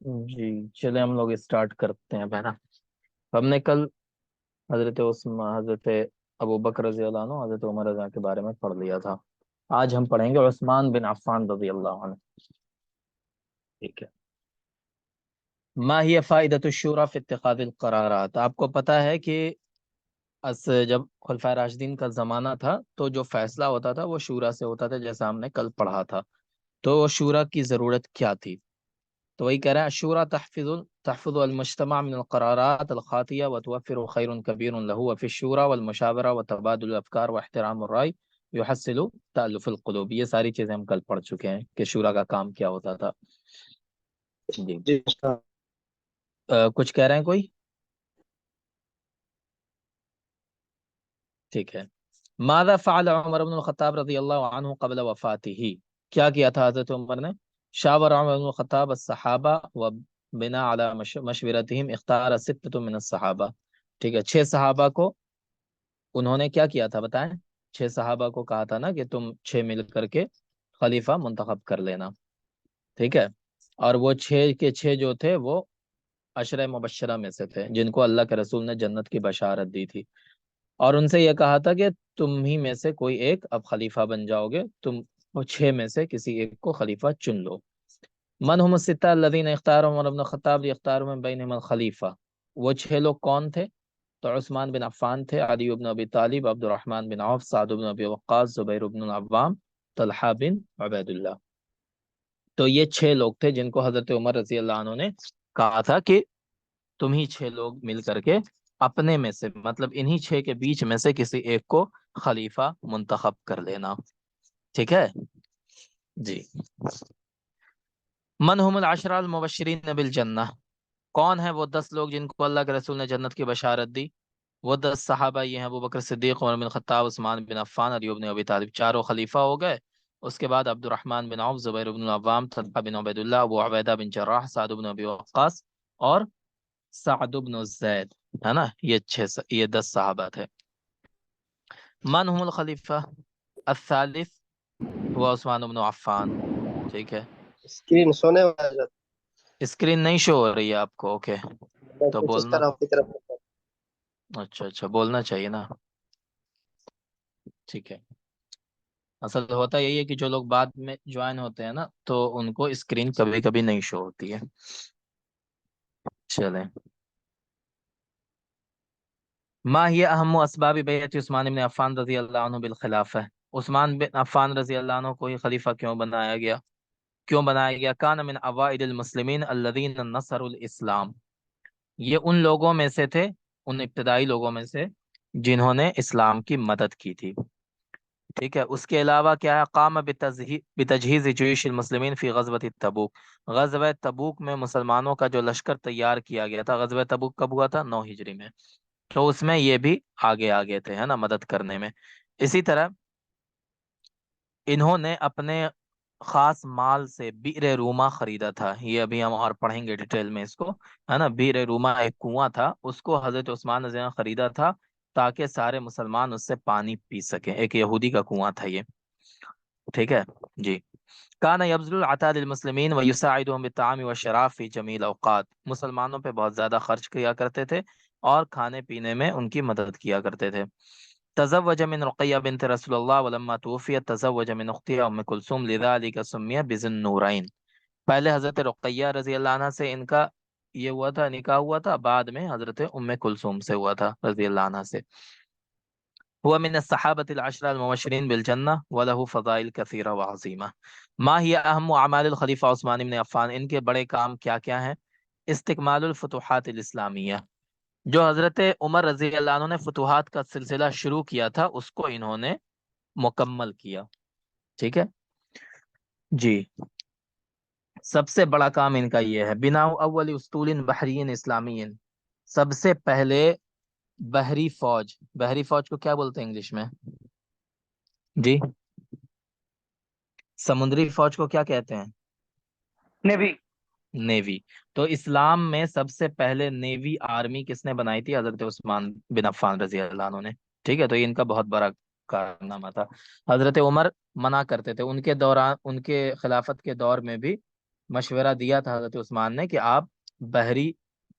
جی چلے ہم لوگ اسٹارٹ کرتے ہیں پہنا. ہم نے کل حضرت عثمان، حضرت ابو بکر رضی اللہ عنہ، حضرت عمر رضی اللہ عنہ کے بارے میں پڑھ لیا تھا. آج ہم پڑھیں گے عثمان بن عفان رضی اللہ عنہ. ٹھیک ہے. ما ہی فائدۃ الشورى فی اتخاذ القرارات. آپ کو پتہ ہے کہ جب خلفائے راشدین کا زمانہ تھا تو جو فیصلہ ہوتا تھا وہ شورا سے ہوتا تھا، جیسا ہم نے کل پڑھا تھا. تو شورا کی ضرورت کیا تھی؟ تو وہی کہہ رہے ہیں الشورى تحفظ المجتمع من القرارات الخاطئة وتوفر خير كبير له، وفي الشورى والمشاورة وتبادل الافکار واحترام الرأي يحصل تألف القلوب. یہ ساری چیزیں ہم کل پڑھ چکے ہیں کہ شورا کا کام کیا ہوتا تھا. جی جی استاد۔ کچھ کہہ رہے ہیں کوئی؟ ٹھیک ہے. ماذا فعل عمر بن الخطاب رضی اللہ عنہ قبل وفاته. کیا کیا تھا حضرت عمر نے؟ شاور عمر بن الخطاب الصحابہ و بنا علی مشورتهم اختار ستة من الصحابہ. ٹھیک ہے، 6 صحابہ کو انہوں نے کیا کیا تھا بتائیں؟ 6 صحابہ کو کہا تھا نا کہ تم 6 مل کر کے خلیفہ منتخب کر لینا. ٹھیک ہے. اور وہ 6 کے 6 جو تھے وہ عشرہ مبشرہ میں سے تھے، جن کو اللہ کے رسول نے جنت کی بشارت دی تھی. اور ان سے یہ کہا تھا کہ تم ہی میں سے کوئی ایک اب خلیفہ بن جاؤ گے، تم وہ 6 میں سے کسی ایک کو خلیفہ چن لو. من هم الستہ الذین اختارهم عمر بن الخطاب لیختار من بینہم الخلیفہ. وہ 6 لوگ کون تھے؟ تو عثمان بن عفان تھے، علی بن ابی طالب، عبد الرحمن بن عوف، سعد بن ابی وقاص، زبیر بن العوام، طلحہ بن عبید اللہ. تو یہ 6 لوگ تھے جن کو حضرت عمر رضی اللہ عنہ نے کہا تھا کہ تم ہی 6 لوگ مل کر کے اپنے میں سے، مطلب انہی 6 کے بیچ میں سے کسی ایک کو خلیفہ منتخب کر لینا. ٹھیک ہے جی. من هم العشرہ المبشرین بالجنہ. کون ہیں وہ 10 لوگ جن کو اللہ کے رسول نے جنت کی بشارت دی؟ وہ 10 صحابہ یہ ہیں: ابو بکر صدیق، عمر بن خطاب، عثمان بن عفان، علی بن ابی طالب. چاروں خلیفہ ہو گئے. اس کے بعد عبد الرحمن بن عوف، زبیر بن العوام، طلحہ بن عبید اللہ، ابو عبیدہ بن جراح، سعد بن ابی وقاص اور سعد بن زید. ہے نا، یہ 10 صحابہ تھے. من هم الخلیفہ الثالث وہ عثمان بن عفان. ٹھیک ہے. اسکرین سونے والا اسکرین نہیں شو ہو رہی ہے آپ کو؟ اوکے تو کچھ اس بولنا. طرح کی طرف۔ اچھا بولنا چاہیے نا. ٹھیک ہے. اصل ہوتا یہی ہے کہ جو لوگ بعد میں جوائن ہوتے ہیں نا تو ان کو اسکرین کبھی کبھی نہیں شو ہوتی ہے. چلیں. ما ہی اہم اسباب بیعت عثمان بن عفان رضی اللہ عنہ بالخلافہ. عثمان بن عفان رضی اللہ عنہ کو ہی خلیفہ کیوں بنایا گیا؟ کان من اوائل المسلمین الذین نصروا الاسلام. یہ ان لوگوں میں سے تھے، ان ابتدائی لوگوں میں سے جنہوں نے اسلام کی مدد کی تھی. ٹھیک ہے. اس کے علاوہ کیا ہے؟ قام بتجہیز جیوش المسلمین فی غزوۃ تبوک. غزوہ تبوک میں مسلمانوں کا جو لشکر تیار کیا گیا تھا، غزوہ تبوک کب ہوا تھا؟ 9 ہجری میں. تو اس میں یہ بھی آگے آگے تھے، ہے نا، مدد کرنے میں. اسی طرح انہوں نے اپنے خاص مال سے بئر روما خریدا تھا. یہ ابھی ہم اور پڑھیں گے ڈیٹیل میں اس کو، ہے نا. بئر روما ایک کنواں تھا، اس کو حضرت عثمان رضی اللہ عنہ خریدا تھا تاکہ سارے مسلمان اس سے پانی پی سکیں. ایک یہودی کا کنواں تھا یہ. ٹھیک ہے جی. کان یبذل العطاء للمسلمین ویساعدهم بالطعام والشراب فی جمیع الاوقات. مسلمانوں پہ بہت زیادہ خرچ کیا کرتے تھے اور کھانے پینے میں ان کی مدد کیا کرتے تھے. تزوج من رقیہ بنت رسول اللہ ولما توفیت تزوج من اختها ام کلثوم لذلك سمی بذی النورین. پہلے حضرت رقیہ رضی اللہ عنہ سے ان کا یہ ہوا تھا، نکاح ہوا تھا، بعد میں حضرت ام کلثوم سے ہوا تھا رضی اللہ عنہ سے. هو من الصحابة العشرة المبشرين بالجنة وله فضائل كثيرة وعظيمة. ما هي أهم أعمال الخلیفہ عثمان بن عفان. ان کے بڑے کام کیا کیا ہیں؟ استکمال الفتوحات الاسلامیہ. جو حضرت عمر رضی اللہ عنہ نے فتوحات کا سلسلہ شروع کیا تھا اس کو انہوں نے مکمل کیا. ٹھیک ہے جی. سب سے بڑا کام ان کا یہ ہے بنا اول اسطول بحری اسلامی. سب سے پہلے بحری فوج. بحری فوج کو کیا بولتے ہیں انگلش میں؟ جی سمندری فوج کو کیا کہتے ہیں؟ نیوی۔ نیوی. تو اسلام میں سب سے پہلے نیوی آرمی کس نے بنائی تھی؟ حضرت عثمان بن عفان رضی اللہ عنہ نے. ٹھیک ہے. تو یہ ان کا بہت بڑا کارنامہ تھا. حضرت عمر منع کرتے تھے ان کے دوران، ان کے خلافت کے دور میں بھی مشورہ دیا تھا حضرت عثمان نے کہ آپ بحری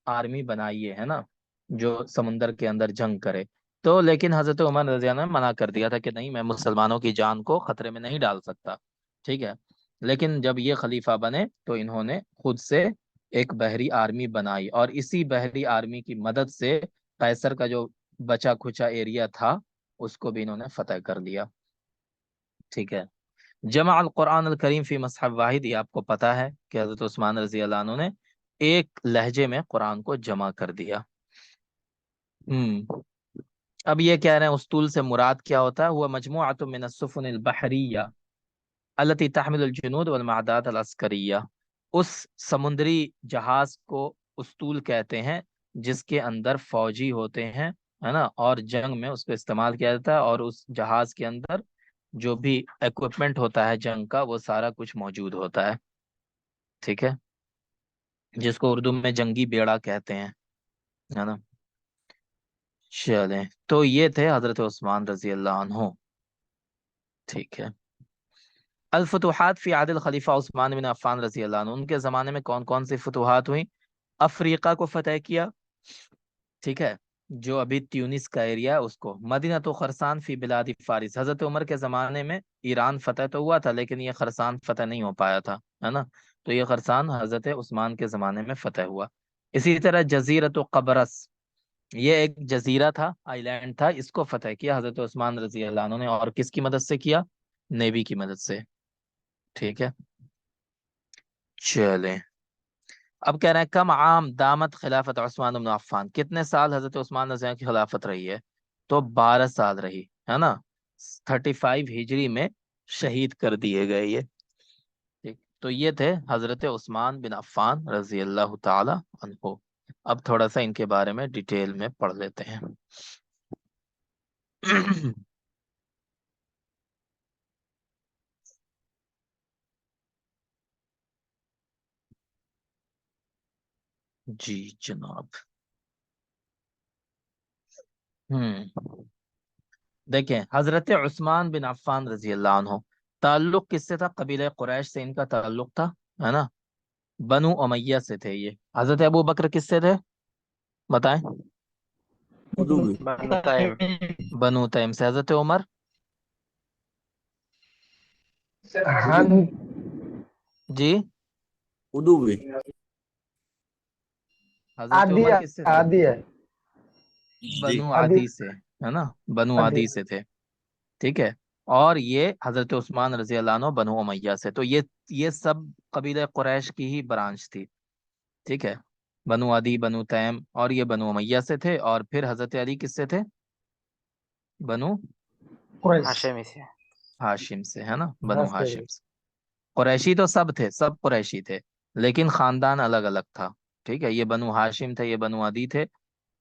آرمی بنائیے، ہے نا، جو سمندر کے اندر جنگ کرے. تو لیکن حضرت عمر رضی اللہ عنہ نے منع کر دیا تھا کہ نہیں، میں مسلمانوں کی جان کو خطرے میں نہیں ڈال سکتا. ٹھیک ہے. لیکن جب یہ خلیفہ بنے تو انہوں نے خود سے ایک بحری آرمی بنائی، اور اسی بحری آرمی کی مدد سے قیصر کا جو بچا کھچا ایریا تھا اس کو بھی انہوں نے فتح کر لیا. ٹھیک ہے. جمع القرآن الکریم فی مصحف واحد، یہ آپ کو پتا ہے کہ حضرت عثمان رضی اللہ عنہ نے ایک لہجے میں قرآن کو جمع کر دیا. اب یہ کہہ رہے ہیں اسطول سے مراد کیا ہوتا ہے؟ وہ مجموعۃ من السفن البحریہ التي تحمل الجنود والمعدات العسکریہ. اس سمندری جہاز کو اسطول کہتے ہیں جس کے اندر فوجی ہوتے ہیں، ہے نا، اور جنگ میں اس کو استعمال کیا جاتا ہے، اور اس جہاز کے اندر جو بھی ایکوپمنٹ ہوتا ہے جنگ کا وہ سارا کچھ موجود ہوتا ہے. ٹھیک ہے. جس کو اردو میں جنگی بیڑا کہتے ہیں، ہے نا. چلیں، تو یہ تھے حضرت عثمان رضی اللہ عنہ. ٹھیک ہے. الفتوحات فی عہد الخلیفہ عثمان بن عفان رضی اللہ عنہ، ان کے زمانے میں کون کون سی فتوحات ہوئی؟ افریقہ کو فتح کیا. ٹھیک ہے. جو ابھی تیونس کا ایریا ہے اس کو. مدینہ تو خرسان فی بلاد فارس، حضرت عمر کے زمانے میں ایران فتح تو ہوا تھا لیکن یہ خرسان فتح نہیں ہو پایا تھا، ہے نا. تو یہ خرسان حضرت عثمان کے زمانے میں فتح ہوا. اسی طرح جزیرت قبرص، یہ ایک جزیرہ تھا، آئی لینڈ تھا، اس کو فتح کیا حضرت عثمان رضی اللہ عنہ نے. اور کس کی مدد سے کیا؟ نیوی کی مدد سے. ٹھیک ہے. چلیں، اب کہہ رہے ہیں کم عام دامت خلافت عثمان بن عفان، کتنے سال حضرت عثمان رضی اللہ عنہ کی خلافت رہی ہے؟ تو 12 سال رہی، ہے نا. 35 ہجری میں شہید کر دیے گئے یہ. ٹھیک. تو یہ تھے حضرت عثمان بن عفان رضی اللہ تعالی عنہ. اب تھوڑا سا ان کے بارے میں ڈیٹیل میں پڑھ لیتے ہیں. جی جناب. ہم دیکھیں، حضرت عثمان بن عفان رضی اللہ عنہ تعلق کس سے تھا؟ قبیلہ قریش سے ان کا تعلق تھا، ہے نا. بنو امیہ سے تھے یہ. حضرت ابو بکر کس سے تھے؟ بتائیں. ادوبی بنو تائم بنو تیم سے. حضرت عمر؟ ہاں جی. ادوبی حضرت آدھی عمر ہے کس سے تھے؟ آدھی ہے جی بنو آدھی عادی سے، ہے نا، بنو آدھی عادی سے تھے. ٹھیک ہے. اور یہ حضرت عثمان رضی اللہ عنہ بنو امیہ سے. تو یہ سب قبیلہ قریش کی ہی برانچ تھی. ٹھیک ہے. بنو عدی، بنو تیم، اور یہ بنو امیہ سے تھے. اور پھر حضرت علی کس سے تھے؟ بنو قریش ہاشمی سے. ہاشم سے، ہے نا، بنو ہنستے ہاشم سے. قریشی تو سب تھے، سب قریشی تھے، لیکن خاندان الگ الگ تھا. ٹھیک ہے. یہ بنو ہاشم تھے، یہ بنو عدی تھے،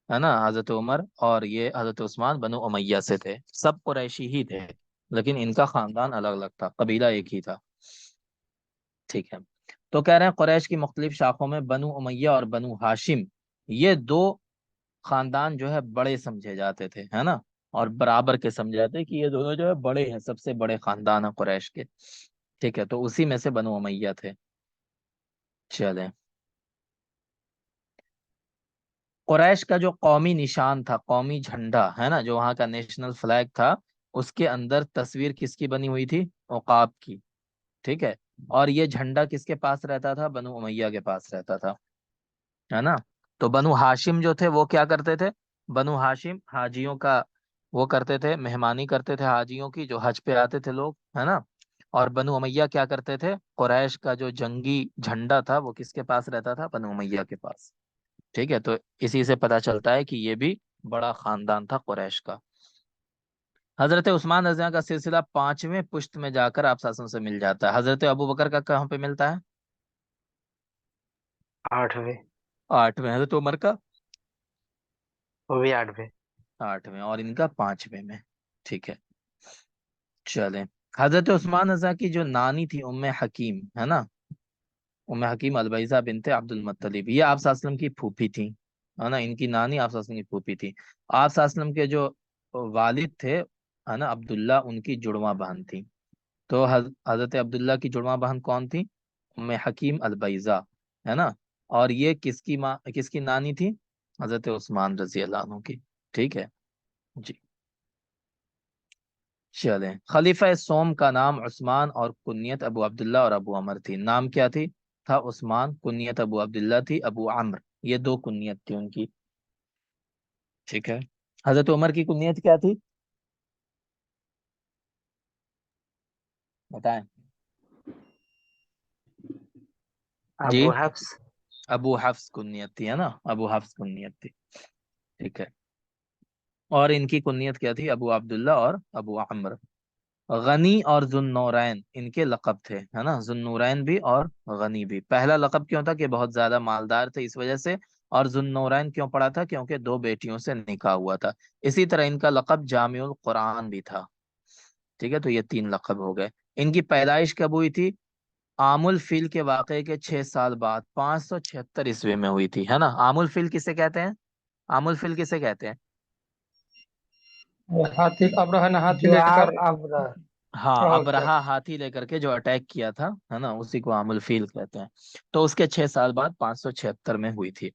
ہے نا، حضرت عمر. اور یہ حضرت عثمان بنو امیہ سے تھے. سب قریشی ہی تھے لیکن ان کا خاندان الگ الگ تھا، قبیلہ ایک ہی تھا. ٹھیک ہے. تو کہہ رہے ہیں قریش کی مختلف شاخوں میں بنو امیہ اور بنو ہاشم، یہ دو خاندان جو ہے بڑے سمجھے جاتے تھے، ہے نا، اور برابر کے سمجھے جاتے کہ یہ دونوں جو ہے بڑے ہیں، سب سے بڑے خاندان ہیں قریش کے. ٹھیک ہے. تو اسی میں سے بنو امیہ تھے. چلیں. قریش کا جو قومی نشان تھا، قومی جھنڈا، ہے نا، جو وہاں کا نیشنل فلیگ تھا، اس کے اندر تصویر کس کی بنی ہوئی تھی؟ عقاب کی. ٹھیک ہے. اور یہ جھنڈا کس کے پاس رہتا تھا؟ بنو امیہ کے پاس رہتا تھا، ہے نا. تو بنو ہاشم جو تھے وہ کیا کرتے تھے؟ بنو ہاشم حاجیوں کا وہ کرتے تھے، مہمانی کرتے تھے حاجیوں کی جو حج پہ آتے تھے لوگ، ہے نا. اور بنو امیہ کیا کرتے تھے؟ قریش کا جو جنگی جھنڈا تھا وہ کس کے پاس رہتا تھا؟ بنو امیہ کے پاس. ٹھیک ہے. تو اسی سے پتا چلتا ہے کہ یہ بھی بڑا خاندان تھا قریش کا. حضرت عثمان رضی اللہ عنہ کا سلسلہ 5ویں پشت میں جا کر آپ ساسن سے مل جاتا ہے. حضرت ابو بکر کا کہاں پہ ملتا ہے؟ 8ویں. 8ویں. حضرت عمر کا وہ بھی 8ویں. 8ویں. اور ان کا 5ویں میں. ٹھیک ہے. چلیں. حضرت عثمان رضی اللہ عنہ کی جو نانی تھی ام حکیم، ہے نا، ام حکیم البیضہ بنت عبد المطلب، یہ آپ صلی اللہ علیہ وسلم کی پھوپھی تھی، ہے نا. ان کی نانی آپ صلی اللہ علیہ وسلم کی پھوپھی تھی. آپ صلی اللہ علیہ وسلم کے جو والد تھے، ہے نا، عبداللہ، ان کی جڑواں بہن تھی. تو حضرت عبداللہ کی جڑواں بہن کون تھی؟ उम्मे हकीम अलबैजा, है ना। और ये किसकी माँ, किसकी नानी थी? हजरत उस्मान रजी अल्लाह अन्हु की। ठीक है जी। चलें, खलीफा सोम का नाम उस्मान और कुनियत अबू अब्दुल्ला और अबू अमर थी। नाम क्या थी? था उस्मान, कुनियत अबू अब्दुल्ला थी, अबू अमर, ये दो कुनियत थी उनकी। ठीक है। हजरत उमर की कुनियत क्या थी, बताएं जी। अबू हफ्स। अबू हफ्स कुनियत थी, है ना, अबू हफ्स कुनियत थी। ठीक है। और इनकी कुनियत क्या थी? अबू अब्दुल्ला और अबू अमर। गनी और जुन्नूरैन इनके लक़ब थे, है ना, जुन्नूरैन भी और गनी भी। पहला लक़ब क्यों था? कि बहुत ज्यादा मालदार थे इस वजह से। और जुन्नूरैन क्यों पड़ा था? क्योंकि दो बेटियों से निकाह हुआ था। इसी तरह इनका लक़ब जामिउल कुरान भी था। ठीक है, तो ये तीन लक़ब हो गए। इनकी पैदाइश कब हुई थी? आमुल फील के वाक़े के 6 साल बाद 576 ईस्वी में हुई थी, है ना। आमुल फील किसे कहते हैं? आमुल फील किसे कहते हैं? हाथी अब्राहा ने हाथी जो लेकर अब हाँ, वो किया अबरहा था। हाथी लेकर के जो अटैक किया था, है ना, उसी को आमुल फील कहते हैं। तो उसके 6 साल बाद 576 में हुई थी।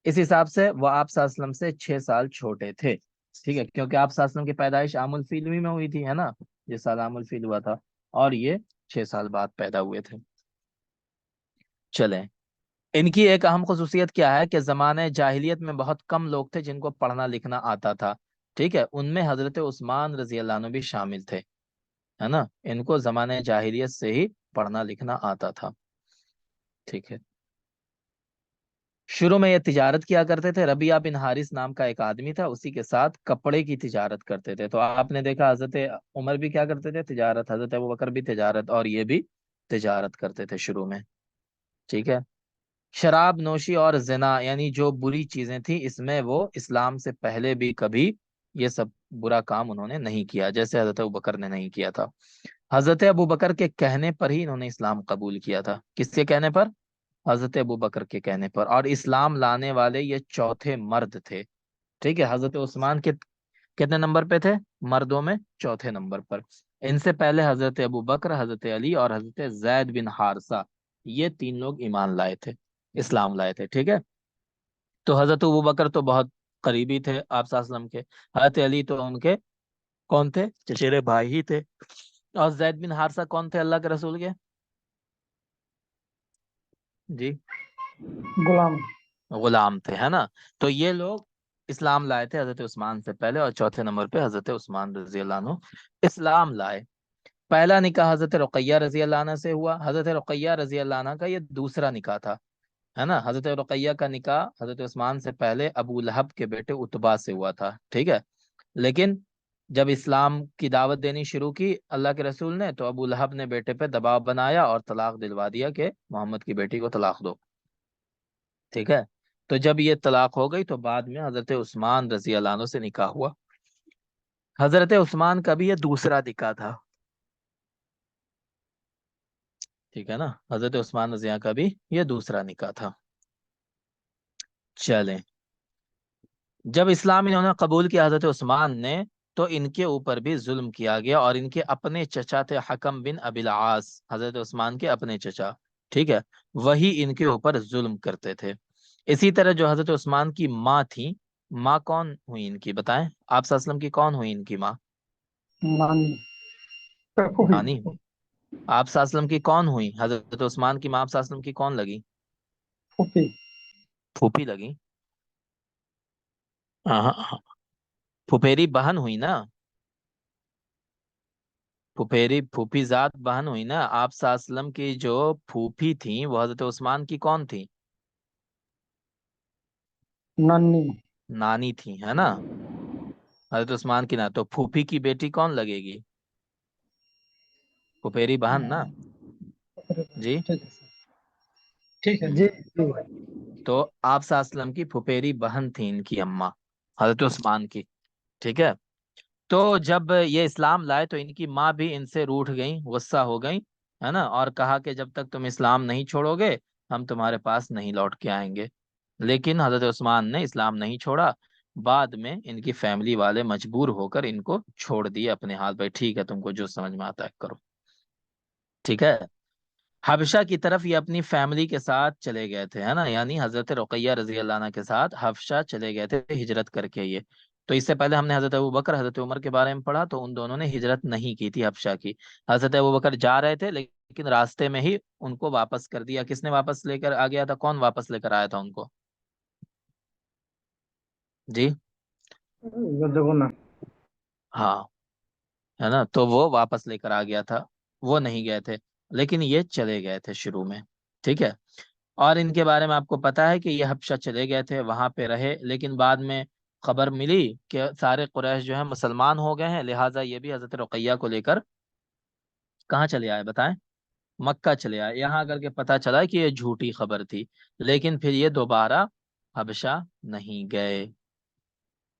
इस हिसाब से वह आप वसल्लम से 6 साल छोटे थे। ठीक है, क्योंकि आप वसल्लम की पैदाइश आमुल फील में हुई थी, है ना, जिस साल आमुल फील हुआ था। और ये 6 साल बाद पैदा हुए थे। चलें, इनकी एक अहम खसूसियत क्या है? कि ज़माने जाहिलियत में बहुत कम लोग थे जिनको पढ़ना लिखना आता था। ठीक है, उनमें हजरत उस्मान रजी अल्लाह अन्हु भी शामिल थे, है ना। इनको जमाने जाहिलियत से ही पढ़ना लिखना आता था। ठीक है। शुरू में ये तिजारत किया करते थे। रबिया बिन हारिस नाम का एक आदमी था, उसी के साथ कपड़े की तिजारत करते थे। तो आपने देखा हजरत उमर भी क्या करते थे? तिजारत। हजरत अबू बकर भी तिजारत, और ये भी तिजारत करते थे शुरू में। ठीक है। शराब नोशी और जिना यानी जो बुरी चीजें थी, इसमें वो इस्लाम से पहले भी कभी ये सब बुरा काम उन्होंने नहीं किया, जैसे हजरत अबू बकर ने नहीं किया था। हजरत अबू बकर के कहने पर ही इन्होंने इस्लाम कबूल किया था। किसके कहने पर? हजरत अबू बकर के कहने पर। और इस्लाम लाने वाले ये चौथे मर्द थे। ठीक है। हजरत उस्मान के कितने नंबर पे थे? मर्दों में चौथे नंबर पर। इनसे पहले हजरत अबू बकर, हजरत अली और हजरत जैद बिन हारसा, ये तीन लोग ईमान लाए थे, इस्लाम लाए थे। ठीक है। तो हजरत अबू बकर तो बहुत करीबी थे आप वसल्लम के। हजरत अली तो उनके कौन थे? चचेरे भाई ही थे। और जैद बिन हारसा कौन थे अल्लाह के रसूल के? जी, गुलाम। गुलाम थे, है ना। तो ये लोग इस्लाम लाए थे हजरत उस्मान से पहले। और चौथे नंबर पे हजरत उस्मान रजी अल्लाह अन्हु इस्लाम लाए। पहला निकाह हजरत रुकैया रजी अल्लाह अन्हा से हुआ। हजरत रुकैया रजी अल्लाह अन्हा का ये दूसरा निकाह था, है ना। हजरत रुकैया का निकाह हजरत उस्मान से पहले अबू लहब के बेटे उतबा से हुआ था। ठीक है। लेकिन जब इस्लाम की दावत देनी शुरू की अल्लाह के रसूल ने, तो अबू लहब ने बेटे पे दबाव बनाया और तलाक दिलवा दिया कि मोहम्मद की बेटी को तलाक दो। ठीक है। तो जब ये तलाक हो गई, तो बाद में हजरत उस्मान रजी अल्लाह अन्हु से निकाह हुआ। हजरत उस्मान का भी ये दूसरा निकाह था। ठीक है ना, हजरत उस्मान रजी अल्लाह का भी ये दूसरा निकाह था। चलें, जब इस्लाम इन्होंने कबूल किया हजरत उस्मान ने, तो इनके ऊपर भी जुल्म किया गया। और इनके अपने चचा थे हकम बिन अबिल आस, हजरत उस्मान के अपने चचा। ठीक है। वही इनके ऊपर जुल्म करते थे। इसी तरह जो हजरत उस्मान की माँ थी, माँ कौन हुई इनकी, बताएं। आप सल्लम की कौन हुई इनकी माँ? नानी। फूफी। नानी हुई। आप सल्लम की कौन हुई? हजरत उस्मान की माँ आप सल्लम की कौन लगी? फूफी। फूफी लगी। हाँ हाँ हाँ। फुफेरी बहन हुई ना। फुफेरी फूफी जात बहन हुई ना। आप सल्लम की जो फूफी थी वो हजरत उस्मान की कौन थी? नानी। नानी थी, है ना। हजरत उस्मान की ना, तो फूफी की बेटी कौन लगेगी? फुफेरी बहन ना। जी। ठीक है सर। ठीक है जी जी। तो आप सल्लम की फुफेरी बहन थी इनकी अम्मा, हजरत उस्मान की। ठीक है। तो जब ये इस्लाम लाए, तो इनकी माँ भी इनसे रूठ गई, गुस्सा हो गई, है ना। और कहा कि जब तक तुम इस्लाम नहीं छोड़ोगे, हम तुम्हारे पास नहीं लौट के आएंगे। लेकिन हजरत उस्मान ने इस्लाम नहीं छोड़ा। बाद में इनकी फैमिली वाले मजबूर होकर इनको छोड़ दिए अपने हाथ। भाई ठीक है, तुमको जो समझ में आता है करो। ठीक है। حبشہ کی طرف یہ اپنی فیملی کے ساتھ چلے گئے تھے، ہے نا، یعنی حضرت رقیہ رضی اللہ عنہ کے ساتھ حبشہ چلے گئے تھے ہجرت کر کے یہ. تو اس سے پہلے ہم نے حضرت ابوبکر حضرت عمر کے بارے میں پڑھا، تو ان دونوں نے ہجرت نہیں کی تھی حبشہ کی. حضرت ابوبکر جا رہے تھے لیکن راستے میں ہی ان کو واپس کر دیا. کس نے واپس لے کر آ گیا تھا؟ کون واپس لے کر آیا تھا ان کو؟ جی یدغنا. ہاں، ہے نا، تو وہ واپس لے کر آ گیا تھا، وہ نہیں گئے تھے، لیکن یہ چلے گئے تھے شروع میں. ٹھیک ہے. اور ان کے بارے میں آپ کو پتا ہے کہ یہ حبشہ چلے گئے تھے، وہاں پہ رہے، لیکن بعد میں خبر ملی کہ سارے قریش جو ہیں مسلمان ہو گئے ہیں، لہٰذا یہ بھی حضرت رقیہ کو لے کر کہاں چلے آئے بتائیں؟ مکہ چلے آئے. یہاں کر کے پتا چلا کہ یہ جھوٹی خبر تھی، لیکن پھر یہ دوبارہ حبشہ نہیں گئے.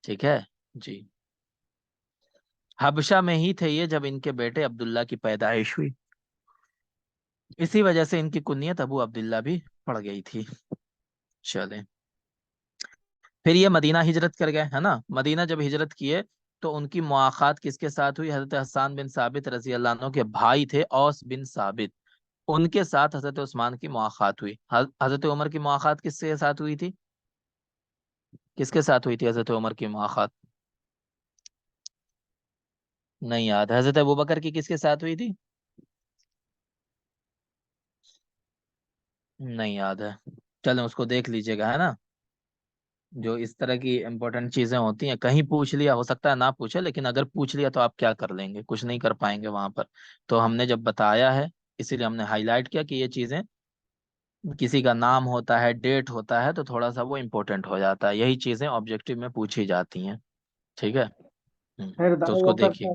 ٹھیک ہے جی. حبشہ میں ہی تھے یہ جب ان کے بیٹے عبداللہ کی پیدائش ہوئی. اسی وجہ سے ان کی کنیت ابو عبداللہ بھی پڑ گئی تھی. چلیں، پھر یہ مدینہ ہجرت کر گئے، ہے نا. مدینہ جب ہجرت کیے تو ان کی مواخات کس کے ساتھ ہوئی؟ حضرت حسان بن ثابت رضی اللہ عنہ کے بھائی تھے اوس بن ثابت، ان کے ساتھ حضرت عثمان کی مواخات ہوئی. حضرت عمر کی مواخات کس کے ساتھ ہوئی تھی؟ کس کے ساتھ ہوئی تھی حضرت عمر کی مواخات؟ نہیں یاد. حضرت ابوبکر کی کس کے ساتھ ہوئی تھی؟ نہیں یاد ہے. چلیں اس کو دیکھ لیجئے گا، ہے نا. جو اس طرح کی امپورٹنٹ چیزیں ہوتی ہیں، کہیں پوچھ لیا، ہو سکتا ہے نہ پوچھے، لیکن اگر پوچھ لیا تو آپ کیا کر لیں گے؟ کچھ نہیں کر پائیں گے وہاں پر. تو ہم نے جب بتایا ہے اسی لیے ہم نے ہائی لائٹ کیا کہ یہ چیزیں، کسی کا نام ہوتا ہے، ڈیٹ ہوتا ہے، تو تھوڑا سا وہ امپورٹنٹ ہو جاتا ہے. یہی چیزیں آبجیکٹو میں پوچھی جاتی ہیں. ٹھیک ہے. خیر تو اس دعوی کو وقت دیکھیے.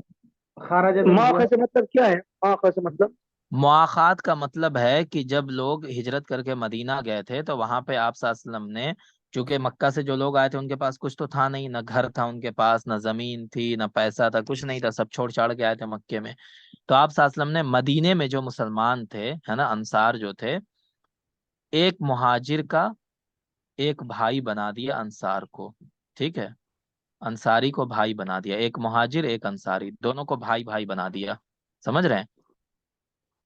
خارج من ماں جو کا سے مطلب کیا ہے؟ ماں کا سے مطلب مواخات کا مطلب ہے کہ جب لوگ ہجرت کر کے مدینہ گئے تھے تو وہاں پہ آپ صلی اللہ علیہ وسلم نے، چونکہ مکہ سے جو لوگ آئے تھے ان کے پاس کچھ تو تھا نہیں، نہ گھر تھا ان کے پاس، نہ زمین تھی، نہ پیسہ تھا، کچھ نہیں تھا، سب چھوڑ چھاڑ کے آئے تھے مکے میں. تو آپ صلی اللہ علیہ وسلم نے مدینے میں جو مسلمان تھے، ہے نا، انصار جو تھے، ایک مہاجر کا ایک بھائی بنا دیا انصار کو. ٹھیک ہے. انصاری کو بھائی بنا دیا، ایک مہاجر ایک انصاری، دونوں کو بھائی بھائی بنا دیا. سمجھ رہے ہیں؟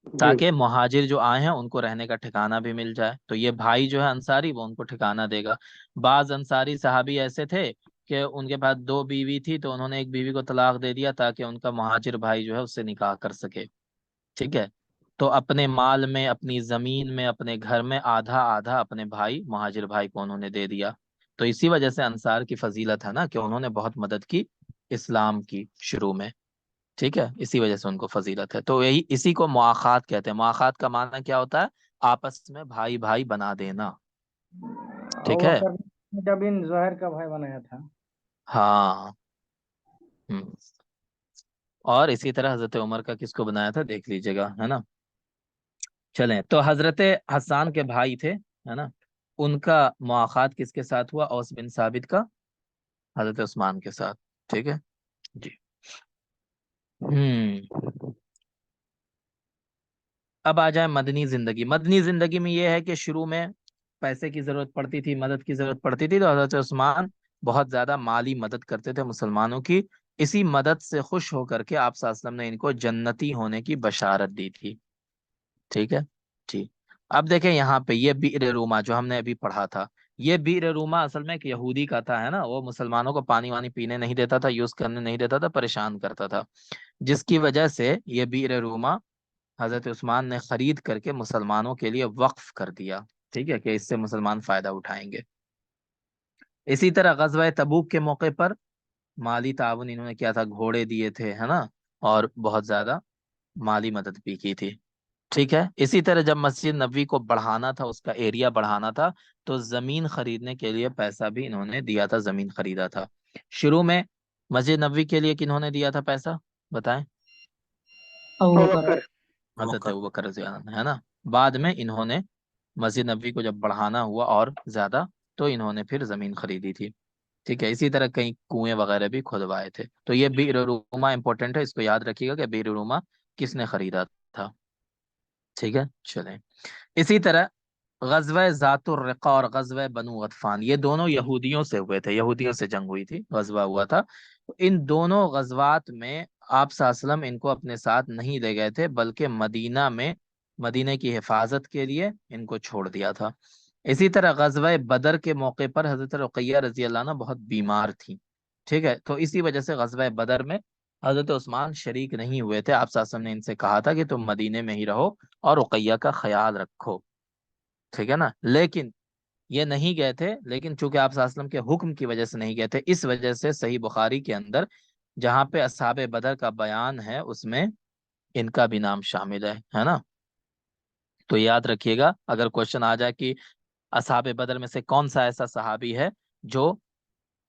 جی تاکہ مہاجر جو آئے ہیں ان کو رہنے کا ٹھکانہ بھی مل جائے. تو یہ بھائی جو ہے انصاری، وہ ان کو ٹھکانہ دے گا. بعض انصاری صحابی ایسے تھے کہ ان کے پاس دو بیوی تھی، تو انہوں نے ایک بیوی کو طلاق دے دیا تاکہ ان کا مہاجر بھائی جو ہے اس سے نکاح کر سکے. ٹھیک ہے. تو اپنے مال میں، اپنی زمین میں، اپنے گھر میں آدھا آدھا اپنے بھائی مہاجر بھائی کو انہوں نے دے دیا. تو اسی وجہ سے انصار کی فضیلت ہے نا، کہ انہوں نے بہت مدد کی اسلام کی شروع میں. ٹھیک ہے. اسی وجہ سے ان کو فضیلت ہے. تو یہی اسی کو مواخات کہتے ہیں. مواخات کا معنی کیا ہوتا ہے؟ آپس میں بھائی بھائی بنا دینا. ٹھیک ابو ہے. بکر نے جب ان زہر کا بھائی بنایا تھا. ہاں. اور اسی طرح حضرت عمر کا کس کو بنایا تھا دیکھ لیجئے گا، ہے نا. چلیں، تو حضرت حسان کے بھائی تھے، ہے نا، ان کا مواخات کس کے ساتھ ہوا؟ اوس بن ثابت کا حضرت عثمان کے ساتھ. ٹھیک ہے جی. اب آ جائے مدنی زندگی. مدنی زندگی میں یہ ہے کہ شروع میں پیسے کی ضرورت پڑتی تھی، مدد کی ضرورت پڑتی تھی، تو حضرت عثمان بہت زیادہ مالی مدد کرتے تھے مسلمانوں کی. اسی مدد سے خوش ہو کر کے آپ صلی اللہ علیہ وسلم نے ان کو جنتی ہونے کی بشارت دی تھی. ٹھیک ہے جی. اب دیکھیں یہاں پہ یہ بئر روما جو ہم نے ابھی پڑھا تھا، یہ بئر روما اصل میں ایک یہودی کا تھا، ہے نا. وہ مسلمانوں کو پانی وانی پینے نہیں دیتا تھا، یوز کرنے نہیں دیتا تھا، پریشان کرتا تھا، جس کی وجہ سے یہ بئر روما حضرت عثمان نے خرید کر کے مسلمانوں کے لیے وقف کر دیا. ٹھیک ہے، کہ اس سے مسلمان فائدہ اٹھائیں گے. اسی طرح غزوہ تبوک کے موقع پر مالی تعاون انہوں نے کیا تھا؟ گھوڑے دیے تھے، ہے نا، اور بہت زیادہ مالی مدد بھی کی تھی. ٹھیک ہے. اسی طرح جب مسجد نبوی کو بڑھانا تھا، اس کا ایریا بڑھانا تھا، تو زمین خریدنے کے لیے پیسہ بھی انہوں نے دیا تھا، زمین خریدا تھا. شروع میں مسجد نبوی کے لیے کنہوں نے دیا تھا پیسہ بتائیں؟ ابو ابو بکر. بکر حضرت ابوبکر رضی اللہ عنہ، ہے نا. بعد میں انہوں نے مسجد نبوی کو جب بڑھانا ہوا اور زیادہ، تو انہوں نے پھر زمین خریدی تھی. ٹھیک ہے. اسی طرح کئی کنویں وغیرہ بھی کھدوائے تھے. تو یہ بئر روما امپورٹنٹ ہے، اس کو یاد رکھیے گا کہ بئر روما کس نے خریدا تھا. ٹھیک ہے. چلیں، اسی طرح غزوہ ذات الرقا اور غزوہ بنو غطفان، یہ دونوں یہودیوں سے ہوئے تھے، یہودیوں سے جنگ ہوئی تھی، غزوہ ہوا تھا. ان دونوں غزوات میں آپ صلی اللہ علیہ وسلم ان کو اپنے ساتھ نہیں لے گئے تھے، بلکہ مدینہ میں مدینے کی حفاظت کے لیے ان کو چھوڑ دیا تھا۔ اسی طرح غزوہ بدر کے موقع پر حضرت رقیہ رضی اللہ عنہ بہت بیمار تھی، ٹھیک ہے، تو اسی وجہ سے غزوہ بدر میں حضرت عثمان شریک نہیں ہوئے تھے۔ آپ صلی اللہ علیہ وسلم نے ان سے کہا تھا کہ تم مدینے میں ہی رہو اور رقیہ کا خیال رکھو، ٹھیک ہے نا، لیکن یہ نہیں گئے تھے، لیکن چونکہ آپ صلی اللہ علیہ وسلم کے حکم کی وجہ سے نہیں گئے تھے، اس وجہ سے صحیح بخاری کے اندر جہاں پہ اصحاب بدر کا بیان ہے اس میں ان کا بھی نام شامل ہے نا۔ تو یاد رکھیے گا اگر کوشچن آ جائے کہ اصحاب بدر میں سے کون سا ایسا صحابی ہے جو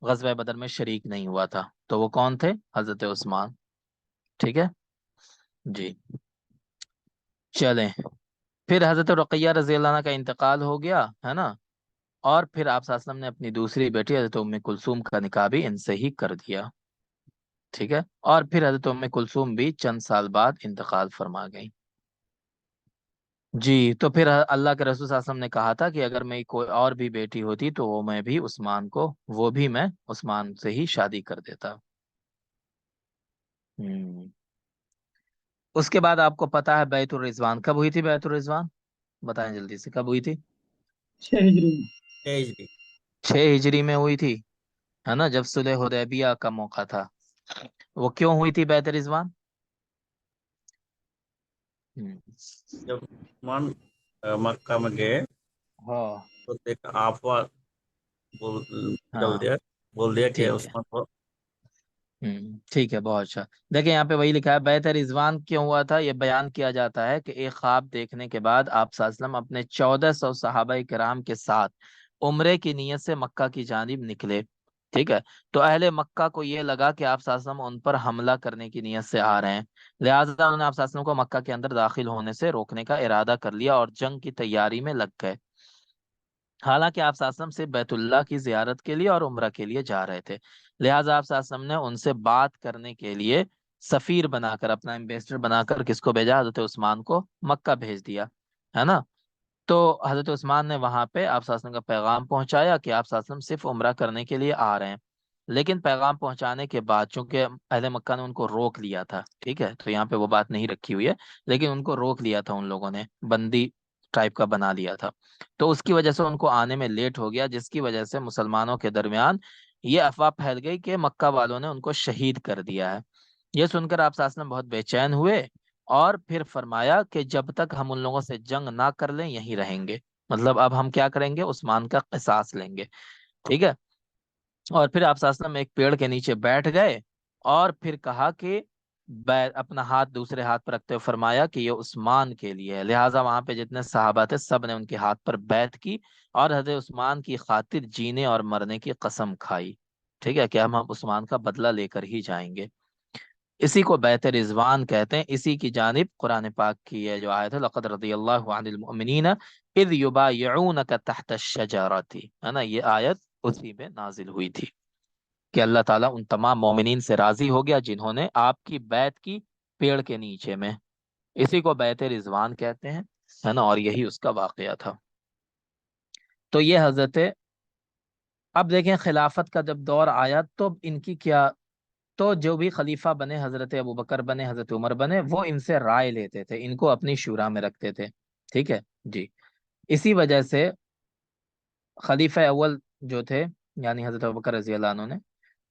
غزوہ بدر میں شریک نہیں ہوا تھا، تو وہ کون تھے؟ حضرت عثمان، ٹھیک ہے جی۔ چلیں، پھر حضرت رقیہ رضی اللہ عنہ کا انتقال ہو گیا ہے نا، اور پھر آپ صلی اللہ علیہ وسلم نے اپنی دوسری بیٹی حضرت ام کلثوم کا نکاح بھی ان سے ہی کر دیا، ٹھیک ہے، اور پھر حضرت ام کلثوم بھی چند سال بعد انتقال فرما گئی۔ جی، تو پھر اللہ کے رسول صلی اللہ علیہ وسلم نے کہا تھا کہ اگر میں کوئی اور بھی بیٹی ہوتی تو وہ بھی میں عثمان سے ہی شادی کر دیتا۔ ہم۔ اس کے بعد آپ کو پتا ہے بیعت الرضوان کب ہوئی تھی؟ بیعت الرضوان بتائیں جلدی سے، کب ہوئی تھی؟ 6 ہجری میں۔ 6 ہجری 6 ہجری میں ہوئی تھی، ہے نا، جب صلح حدیبیہ کا موقع تھا۔ وہ کیوں ہوئی تھی بیعت رضوان؟ جب عثمان مکہ میں گئے ہاں تو ایک آفوا بول ہاں، بول دیا کہ ٹھیک ہے، عثمان کو ٹھیک ہے، بہت اچھا۔ دیکھیں یہاں پہ وہی لکھا ہے بیعت رضوان کیوں ہوا تھا، یہ بیان کیا جاتا ہے کہ ایک خواب دیکھنے کے بعد آپ صلی اللہ علیہ وسلم اپنے 1400 صحابہ کرام کے ساتھ عمرے کی نیت سے مکہ کی جانب نکلے، ٹھیک ہے، تو اہل مکہ کو یہ لگا کہ آپ صلی اللہ علیہ وسلم ان پر حملہ کرنے کی نیت سے آ رہے ہیں، لہٰذا انہوں نے آپ صلی اللہ علیہ وسلم کو مکہ کے اندر داخل ہونے سے روکنے کا ارادہ کر لیا اور جنگ کی تیاری میں لگ گئے۔ حالانکہ آپ صلی اللہ علیہ وسلم سے بیت اللہ کی زیارت کے لیے اور عمرہ کے لیے جا رہے تھے، لہٰذا آپ صلی اللہ علیہ وسلم نے ان سے بات کرنے کے لیے سفیر بنا کر، اپنا ایمبیسڈر بنا کر کس کو بھیجا؟ حضرت عثمان کو مکہ بھیج دیا، ہے نا۔ تو حضرت عثمان نے وہاں پہ آپ صلی اللہ علیہ وسلم کا پیغام پہنچایا کہ آپ صلی اللہ علیہ وسلم صرف عمرہ کرنے کے لیے آ رہے ہیں، لیکن پیغام پہنچانے کے بعد چونکہ اہل مکہ نے ان کو روک لیا تھا، ٹھیک ہے، تو یہاں پہ وہ بات نہیں رکھی ہوئی ہے، لیکن ان کو روک لیا تھا، ان لوگوں نے بندی ٹائپ کا بنا لیا تھا، تو اس کی وجہ سے ان کو آنے میں لیٹ ہو گیا، جس کی وجہ سے مسلمانوں کے درمیان یہ افواہ پھیل گئی کہ مکہ والوں نے ان کو شہید کر دیا ہے۔ یہ سن کر آپ صلی اللہ علیہ وسلم بہت بے چین ہوئے اور پھر فرمایا کہ جب تک ہم ان لوگوں سے جنگ نہ کر لیں یہیں رہیں گے، مطلب اب ہم کیا کریں گے؟ عثمان کا قصاص لیں گے، ٹھیک ہے۔ اور پھر آپ صلی اللہ علیہ وسلم ایک پیڑ کے نیچے بیٹھ گئے اور پھر کہا کہ اپنا ہاتھ دوسرے ہاتھ پر رکھتے ہوئے فرمایا کہ یہ عثمان کے لیے ہے، لہٰذا وہاں پہ جتنے صحابہ تھے سب نے ان کے ہاتھ پر بیعت کی اور حضرت عثمان کی خاطر جینے اور مرنے کی قسم کھائی، ٹھیک ہے، کہ ہم عثمان کا بدلہ لے کر ہی جائیں گے۔ اسی کو بیعت رضوان کہتے ہیں، اسی کی جانب قرآن پاک کی ہے جو آیت ہے لقد رضی اللہ عن المؤمنین اذ یبایعونک تحت الشجرۃ، ہے نا، یہ آیت اسی میں نازل ہوئی تھی کہ اللہ تعالیٰ ان تمام مومنین سے راضی ہو گیا جنہوں نے آپ کی بیعت کی پیڑ کے نیچے میں، اسی کو بیعت رضوان کہتے ہیں، ہے نا، اور یہی اس کا واقعہ تھا۔ تو یہ حضرت، اب دیکھیں خلافت کا جب دور آیا تو ان کی کیا، تو جو بھی خلیفہ بنے، حضرت ابوبکر بنے، حضرت عمر بنے، وہ ان سے رائے لیتے تھے، ان کو اپنی شورا میں رکھتے تھے، ٹھیک ہے جی۔ اسی وجہ سے خلیفہ اول جو تھے یعنی حضرت ابوبکر رضی اللہ عنہ نے،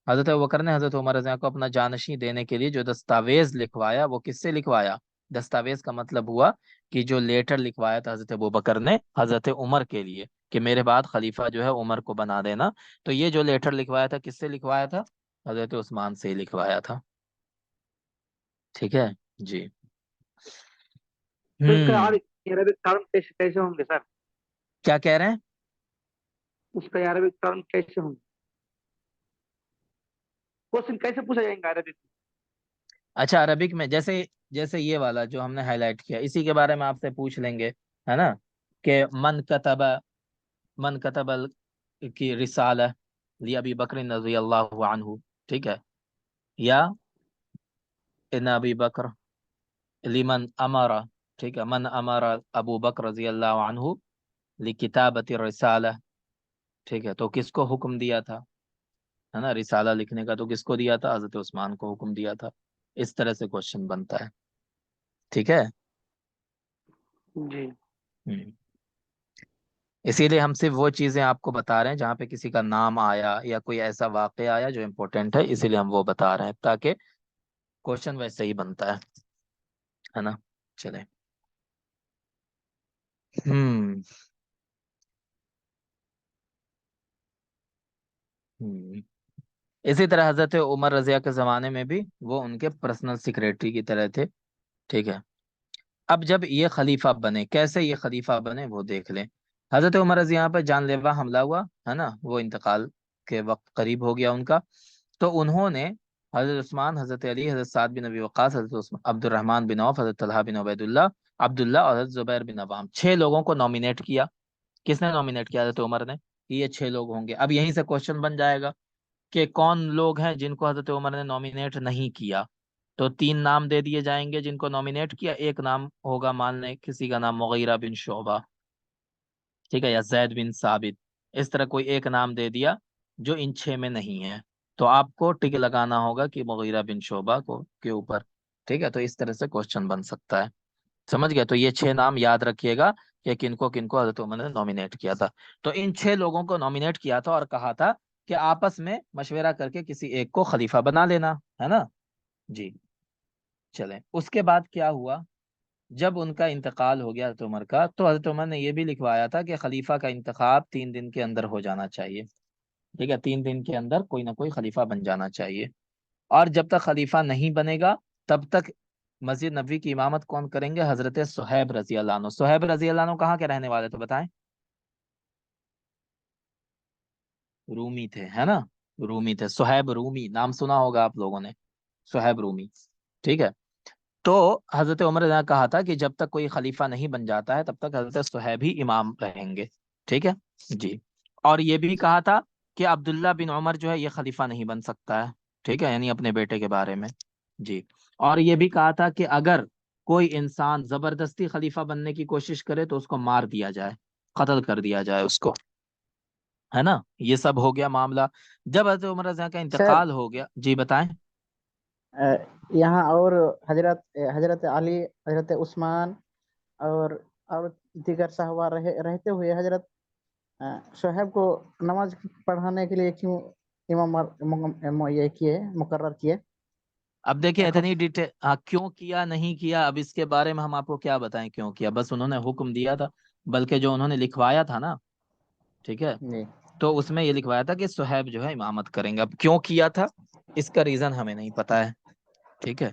حضرت ابوبکر نے حضرت عمر رضی اللہ عنہ کو اپنا جانشین دینے کے لیے جو دستاویز لکھوایا وہ کس سے لکھوایا؟ دستاویز کا مطلب ہوا کہ جو لیٹر لکھوایا تھا حضرت ابوبکر نے حضرت عمر کے لیے کہ میرے بعد خلیفہ جو ہے عمر کو بنا دینا، تو یہ جو لیٹر لکھوایا تھا کس سے لکھوایا تھا؟ حضرت عثمان سے ہی لکھوایا تھا، ٹھیک ہے جی۔ تو اس کا ہم عربک ٹرم کیسے ہوں گے سر؟ کیا کہہ رہے ہیں؟ اس کا عربک ٹرم کیسے ہوں گے؟ کوشچن کیسے پوچھا جائے گا عربک؟ اچھا عربک میں جیسے جیسے یہ والا جو ہم نے ہائی لائٹ کیا اسی کے بارے میں آپ سے پوچھ لیں گے، ہے نا، کہ من کتب کی رسالہ لی ابی بکر رضی اللہ عنہ، ٹھیک ہے، یا ان ابی بکر لمن امر، ٹھیک ہے، من امر ابو بکر رضی اللہ عنہ لکتابت الرسالہ، ٹھیک ہے، تو کس کو حکم دیا تھا، ہے نا، رسالہ لکھنے کا، تو کس کو دیا تھا؟ حضرت عثمان کو حکم دیا تھا۔ اس طرح سے کوشچن بنتا ہے، ٹھیک ہے जी हम्म। इसीलिए हम सिर्फ वो चीजें आपको बता रहे हैं जहाँ पे किसी का नाम आया या कोई ऐसा वाक़या आया जो इम्पोर्टेंट है, इसीलिए हम वो बता रहे हैं ताकि क्वेश्चन वैसे ही बनता है ना। चले। हम्म। हम्म। इसी तरह हजरत उमर रजिया के जमाने में भी वो उनके पर्सनल सेक्रेटरी की तरह थे। ठीक है। अब जब ये खलीफा बने, कैसे ये खलीफा बने वो देख लें। हजरत उमर रजी यहाँ पर जानलेवा हमला हुआ है ना, वो इंतकाल के वक्त करीब हो गया उनका। तो उन्होंने हजरत उस्मान, हजरत अली, हजरत साद बिन अबी वक्कास, हजरत अब्दुर्रहमान बिन औफ, हजरत तलहा बिन उबैदुल्लाह, अब्दुल्ला और हजरत जुबैर बिन अवाम, 6 लोगों को नॉमिनेट किया। किसने नॉमिनेट किया? हजरत उमर ने, कि ये 6 लोग होंगे। अब यहीं से क्वेश्चन बन जाएगा कि कौन लोग हैं जिनको हजरत उमर ने नॉमिनेट नहीं किया। तो 3 नाम दे दिए जाएंगे जिनको नॉमिनेट किया। एक नाम होगा, मान लें किसी का नाम मुगीरा बिन शोबा, ठीक है, या जैद बिन साबित। इस तरह कोई एक नाम दे दिया जो इन 6 में नहीं है, तो आपको टिक लगाना होगा कि मुगीरा बिन शोबा को के ऊपर। ठीक है, तो इस तरह से क्वेश्चन बन सकता है। समझ गया? तो ये 6 नाम याद रखिएगा कि किनको किनको हजरत उमर ने नॉमिनेट किया था। तो इन 6 लोगों को नॉमिनेट किया था और कहा था कि आपस में मशवरा करके किसी एक को खलीफा बना लेना, है ना। जी। चलें, उसके बाद क्या हुआ? जब उनका इंतकाल हो गया हजरत उमर का, तो हजरत उमर ने यह भी लिखवाया था कि खलीफा का इंतखाब 3 दिन के अंदर हो जाना चाहिए। ठीक है, 3 दिन के अंदर कोई ना कोई खलीफा बन जाना चाहिए। और जब तक खलीफा नहीं बनेगा तब तक मस्जिद नबवी की इमामत कौन करेंगे? हजरत सुहैब रजी अल्लाह अन्हु। सुहैब रजी अल्लाह अन्हु कहाँ के रहने वाले थे बताएं? रूमी थे, है ना। रूमी थे, सुहैब रूमी, नाम सुना होगा आप लोगों ने, सुहैब रूमी। ठीक है। तो हजरत उमर ने कहा था कि जब तक कोई खलीफा नहीं बन जाता है तब तक हजरत सुहैब ही इमाम रहेंगे। ठीक है जी। और ये भी कहा था कि अब्दुल्ला बिन उमर जो है ये खलीफा नहीं बन सकता है। ठीक है, यानी अपने बेटे के बारे में। जी। और ये भी कहा था कि अगर कोई इंसान जबरदस्ती खलीफा बनने की कोशिश करे तो उसको मार दिया जाए, कत्ल कर दिया जाए उसको, है ना। ये सब हो गया मामला। जब हजरत उमर रज़ी का सर, इंतकाल हो गया, जी बताएं। यहाँ और हजरत अली, हजरत उस्मान और और दीगर साहबा रहते हुए हजरत शोहेब को नमाज पढ़ाने के लिए क्यों ये किए, मुकर्रर किए? अब देखिए, खब इतनी डिटेल, हाँ, क्यों किया नहीं किया, अब इसके बारे में हम आपको क्या बताएं क्यों किया, बस उन्होंने हुक्म दिया था। बल्कि जो उन्होंने लिखवाया था ना, ठीक है, जी, तो उसमें ये लिखवाया था कि सुहैब जो है इमामत करेंगे। अब क्यों किया था इसका रीजन हमें नहीं पता है। ठीक है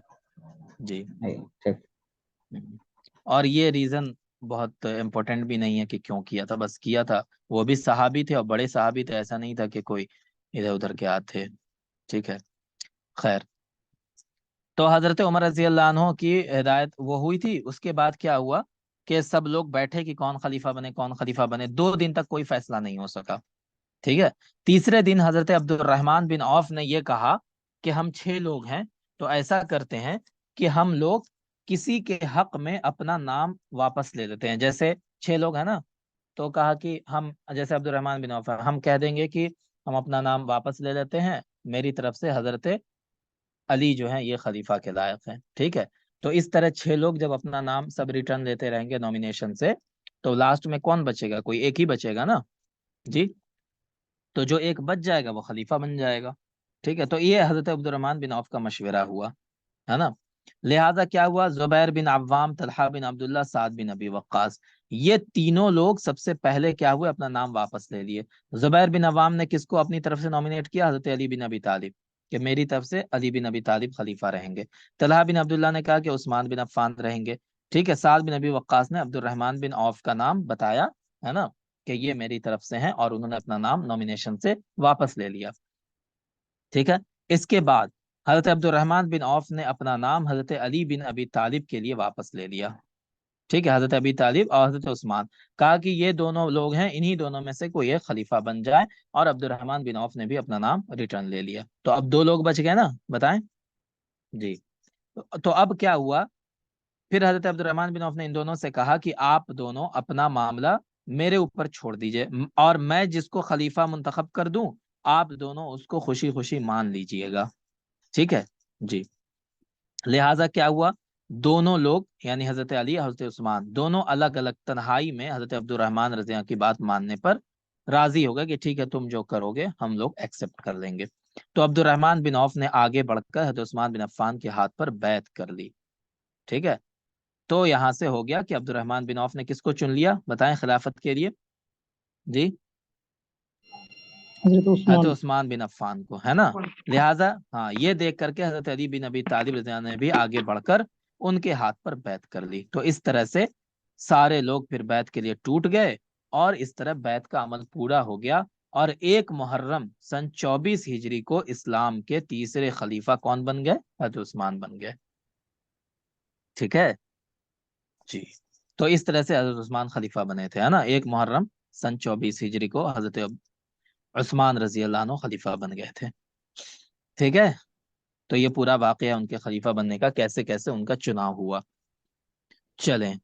जी। नहीं, ठीक। हम्म। और ये रीजन बहुत इम्पोर्टेंट भी नहीं है कि क्यों किया था, बस किया था। वो भी सहाबी थे और बड़े सहाबी थे, ऐसा नहीं था कि कोई इधर उधर के आते। ठीक है। खैर, तो हजरत उमर रजी अल्लाह अन्हो की हिदायत वो हुई थी। उसके बाद क्या हुआ कि सब लोग बैठे कि कौन खलीफा बने, कौन खलीफा बने। 2 दिन तक कोई फैसला नहीं हो सका। ठीक है। तीसरे दिन हजरत अब्दुर्रहमान बिन औफ ने यह कहा कि हम 6 लोग हैं, तो ऐसा करते हैं कि हम लोग किसी के हक में अपना नाम वापस ले लेते हैं। जैसे 6 लोग हैं ना, तो कहा कि हम, जैसे अब्दुर्रहमान बिन औफ है, हम कह देंगे कि हम अपना नाम वापस ले लेते हैं, मेरी तरफ से हजरत अली जो है ये खलीफा के लायक हैं। ठीक है। तो इस तरह 6 लोग जब अपना नाम सब रिटर्न लेते रहेंगे नॉमिनेशन से, तो लास्ट में कौन बचेगा? कोई एक ही बचेगा ना। जी। तो जो एक बच जाएगा वो खलीफा बन जाएगा। ठीक है। तो ये हजरत अब्दुर्रहमान बिन औफ का मशवरा हुआ, है ना। लिहाजा क्या हुआ, जुबैर बिन अव्वाम, तलहा बिन अब्दुल्ला, साद बिन अबी वक्कास, ये तीनों लोग सबसे पहले क्या हुए, अपना नाम वापस ले लिए। जुबैर बिन अव्वाम ने किसको अपनी तरफ से नॉमिनेट किया? हजरत अली बिन अबी तालिब, कि मेरी तरफ से अली बिन अबी तालिब खलीफा रहेंगे। तलहा बिन अब्दुल्ला ने कहा कि उस्मान बिन अफ्फान रहेंगे। ठीक है। साद बिन अबी वक्कास ने अब्दुर्रहमान बिन औफ का नाम बताया, है ना, कि ये मेरी तरफ से हैं, और उन्होंने अपना नाम नॉमिनेशन से वापस ले लिया। ठीक है। इसके बाद हजरत अब्दुर्रहमान बिन औफ ने अपना नाम हजरत अली बिन अबी तालिब के लिए वापस ले लिया। ठीक है। हजरत अबी तालिब और हजरत उस्मान, कहा कि ये दोनों लोग हैं, इन्हीं दोनों में से कोई एक खलीफा बन जाए। और अब्दुर्रहमान बिन औफ ने भी अपना नाम रिटर्न ले लिया। तो अब 2 लोग बच गए ना, बताएं। जी। तो अब क्या हुआ? फिर हजरत अब्दुर्रहमान बिन औफ ने इन दोनों से कहा कि आप दोनों अपना मामला मेरे ऊपर छोड़ दीजिए, और मैं जिसको खलीफा मुंतखब कर दूं, आप दोनों उसको खुशी खुशी मान लीजिएगा। ठीक है जी। लिहाजा क्या हुआ, दोनों लोग यानी हजरत अली हजरत उस्मान दोनों अलग अलग तन्हाई में हजरत अब्दुर्रहमान रज़ी अल्लाह की बात मानने पर राजी हो गए कि ठीक है तुम जो करोगे हम लोग एक्सेप्ट कर लेंगे। तो अब्दुर्रहमान बिन औफ ने आगे बढ़कर हजरत उस्मान बिन अफ्फान के हाथ पर बैत कर ली। ठीक है, तो यहां से हो गया कि अब्दुर्रहमान बिन औफ ने किसको चुन लिया बताएं खिलाफत के लिए? जी, हजरत हजरत उस्मान। उस्मान बिन अफ्फान को, है ना। लिहाजा हाँ, ये देख करके हजरत अली बिन अबी तालिब रज़ी अल्लाह ने भी आगे बढ़कर उनके हाथ पर बैत कर ली। तो इस तरह से सारे लोग फिर बैत के लिए टूट गए और इस तरह बैत का अमल पूरा हो गया। और 1 मुहर्रम सन 24 हिजरी को इस्लाम के तीसरे खलीफा कौन बन गए? हजरत उस्मान बन गए। ठीक है जी, तो इस तरह से हजरत उस्मान खलीफा बने थे, है ना। 1 मुहर्रम सन 24 हिजरी को हजरत उस्मान रजी अल्लाह अन्हु खलीफा बन गए थे। ठीक है, तो ये पूरा वाकया उनके खलीफा बनने का कैसे कैसे उनका चुनाव हुआ। चलें,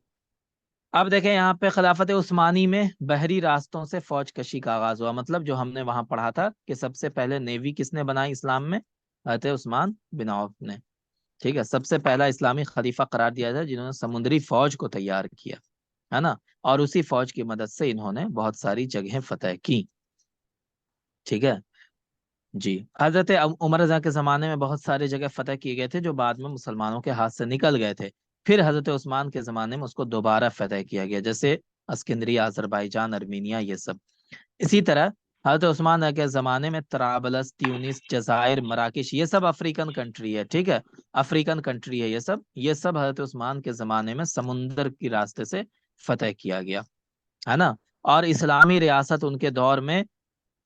अब देखें यहाँ पे खिलाफत उस्मानी में बहरी रास्तों से फौज कशी का आगाज हुआ। मतलब जो हमने वहां पढ़ा था कि सबसे पहले नेवी किसने बनाई इस्लाम में? हजरत उस्मान बिन औफ ने। ठीक है, सबसे पहला इस्लामी खलीफा करार दिया था जिन्होंने समुद्री फौज को तैयार किया, है ना। और उसी फौज की मदद से इन्होंने बहुत सारी जगहें फतह की। ठीक है जी, हजरत उमर रज़ा के ज़माने में बहुत सारे जगह फतह किए गए थे जो बाद में मुसलमानों के हाथ से निकल गए थे। फिर हजरत उस्मान के ज़माने में उसको दोबारा फतह किया गया, जैसे अस्कंदरिया, अजरबैजान, अर्मीनिया, ये सब। इसी तरह हजरत उस्मान के ज़माने में तराबलस, ट्यूनिस, जजायर, मराकेश, ये सब अफ्रीकन कंट्री है। ठीक है, अफ्रीकन कंट्री है ये सब हजरत उस्मान के ज़माने में समुंदर के रास्ते से फतह किया गया, है ना। और इस्लामी रियासत उनके दौर में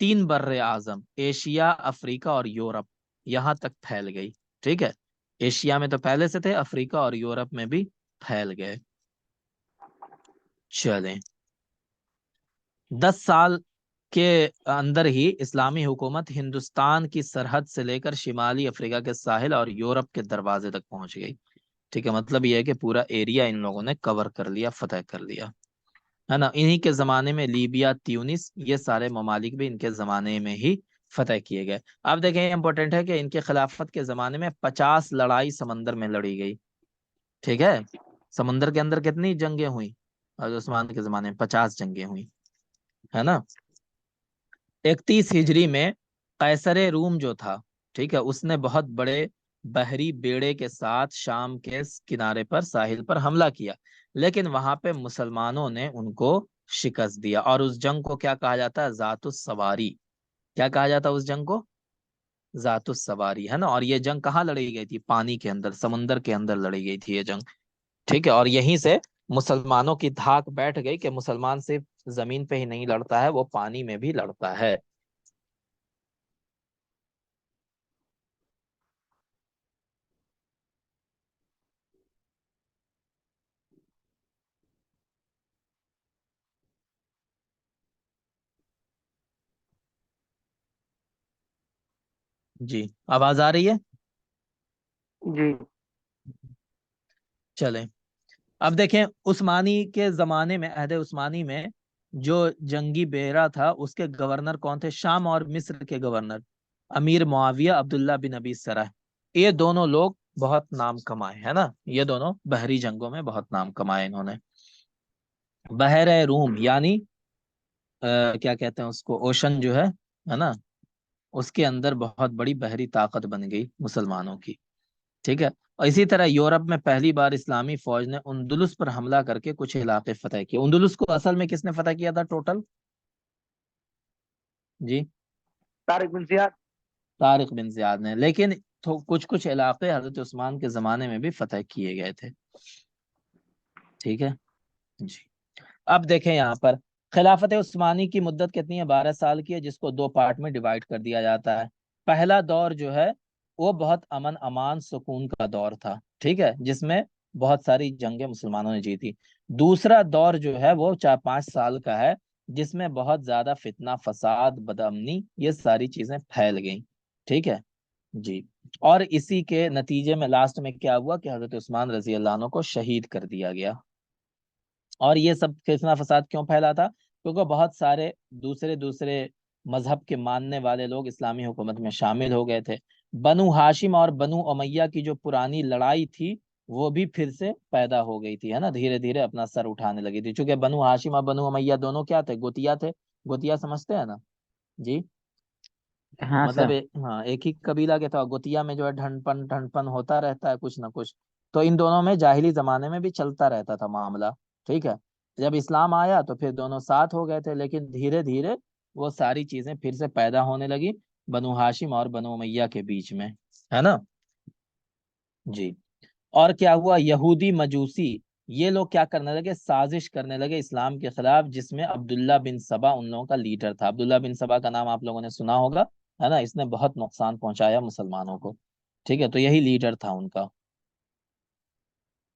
3 बर्रे आजम, एशिया, अफ्रीका और यूरोप, यहां तक फैल गई। ठीक है, एशिया में तो पहले से थे, अफ्रीका और यूरोप में भी फैल गए। चलें, 10 साल के अंदर ही इस्लामी हुकूमत हिंदुस्तान की सरहद से लेकर शिमाली अफ्रीका के साहिल और यूरोप के दरवाजे तक पहुंच गई। ठीक है, मतलब यह है कि पूरा एरिया इन लोगों ने कवर कर लिया, फतह कर लिया, है ना। इन्हीं के जमाने में लीबिया, ट्यूनिस, ये सारे ममालिक भी इनके जमाने में ही फतह किए गए। अब देखें, इंपॉर्टेंट है कि इनके खिलाफत के जमाने में 50 लड़ाई समंदर में लड़ी गई। ठीक है, समंदर के अंदर कितनी जंगें हुई? हज़रत उस्मान के जमाने में 50 जंगें हुई, है ना। 31 हिजरी में कैसरे रूम जो था, ठीक है, उसने बहुत बड़े बहरी बेड़े के साथ शाम के किनारे पर, साहिल पर हमला किया, लेकिन वहां पे मुसलमानों ने उनको शिकस्त दिया। और उस जंग को क्या कहा जाता है? जातुस सवारी। क्या कहा जाता है उस जंग को? जातुस सवारी, है ना। और ये जंग कहाँ लड़ी गई थी? पानी के अंदर, समुंदर के अंदर लड़ी गई थी ये जंग। ठीक है, और यहीं से मुसलमानों की धाक बैठ गई कि मुसलमान सिर्फ जमीन पे ही नहीं लड़ता है, वो पानी में भी लड़ता है। जी, आवाज आ रही है? जी चलें, अब देखें, उस्मानी के जमाने में, अहद उस्मानी में जो जंगी बेरा था उसके गवर्नर कौन थे? शाम और मिस्र के गवर्नर अमीर मुआविया, अब्दुल्ला बिन अबी सरह, ये दोनों लोग बहुत नाम कमाए, है ना। ये दोनों बहरी जंगों में बहुत नाम कमाए इन्होंने। बहर रूम यानी क्या कहते हैं उसको, ओशन जो है ना, उसके अंदर बहुत बड़ी बहरी ताकत बन गई मुसलमानों की। ठीक है, और इसी तरह यूरोप में पहली बार इस्लामी फौज ने उंदुलुस पर हमला करके कुछ इलाके फतह किए। उंदुलुस को असल में किसने फतह किया था टोटल? जी, तारिक बिन जियाद। तारिक बिन जियाद ने, लेकिन तो कुछ कुछ इलाके हजरत उस्मान के जमाने में भी फतह किए गए थे। ठीक है जी, अब देखें यहाँ पर खिलाफत उस्मानी की मुद्दत कितनी है? 12 साल की है, जिसको 2 पार्ट में डिवाइड कर दिया जाता है। पहला दौर जो है वो बहुत अमन अमान सुकून का दौर था, ठीक है, जिसमें बहुत सारी जंगें मुसलमानों ने जीती। दूसरा दौर जो है वो 4-5 साल का है, जिसमें बहुत ज्यादा फितना, फसाद, बदअमनी, ये सारी चीजें फैल गई। ठीक है जी, और इसी के नतीजे में लास्ट में क्या हुआ कि हजरत उस्मान रजी अल्लाह अन्हु को शहीद कर दिया गया। और ये सब फितना फसाद क्यों फैला था? क्योंकि बहुत सारे दूसरे दूसरे मजहब के मानने वाले लोग इस्लामी हुकूमत में शामिल हो गए थे। बनु हाशिम और बनु उमैया की जो पुरानी लड़ाई थी وہ بھی پھر سے پیدا ہو گئی تھی، ہے نا، دھیرے دھیرے اپنا سر اٹھانے لگی تھی، چونکہ بنو ہاشم اور بنو امیہ دونوں کیا تھے، گوتیا تھے، گوتیا سمجھتے ہیں نا جی، ہاں مطلب سر. ہاں ایک ہی قبیلہ کے تھا، گوتیا میں جو ہے ڈھنڈ پن ہوتا رہتا ہے کچھ نہ کچھ، تو ان دونوں میں جاہلی زمانے میں بھی چلتا رہتا تھا معاملہ، ٹھیک ہے. جب اسلام آیا تو پھر دونوں ساتھ ہو گئے تھے، لیکن دھیرے دھیرے وہ ساری چیزیں پھر سے پیدا ہونے لگی بنو ہاشم اور بنو امیہ کے بیچ میں، ہے نا جی. اور کیا ہوا، یہودی مجوسی یہ لوگ کیا کرنے لگے، سازش کرنے لگے اسلام کے خلاف، جس میں عبداللہ بن سبا ان لوگوں کا لیڈر تھا. عبداللہ بن سبا کا نام آپ لوگوں نے سنا ہوگا، ہے نا، اس نے بہت نقصان پہنچایا مسلمانوں کو، ٹھیک ہے، تو یہی لیڈر تھا ان کا.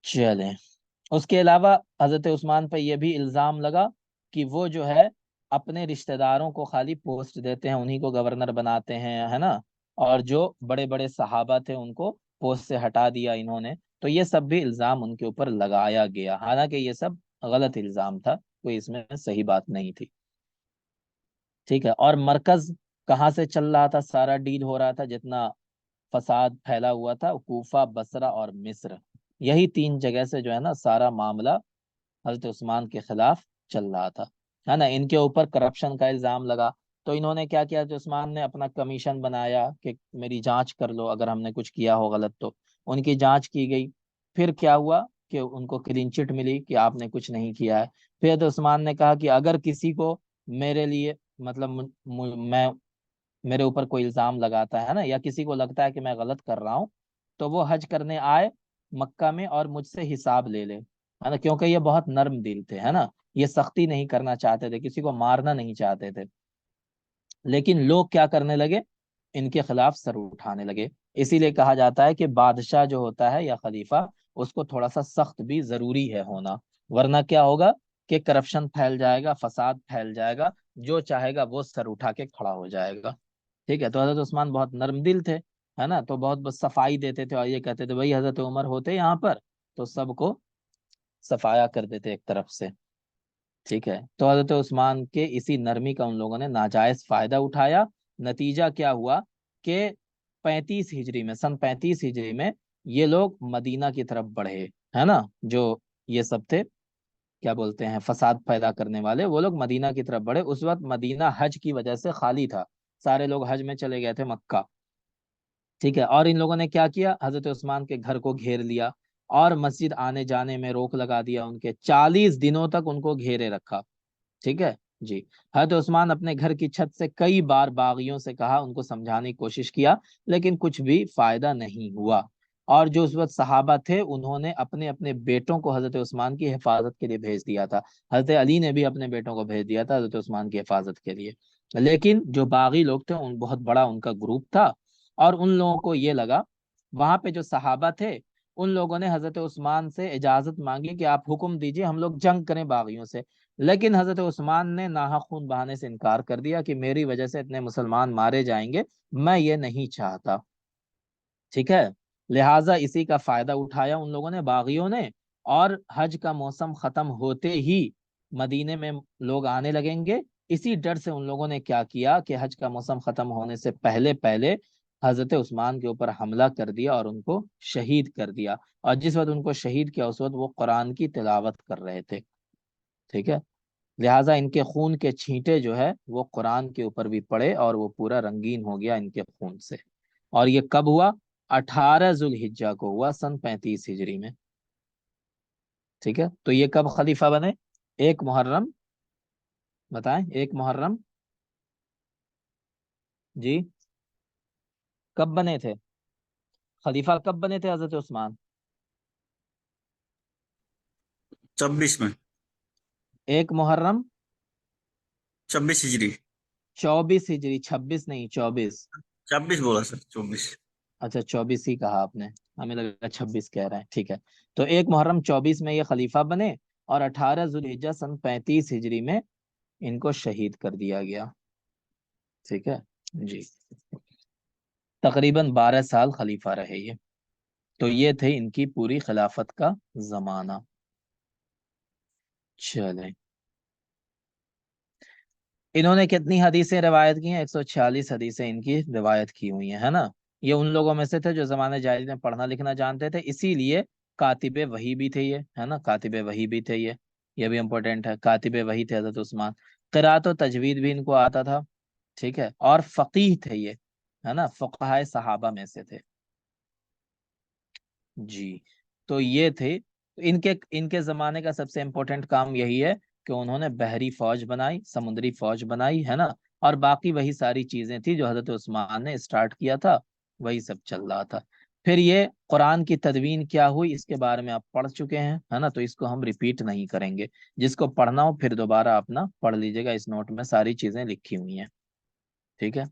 چلیں، اس کے علاوہ حضرت عثمان پہ یہ بھی الزام لگا کہ وہ جو ہے اپنے رشتہ داروں کو خالی پوسٹ دیتے ہیں، انہی کو گورنر بناتے ہیں، ہے نا، اور جو بڑے بڑے صحابہ تھے ان کو پوسٹ سے ہٹا دیا انہوں نے. تو یہ سب بھی الزام ان کے اوپر لگایا گیا، حالانکہ یہ سب غلط الزام تھا، کوئی اس میں صحیح بات نہیں تھی، ٹھیک ہے. اور مرکز کہاں سے چل رہا تھا، سارا ڈیل ہو رہا تھا، جتنا فساد پھیلا ہوا تھا، کوفہ، بصرہ اور مصر، یہی 3 جگہ سے جو ہے نا سارا معاملہ حضرت عثمان کے خلاف چل رہا تھا، ہے نا. ان کے اوپر کرپشن کا الزام لگا، تو انہوں نے کیا کیا، حضرت عثمان نے اپنا کمیشن بنایا کہ میری جانچ کر لو، اگر ہم نے کچھ کیا ہو غلط تو. ان کی جانچ کی گئی، پھر کیا ہوا کہ ان کو کلین چٹ ملی کہ آپ نے کچھ نہیں کیا ہے. پھر حضرت عثمان نے کہا کہ اگر کسی کو میرے لیے مطلب میں میرے اوپر کوئی الزام لگاتا ہے نا، یا کسی کو لگتا ہے کہ میں غلط کر رہا ہوں، تو وہ حج کرنے آئے مکہ میں اور مجھ سے حساب لے لے، ہے نا، کیونکہ یہ بہت نرم دل تھے، ہے نا، یہ سختی نہیں کرنا چاہتے تھے، کسی کو مارنا نہیں چاہتے تھے. لیکن لوگ کیا کرنے لگے، ان کے خلاف سر اٹھانے لگے. اسی لیے کہا جاتا ہے کہ بادشاہ جو ہوتا ہے یا خلیفہ، اس کو تھوڑا سا سخت بھی ضروری ہے ہونا، ورنہ کیا ہوگا کہ کرپشن پھیل جائے گا، فساد پھیل جائے گا، جو چاہے گا وہ سر اٹھا کے کھڑا ہو جائے گا، ٹھیک ہے. تو حضرت عثمان بہت نرم دل تھے، ہے نا، تو بہت صفائی دیتے تھے، اور یہ کہتے تھے بھائی حضرت عمر ہوتے یہاں پر تو سب کو صفایا کر دیتے ایک طرف سے، ٹھیک ہے. تو حضرت عثمان کے اسی نرمی کا ان لوگوں نے ناجائز فائدہ اٹھایا. نتیجہ کیا ہوا کہ 35 ہجری میں، سن 35 ہجری میں یہ لوگ مدینہ کی طرف بڑھے، ہے نا، جو یہ سب تھے کیا بولتے ہیں فساد پیدا کرنے والے، وہ لوگ مدینہ کی طرف بڑھے. اس وقت مدینہ حج کی وجہ سے خالی تھا، سارے لوگ حج میں چلے گئے تھے مکہ، ٹھیک ہے. اور ان لوگوں نے کیا کیا، حضرت عثمان کے گھر کو گھیر لیا اور مسجد آنے جانے میں روک لگا دیا، ان کے 40 دنوں تک ان کو گھیرے رکھا، ٹھیک ہے جی. حضرت عثمان اپنے گھر کی چھت سے کئی بار باغیوں سے کہا، ان کو سمجھانے کی کوشش کیا، لیکن کچھ بھی فائدہ نہیں ہوا. اور جو اس وقت صحابہ تھے انہوں نے اپنے اپنے بیٹوں کو حضرت عثمان کی حفاظت کے لیے بھیج دیا تھا. حضرت علی نے بھی اپنے بیٹوں کو بھیج دیا تھا حضرت عثمان کی حفاظت کے لیے. لیکن جو باغی لوگ تھے ان بہت بڑا ان کا گروپ تھا، اور ان لوگوں کو یہ لگا، وہاں پہ جو صحابہ تھے ان لوگوں نے حضرت عثمان سے اجازت مانگی کہ آپ حکم دیجئے ہم لوگ جنگ کریں باغیوں سے. لیکن حضرت عثمان نے ناحق خون بہانے سے انکار کر دیا کہ میری وجہ سے اتنے مسلمان مارے جائیں گے، میں یہ نہیں چاہتا، ٹھیک ہے. لہٰذا اسی کا فائدہ اٹھایا ان لوگوں نے، باغیوں نے، اور حج کا موسم ختم ہوتے ہی مدینے میں لوگ آنے لگیں گے، اسی ڈر سے ان لوگوں نے کیا کیا کہ حج کا موسم ختم ہونے سے پہلے پہلے حضرت عثمان کے اوپر حملہ کر دیا اور ان کو شہید کر دیا. اور جس وقت ان کو شہید کیا اس وقت وہ قرآن کی تلاوت کر رہے تھے، ٹھیک ہے. لہٰذا ان کے خون کے چھینٹے جو ہے وہ قرآن کے اوپر بھی پڑے اور وہ پورا رنگین ہو گیا ان کے خون سے. اور یہ کب ہوا، 18 ذوالحجہ کو ہوا، سن 35 ہجری میں، ٹھیک ہے. تو یہ کب خلیفہ بنے، 1 محرم، بتائیں 1 محرم جی، کب بنے تھے خلیفہ، کب بنے تھے حضرت عثمان؟ 26 میں، 1 محرم 26 ہجری، 24 ہجری، 26 نہیں 24. 26 بولا سر، 24. اچھا 24 ہی کہا آپ نے، ہمیں لگا 26 کہہ رہے ہیں، ٹھیک ہے. تو 1 محرم 24 میں یہ خلیفہ بنے، اور 18 ذوالحجہ سن 35 ہجری میں ان کو شہید کر دیا گیا، ٹھیک ہے جی. تقریباً 12 سال خلیفہ رہے یہ. تو یہ تھے ان کی پوری خلافت کا زمانہ. چلیں، انہوں نے کتنی حدیثیں روایت کی ہیں، 146 حدیثیں ان کی روایت کی ہوئی ہیں، ہے نا. یہ ان لوگوں میں سے تھے جو زمانے جاہلیت میں پڑھنا لکھنا جانتے تھے، اسی لیے कातिबे वही भी थे ये, है ना, कातिबे वही भी थे ये भी इम्पोर्टेंट है, कातिबे वही थे हजरत उस्मान। क़िराअत और तजवीद भी इनको आता था, ठीक है, और फकीह थे ये, है ना, फुक़हाए सहाबा में से थे। जी, तो ये थे। इनके इनके जमाने का सबसे इम्पोर्टेंट काम यही है कि उन्होंने बहरी फौज बनाई, समुद्री फौज बनाई, है ना, और बाकी वही सारी चीजें थी जो हजरत उस्मान ने स्टार्ट किया था, वही सब चल रहा था। फिर ये कुरान की तदवीन क्या हुई इसके बारे में आप पढ़ चुके हैं, है ना, तो इसको हम रिपीट नहीं करेंगे। जिसको पढ़ना हो फिर दोबारा अपना पढ़ लीजिएगा, इस नोट में सारी चीजें लिखी हुई हैं, ठीक है।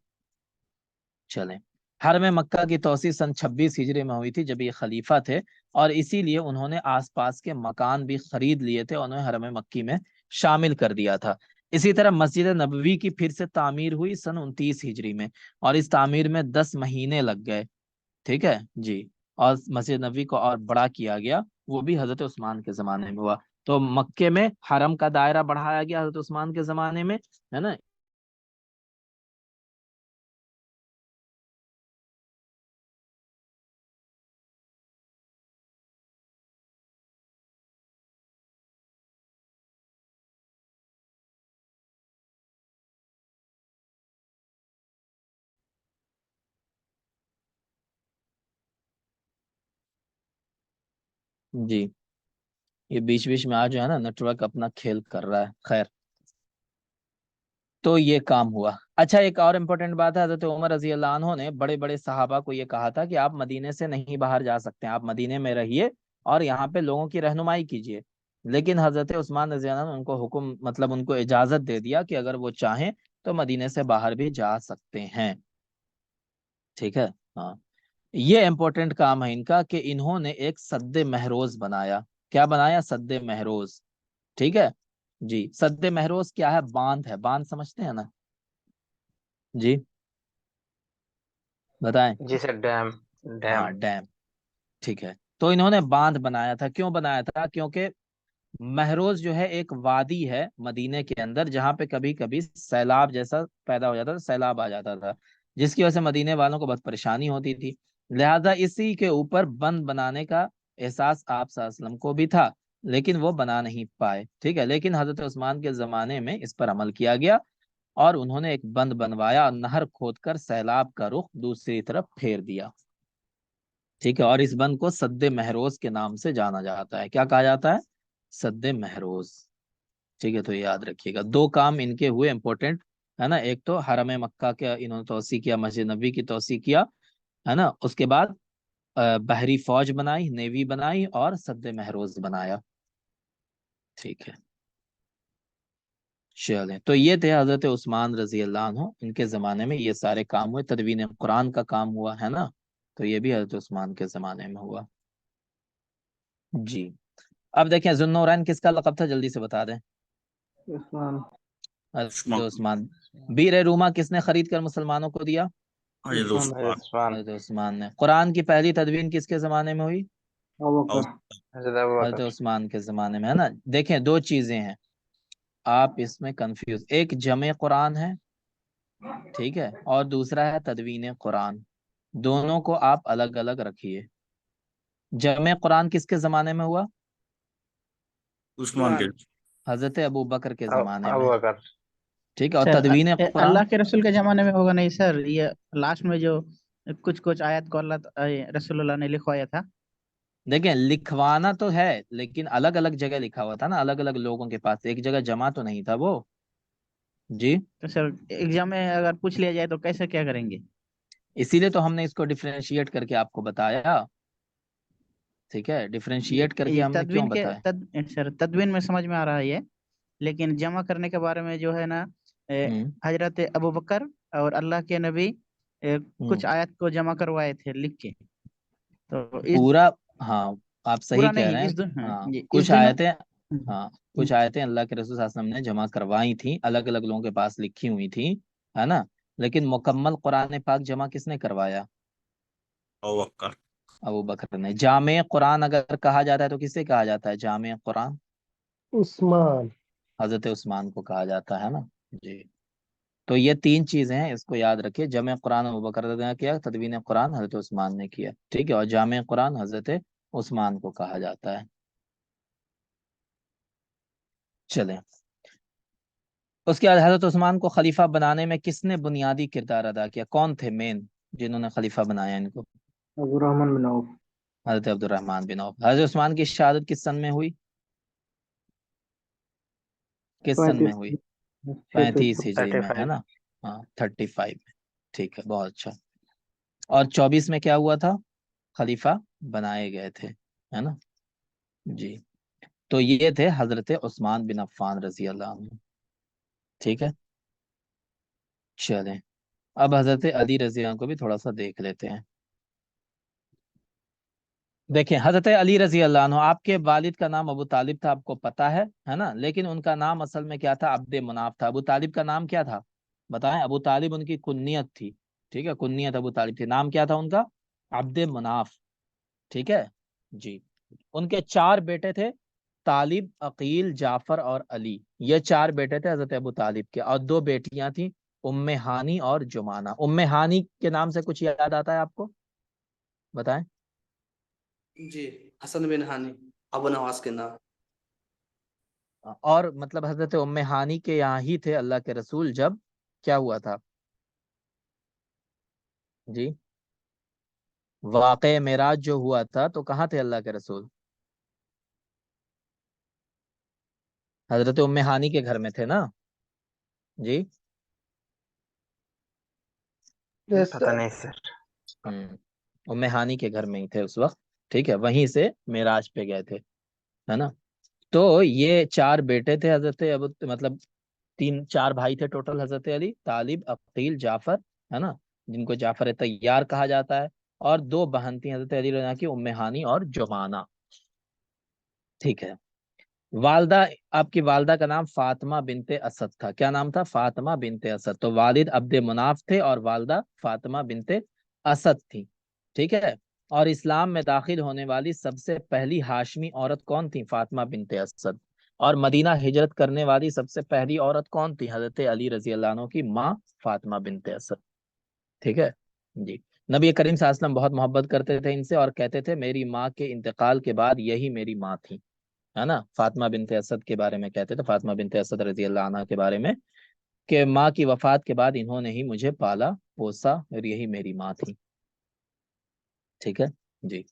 चलें, हरम मक्का की तोसी सन 26 हिजरी में हुई थी जब ये खलीफा थे, और इसीलिए उन्होंने आसपास के मकान भी खरीद लिए थे, उन्होंने हरम मक्की में शामिल कर दिया था। इसी तरह मस्जिद नबवी की फिर से तामीर हुई सन 29 हिजरी में, और इस तामीर में 10 महीने लग गए, ठीक है जी। और मस्जिद नबवी को और बड़ा किया गया, वो भी हजरत उस्मान के जमाने में हुआ। तो मक्के में हरम का दायरा बढ़ाया गया हजरत उस्मान के जमाने में, है ना। जी, ये बीच बीच में आ जो है ना नेटवर्क अपना खेल कर रहा है, खैर। तो ये काम हुआ। अच्छा, एक और इम्पोर्टेंट बात है, हजरत उमर रजी अल्लाह अन्हो ने बड़े बड़े सहाबा को ये कहा था कि आप मदीने से नहीं बाहर जा सकते हैं, आप मदीने में रहिए और यहाँ पे लोगों की रहनुमाई कीजिए। लेकिन हजरत उस्मान रजी अल्लाह अन्हो ने उनको हुक्म, मतलब उनको इजाजत दे दिया कि अगर वो चाहें तो मदीने से बाहर भी जा सकते हैं, ठीक है। हाँ, ये इम्पोर्टेंट काम है इनका कि इन्होंने एक सद्दे महरोज बनाया। क्या बनाया? सद्दे महरोज, ठीक है जी। सद्दे महरोज क्या है? बांध है, बांध समझते हैं ना जी, बताएं। जी सर, डैम। डैम। हाँ, डैम, ठीक है। तो इन्होंने बांध बनाया था, क्यों बनाया था? क्योंकि महरोज जो है एक वादी है मदीने के अंदर, जहाँ पे कभी कभी सैलाब जैसा पैदा हो जाता था, सैलाब आ जाता था, जिसकी वजह से मदीने वालों को बहुत परेशानी होती थी। लिहाजा इसी के ऊपर बंद बनाने का एहसास आप सल्लल्लाहु अलैहि वसल्लम को भी था, लेकिन वो बना नहीं पाए, ठीक है। लेकिन हजरत उस्मान के जमाने में इस पर अमल किया गया और उन्होंने एक बंद बनवाया और नहर खोदकर सैलाब का रुख दूसरी तरफ फेर दिया, ठीक है। और इस बंद को सद्दे महरोज के नाम से जाना जाता है। क्या कहा जाता है? सद्दे महरोज, ठीक है। तो ये याद रखिएगा, दो काम इनके हुए इंपॉर्टेंट, है ना। एक तो हरम मक्का के इन्होंने तोसी किया, मस्जिद नबी की तोसी किया, है ना। उसके बाद बहरी फौज बनाई, नेवी बनाई, और सद्दे महरोज बनाया, ठीक है। चलें, तो ये थे हजरत उस्मान रजी अल्लाह अन्हु, इनके जमाने में ये सारे काम हुए। तदवीन कुरान का काम हुआ, है ना, तो ये भी हजरत उस्मान के जमाने में हुआ जी। अब देखें, जुन्नूरैन किसका लक़ब था, जल्दी से बता दें। उस्मान। हजरत उस्मान। उस्मान। बीर रूमा किसने खरीद कर मुसलमानों को दिया? हजरत उस्मान। हजरत उस्मान। उस्मान। हजरत उस्मान ने। कुरान की पहली तदवीन किसके जमाने में हुई? अबू और बकर। हजरत अबू हजरत बकर। उस्मान के जमाने में, है ना। देखें, दो चीजें हैं, आप इसमें कंफ्यूज, एक जमे कुरान है, ठीक है, और दूसरा है तदवीन कुरान। दोनों को आप अलग अलग रखिए। जमे कुरान किसके जमाने में हुआ? उस्मान के। हजरत अबू बकर के जमाने अबू में, बकर। ठीक है। और सर तदवीन अल्लाह कुरान, के रसूल के जमाने में होगा नहीं सर, ये लास्ट में जो कुछ कुछ आयत को अल्लाह रसूलुल्लाह ने लिखवाया था। देखें, लिखवाना तो है लेकिन अलग अलग जगह लिखा हुआ था ना, अलग अलग लोगों के पास, एक जगह जमा तो नहीं था वो जी। तो सर एग्जाम में अगर पूछ लिया जाए तो कैसे क्या करेंगे? इसीलिए तो हमने इसको डिफरेंशिएट करके आपको बताया, ठीक है, डिफरेंशिएट करके ये हमने क्यों तदवीन के बताया। सर तदवीन में समझ में आ रहा है ये, लेकिन जमा करने के बारे में जो है ना, हम्म हजरत अबू बकर और अल्लाह के नबी हम्म कुछ आयत को जमा करवाए थे लिख के। तो इस पूरा, हाँ, आप सही पूरा कह नहीं, रहे हैं। हाँ हाँ, जी, इस कुछ दोनों। आयतें, हाँ, कुछ आयतें अल्लाह के रसूल सल्लल्लाहु अलैहि वसल्लम ने जमा करवाई थी, अलग अलग लोगों के पास लिखी हुई थी, है ना। लेकिन मुकम्मल कुरान पाक जमा किसने करवाया? अबू बकर। अबू बकर ने। जामे कुरान अगर कहा जाता है तो किसे कहा जाता है जामे कुरान? उस्मान। हजरत उस्मान को कहा जाता है ना जी। तो ये तीन चीजें हैं, इसको याद रखिए। जमे कुरान अबू बकर ने किया, तदवीन कुरान हजरत उस्मान ने किया, ठीक है, और जामे कुरान हजरत उस्मान को कहा जाता है। चलें, उसके बाद हजरत उस्मान को खलीफा बनाने में किसने बुनियादी किरदार अदा किया? कौन थे मेन जिन्होंने खलीफा बनाया इनको? अब्दुर्रहमान बिन औफ। हजरत अब्दुर्रहमान बिन औफ। हजरत उस्मान की शहादत किस सन में हुई? किस सन में 35 हुई? 35 6 हिजरी में, है 35। ना? हाँ, 35 में। ठीक है, बहुत अच्छा। और 24 में क्या हुआ था? खलीफा बनाए गए थे, है ना? जी। तो ये थे हजरत उस्मान बिन अफ्फान रजी अल्लाह अन्हु। ठीक है, चलें, अब हजरत अली रजी अल्लाह को भी थोड़ा सा देख लेते हैं। देखें, हजरत अली रजी अल्लाह अन्हु, आपके वालिद का नाम अबू तालिब था, आपको पता है ना? लेकिन उनका नाम असल में क्या था? अब्दे मुनाफ था। अबू तालिब का नाम क्या था बताएं? अबू तालिब उनकी कुन्नियत थी। ठीक है, कुन्नियत अबू तालिब थी। नाम क्या था उनका? अब्दे मुनाफ। ठीक है जी। उनके चार बेटे थे, तालिब, अकील, जाफर और अली। ये चार बेटे थे हजरत अबू तालिब के, और दो बेटियां थी, उम्मे हानी और जुमाना। उम्मे हानी के नाम से कुछ याद आता है आपको? बताएं। जी, हसन बिन हानी, अबू नवाज के नाम। और मतलब हजरत उम्मे हानी के यहाँ ही थे अल्लाह के रसूल जब क्या हुआ था जी? वाक़े मेराज जो हुआ था, तो कहाँ थे अल्लाह के रसूल? हजरत उम्मे हानी के घर में थे ना जी? यस पता सर। नहीं सर। उम्मे हानी के घर में ही थे उस वक्त। ठीक है, वहीं से मेराज पे गए थे, है ना? तो ये चार बेटे थे हजरत अबू, मतलब तीन चार भाई थे टोटल, हजरत अली, तालिब, अकील, जाफर, है ना? जिनको जाफर तैयार कहा जाता है। और दो बहन थी हजरत अली रज़ा की, उम्मे हानी और जुमाना। ठीक है। वालदा, आपकी वालदा का नाम फातिमा बिनते असद था। क्या नाम था? फातिमा बिनते असद। तो वालिद अब्दे मुनाफ थे और वालदा फातिमा बिनते असद थी। ठीक है। और इस्लाम में दाखिल होने वाली सबसे पहली हाशमी औरत कौन थी? फातिमा बिनते असद। और मदीना हिजरत करने वाली सबसे पहली औरत कौन थी? हजरत अली रजी अल्लाह अन्हु की माँ फातिमा बिनते असद। ठीक है जी। नबी करीम सल्लल्लाहु अलैहि वसल्लम बहुत मोहब्बत करते थे इनसे, और कहते थे मेरी माँ के इंतकाल के बाद यही मेरी माँ थी, है ना? फातिमा बिनते असद के बारे में कहते थे, फातिमा बिनते असद रजी अल्लाह अन्हा के बारे में, कि माँ की वफात के बाद इन्होंने ही मुझे पाला पोसा और यही मेरी माँ थी। ठीक है जी।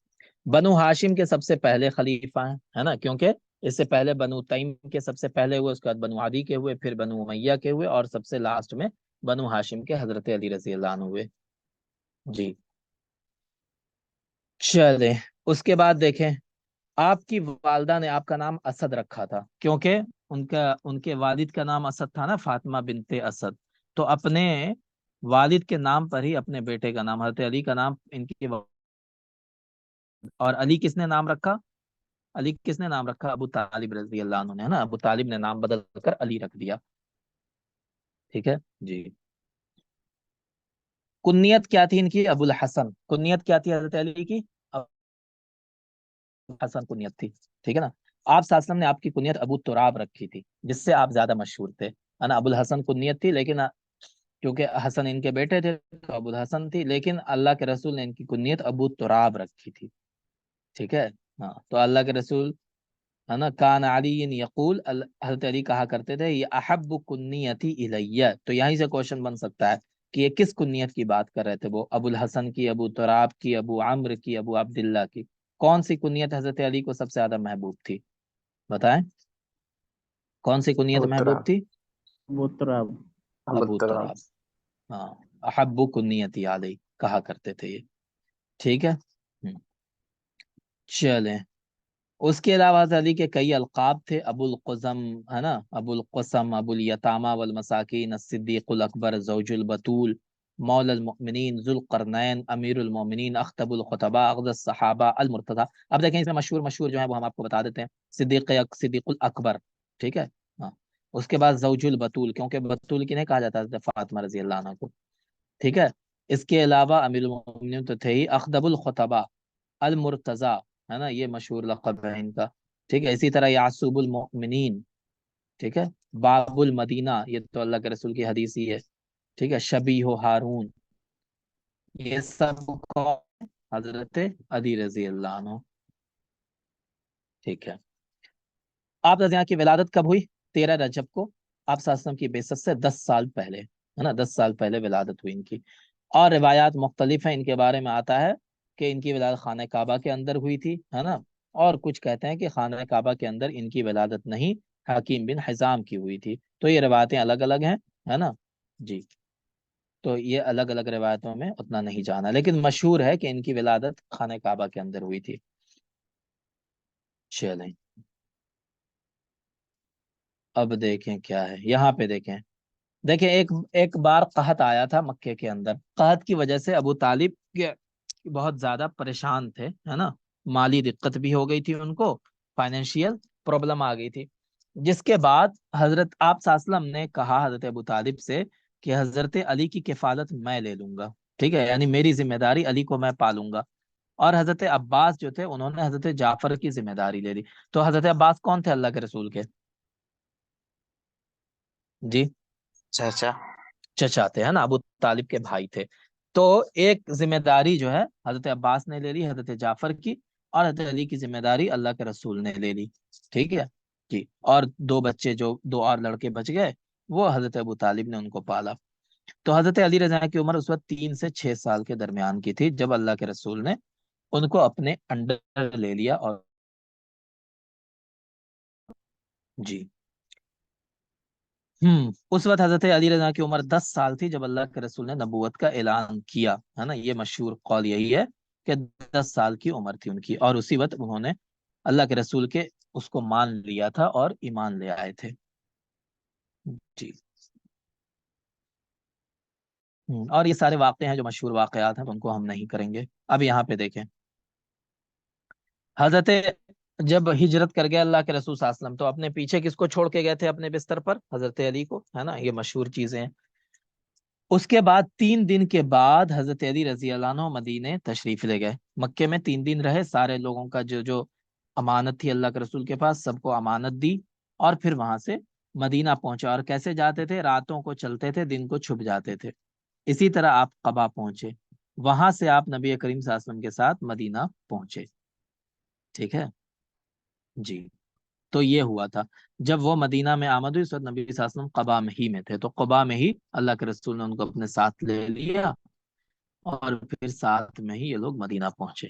बनु हाशिम के सबसे पहले खलीफा हैं, है ना? क्योंकि इससे पहले बनु तईम के सबसे पहले हुए, उसके बाद बनु आदी के हुए, फिर बनु उमैया के हुए, और सबसे लास्ट में बनु हाशिम के हजरत अली रजी अल्लाह अन्हु हुए जी। चले, उसके बाद देखें, आपकी वालदा ने आपका नाम असद रखा था क्योंकि उनका उनके वालिद का नाम असद था ना, फातिमा बिनते असद। तो अपने वालिद के नाम पर ही अपने बेटे का नाम, हजरत अली का नाम इनकी और अली किसने नाम रखा? अली किसने नाम रखा? अबू तालिब रजी अल्लाह अन्हु ने, है ना? अबू तालिब ने नाम बदल कर अली रख दिया। ठीक है जी। कुन्नियत क्या थी इनकी? अबुल हसन। कुन्नियत क्या थी हजरत अली की? हसन कुनियत थी। ठीक है ना? आप सासलम ने आपकी कुनियत अबू तुराब रखी थी, जिससे आप ज्यादा मशहूर थे, है ना? अबुल हसन कुनियत थी, लेकिन क्योंकि हसन इनके बेटे थे तो अबुल हसन थी, लेकिन अल्लाह के रसूल ने इनकी कुनियत अबू तुराब रखी थी। ठीक है। हाँ, तो अल्लाह के रसूल, है ना, कान अली यकूल, हजरत अली कहा करते थे, ये अहब्बु कुन्नियती इलैया। तो यहीं से क्वेश्चन बन सकता है कि ये किस कुन्नियत की बात कर रहे थे? वो अबुल हसन की, अबू तुराब की, अबू अम्र की, अबू अब्दुल्ला की? कौन सी कुन्नियत हजरत अली को सबसे ज्यादा महबूब थी? बताएं, कौन सी कुनियत अबूतरा। महबूब थी? अबू तुराब। अबू अबूतरा। तुराब। हाँ, अहब्बु कुन्नियती अलई कहा करते थे ये। ठीक है। चलें, उसके अलावा हज़रत अली के कई अलकाब थे, अबुल क़ुज़म, है ना? अबुल क़सम, अबुल यतामा वल मसाकीन, सिद्दीकुल अकबर, ज़ौजुल बतूल, मौलल मुमिनीन, ज़ुल क़रनैन, अमीरुल मोमिनीन, अख्तबुल खुतबा, अक़दस सहाबा, अल मुर्तज़ा। अब देखें, इसमें मशहूर मशहूर जो है वो हम आपको बता देते हैं। सिद्दीकुल अकबर। ठीक है। हाँ, उसके बाद ज़ौजुल बतूल, क्योंकि बतूल किन्हें कहा जाता है? हज़रत फ़ातिमा रज़ी अल्लाह अन्हा को। ठीक है। इसके अलावा अमीरुल मोमिनीन तो थे ही, अख्तबुल खुतबा, अल मुर्तज़ा, है ना? ये मशहूर लक़ब है इनका। ठीक है। इसी तरह यासूबुल मोमिनीन। ठीक है। बाबुल मदीना, ये तो अल्लाह के रसूल की हदीस ही है। ठीक है। शबीह हारून, ये सब कौन? हजरत अली रजी अल्लाह अन्हु। ٹھیک ہے. آپ رضی اللہ کی ولادت کب ہوئی؟ 13 رجب کو آپ صلی اللہ علیہ وسلم کی بعثت سے 10 سال پہلے، ہے نا، 10 سال پہلے ولادت ہوئی ان کی. اور روایات مختلف ہیں ان کے بارے میں. آتا ہے کہ ان کی ولادت خانہ کعبہ کے اندر ہوئی تھی، ہے نا، اور کچھ کہتے ہیں کہ خانہ کعبہ کے اندر ان کی ولادت نہیں، حکیم بن حزام کی ہوئی تھی. تو یہ روایتیں الگ الگ ہیں، ہے نا جی. تو یہ الگ الگ روایتوں میں اتنا نہیں جانا، لیکن مشہور ہے کہ ان کی ولادت خانہ کعبہ کے اندر ہوئی تھی. چلیں اب دیکھیں کیا ہے یہاں پہ. دیکھیں ایک بار قحط آیا تھا مکے کے اندر. قحط کی وجہ سے ابو طالب بہت زیادہ پریشان تھے، ہے نا، مالی دقت بھی ہو گئی تھی ان کو، فائنینشیل پرابلم آ گئی تھی. جس کے بعد حضرت آپ صلی اللہ علیہ وسلم نے کہا حضرت ابو طالب سے کہ حضرت علی کی کفالت میں لے لوں گا، ٹھیک ہے، یعنی میری ذمہ داری علی کو میں پالوں گا. اور حضرت عباس جو تھے انہوں نے حضرت جعفر کی ذمہ داری لے لی. تو حضرت عباس کون تھے؟ اللہ کے رسول کے جی چاچا. چچا تھے، ہے نا، ابو طالب کے بھائی تھے. تو ایک ذمہ داری جو ہے حضرت عباس نے لے لی حضرت جعفر کی، اور حضرت علی کی ذمہ داری اللہ کے رسول نے لے لی. ٹھیک ہے جی. اور دو بچے جو دو اور لڑکے بچ گئے وہ حضرت ابو طالب نے ان کو پالا. تو حضرت علی رضی اللہ عنہ کی عمر اس وقت 3 سے 6 سال کے درمیان کی تھی جب اللہ کے رسول نے ان کو اپنے انڈر لے لیا. اور جی اس وقت حضرت علی رضی اللہ کی عمر 10 سال تھی جب اللہ کے رسول نے نبوت کا اعلان کیا، ہے نا. یہ مشہور قول یہی ہے کہ 10 سال کی عمر تھی ان کی، اور اسی وقت انہوں نے اللہ کے رسول کے اس کو مان لیا تھا اور ایمان لے آئے تھے جی. اور یہ سارے واقعے ہیں جو مشہور واقعات ہیں، تو ان کو ہم نہیں کریں گے. اب یہاں پہ دیکھیں حضرت جب ہجرت کر گئے اللہ کے رسول صلی اللہ علیہ وسلم تو اپنے پیچھے کس کو چھوڑ کے گئے تھے اپنے بستر پر؟ حضرت علی کو، ہے نا. یہ مشہور چیزیں ہیں. اس کے بعد 3 دن کے بعد حضرت علی رضی اللہ عنہ مدینے تشریف لے گئے. مکے میں 3 دن رہے، سارے لوگوں کا جو امانت تھی اللہ کے رسول کے پاس سب کو امانت دی، اور پھر وہاں سے مدینہ پہنچا. اور کیسے جاتے تھے؟ راتوں کو چلتے تھے، دن کو چھپ جاتے تھے. اسی طرح آپ قبا پہنچے، وہاں سے آپ نبی کریم صلی اللہ علیہ وسلم کے ساتھ مدینہ پہنچے. ٹھیک ہے جی. تو یہ ہوا تھا جب وہ مدینہ میں آمد ہوئی، اس وقت نبی صلی اللہ علیہ وسلم قبا میں ہی میں تھے. تو قبا میں ہی اللہ کے رسول نے ان کو اپنے ساتھ لے لیا، اور پھر ساتھ میں ہی یہ لوگ مدینہ پہنچے.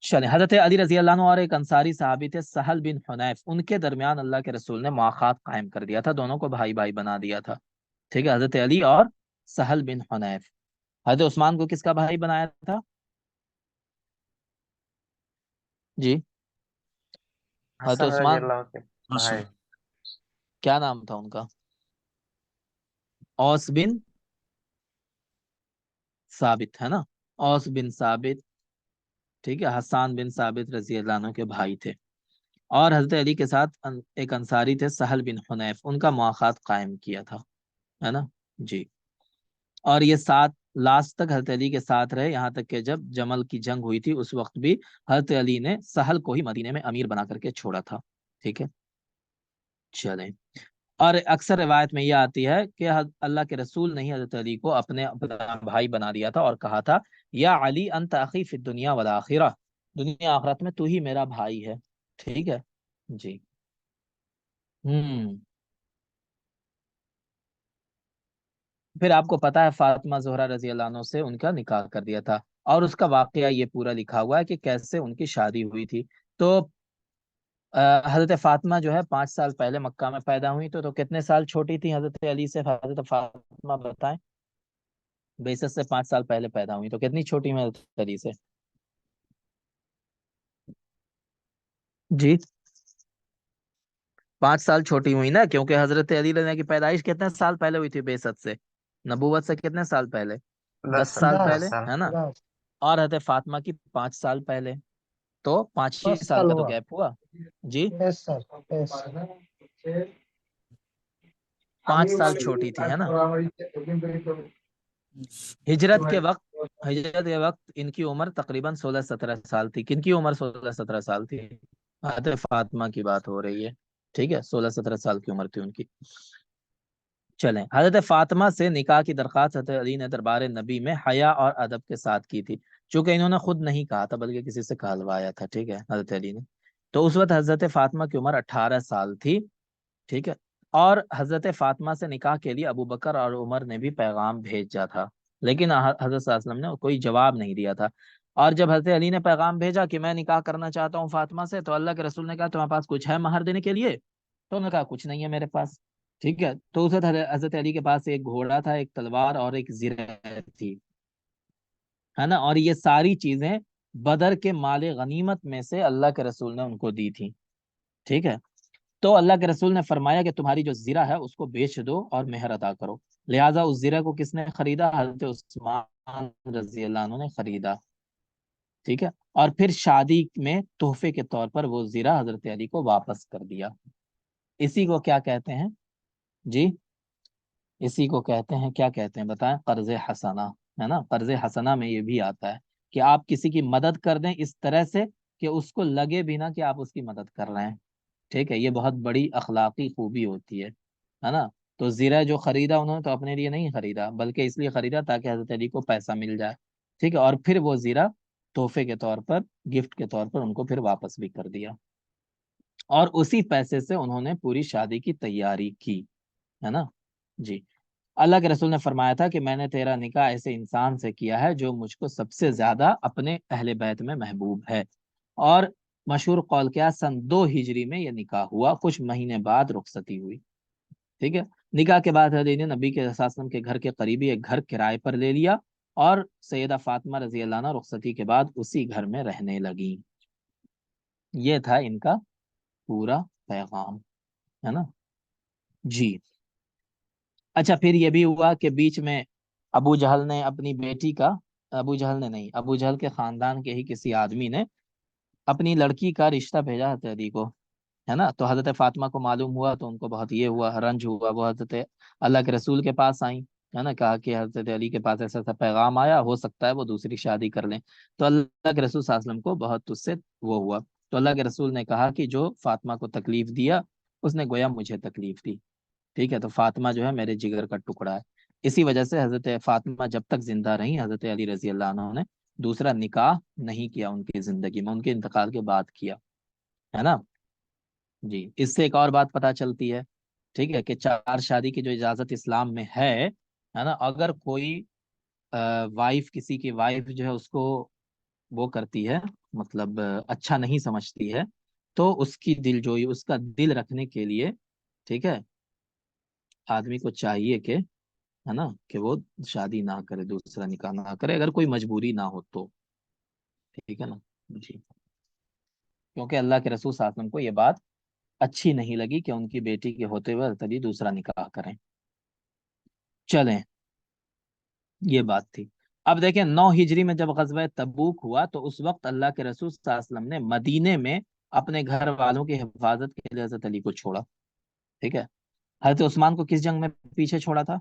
چلیں حضرت علی رضی اللہ عنہ اور ایک انصاری صحابی تھے سہل بن حنیف، ان کے درمیان اللہ کے رسول نے مواخات قائم کر دیا تھا، دونوں کو بھائی بھائی بنا دیا تھا. ٹھیک ہے، حضرت علی اور سہل بن حنیف. حضرت عثمان کو کس کا بھائی بنایا تھا جی؟ حضرت حسن رضی عثمان اللہ کے بھائی. کیا نام تھا ان کا؟ اوس بن ثابت، ہے نا، اوس بن ثابت. ٹھیک ہے، حسان بن ثابت رضی اللہ عنہ کے بھائی تھے. اور حضرت علی کے ساتھ ایک انصاری تھے سہل بن حنیف، ان کا مواخات قائم کیا تھا، ہے نا جی. اور یہ 7 لاسٹ تک حضرت علی کے ساتھ رہے، یہاں تک کہ جب جمل کی جنگ ہوئی تھی اس وقت بھی حضرت علی نے سہل کو ہی مدینے میں امیر بنا کر کے چھوڑا تھا. ٹھیک ہے چلیں. اور اکثر روایت میں یہ آتی ہے کہ اللہ کے رسول نے ہی حضرت علی کو اپنا بھائی بنا دیا تھا اور کہا تھا یا علی انت اخی فی الدنیا والآخرہ، دنیا آخرت میں تو ہی میرا بھائی ہے. ٹھیک ہے جی. پھر آپ کو پتا ہے فاطمہ زہرا رضی اللہ عنہ سے ان کا نکاح کر دیا تھا، اور اس کا واقعہ یہ پورا لکھا ہوا ہے کہ کیسے ان کی شادی ہوئی تھی. تو حضرت فاطمہ جو ہے 5 سال پہلے مکہ میں پیدا ہوئی، تو کتنے سال چھوٹی تھی حضرت علی سے حضرت فاطمہ؟ بتائیں. بعثت سے 5 سال پہلے پیدا ہوئی، تو کتنی چھوٹی میں حضرت علی سے جی؟ 5 سال چھوٹی ہوئی نا، کیونکہ حضرت علی رضی اللہ عنہ کی پیدائش کتنے سال پہلے ہوئی تھی بعثت سے؟ نبوت سے کتنے سال پہلے؟ 10 سال پہلے، ہے نا. اور حضرت فاطمہ کی 5 سال پہلے، تو 5 ہی سال کا تو گیپ ہوا جی. 5 سال چھوٹی تھی، ہے نا. ہجرت کے وقت ان کی عمر تقریباً 16-17 سال تھی. کن کی عمر 16-17 سال تھی؟ حضرت فاطمہ کی بات ہو رہی ہے. ٹھیک ہے، 16-17 سال کی عمر تھی ان کی. چلیں حضرت فاطمہ سے نکاح کی درخواست حضرت علی نے دربار نبی میں حیا اور ادب کے ساتھ کی تھی، چونکہ انہوں نے خود نہیں کہا تھا بلکہ کسی سے کہلوایا تھا. ٹھیک ہے حضرت علی نے. तो उस वक्त हजरत फातिमा की उम्र 18 साल थी, ठीक है। और हजरत फातिमा से निकाह के लिए अबू बकर और उमर ने भी पैगाम भेजा था, लेकिन हजरत सल्लल्लाहु अलैहि वसल्लम ने कोई जवाब नहीं दिया था। और जब हजरत अली ने पैगाम भेजा कि मैं निकाह करना चाहता हूँ फातिमा से, तो अल्लाह के रसूल ने कहा तुम्हारे पास कुछ है महर देने के लिए? तो उन्होंने कहा कुछ नहीं है मेरे पास। ठीक है, तो उस वक्त हजरत अली के पास एक घोड़ा था, एक तलवार और एक जिरह थी, है ना। और ये सारी चीजें बदर के माले गनीमत में से अल्लाह के रसूल ने उनको दी थी, ठीक है। तो अल्लाह के रसूल ने फरमाया कि तुम्हारी जो जीरा है उसको बेच दो और मेहर अदा करो। लिहाजा उस जीरा को किसने खरीदा? हजरत उस्मान रजी अल्लाह अन्हु ने खरीदा, ठीक है। और फिर शादी में तोहफे के तौर पर वो जीरा हजरत अली को वापस कर दिया। इसी को क्या कहते हैं जी? इसी को कहते हैं, क्या कहते हैं बताएं? कर्ज हसना, है ना। कर्ज हसना में ये भी आता है कि आप किसी की मदद कर दें इस तरह से कि उसको लगे भी ना कि आप उसकी मदद कर रहे हैं, ठीक है। ये बहुत बड़ी अखलाकी खूबी होती है ना। तो जीरा जो खरीदा उन्होंने तो अपने लिए नहीं खरीदा, बल्कि इसलिए खरीदा ताकि हजरत अली को पैसा मिल जाए, ठीक है। और फिर वो जीरा तोहफे के तौर पर, गिफ्ट के तौर पर उनको फिर वापस भी कर दिया। और उसी पैसे से उन्होंने पूरी शादी की तैयारी की, है ना जी। अल्लाह के रसूल ने फरमाया था कि मैंने तेरा निकाह ऐसे इंसान से किया है जो मुझको सबसे ज्यादा अपने अहले बैत में महबूब है। और मशहूर कौल क्या, सन 2 हिजरी में यह निकाह हुआ, कुछ महीने बाद रुखसती हुई, ठीक है। निकाह के बाद हज़रत ने नबी के वसल्लम के घर के करीबी एक घर किराए पर ले लिया और सैयदा फातिमा रजी अल्लाह अन्हा रुखसती के बाद उसी घर में रहने लगी। ये था इनका पूरा पैगाम, है ना जी। अच्छा, फिर ये भी हुआ कि बीच में अबू जहल ने अपनी बेटी का, अबू जहल ने नहीं, अबू जहल के खानदान के ही किसी आदमी ने अपनी लड़की का रिश्ता भेजा हज़रत अली को, है ना। तो हज़रत फातिमा को मालूम हुआ तो उनको बहुत ये हुआ, रंज हुआ। वो हज़रत अल्लाह के रसूल के पास आई, है ना। कहा कि हज़रत अली के पास ऐसा ऐसा पैगाम आया, हो सकता है वो दूसरी शादी कर लें। तो अल्लाह के रसूल सल्लल्लाहु अलैहि वसल्लम को बहुत उससे वो हुआ। तो अल्लाह के रसूल ने कहा कि जो फातिमा को तकलीफ दिया उसने गोया मुझे तकलीफ दी, ठीक है। तो फातिमा जो है मेरे जिगर का टुकड़ा है। इसी वजह से हजरत फातिमा जब तक जिंदा रही हजरत अली रजी अल्लाह अन्हु ने दूसरा निकाह नहीं किया उनकी जिंदगी में, उनके इंतकाल के बाद किया, है ना जी। इससे एक और बात पता चलती है, ठीक है, कि चार शादी की जो इजाजत इस्लाम में है ना। अगर कोई वाइफ, किसी की वाइफ जो है उसको वो करती है, मतलब अच्छा नहीं समझती है, तो उसकी दिलजोई, उसका दिल रखने के लिए, ठीक है, आदमी को चाहिए कि, है ना, कि वो शादी ना करे, दूसरा निकाह ना करे, अगर कोई मजबूरी ना हो तो, ठीक है ना जी। क्योंकि अल्लाह के रसूल सल्लल्लाहु अलैहि वसल्लम को ये बात अच्छी नहीं लगी कि उनकी बेटी के होते हुए तभी दूसरा निकाह करें। चलें, ये बात थी। अब देखें 9 हिजरी में जब गज़वा तबूक हुआ तो उस वक्त अल्लाह के रसूल सल्लल्लाहु अलैहि वसल्लम ने मदीने में अपने घर वालों की हिफाजत के लिए हजरत अली को छोड़ा, ठीक है। हजरत उस्मान को किस जंग में पीछे छोड़ा था?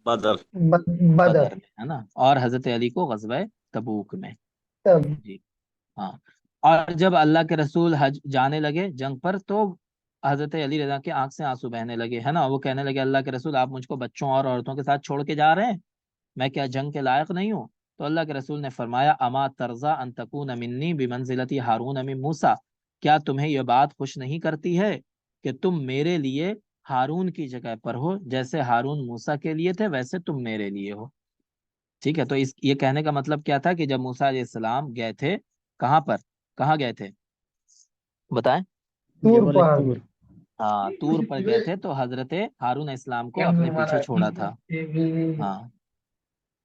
बदर। बदर। बदर में, है ना। और हजरत अली को गज़वा तबूक में तब जी, हाँ। और जब अल्लाह के रसूल हज जाने लगे जंग पर तो हजरत अली रजा के आंख से आंसू बहने लगे, है ना। वो कहने लगे अल्लाह के रसूल आप मुझको बच्चों और औरतों के साथ छोड़ के जा रहे हैं, मैं क्या जंग के लायक नहीं हूँ? तो अल्लाह के रसूल ने फरमाया अमा तरजा अन तकून मिन्नी बिमंजिलती हारून मिन मूसा, क्या तुम्हें यह बात खुश नहीं करती है कि तुम मेरे लिए हारून की जगह पर हो, जैसे हारून मूसा के लिए थे वैसे तुम मेरे लिए हो, ठीक है। तो इस ये कहने का मतलब क्या था कि जब मूसा अलैहिस्सलाम गए थे, कहाँ पर, कहाँ गए थे बताएं? तूर जबल पहाड़। तूर। हाँ, तूर पर गए थे, तो हजरत हारून इस्लाम को अपने पीछे छोड़ा था, हाँ,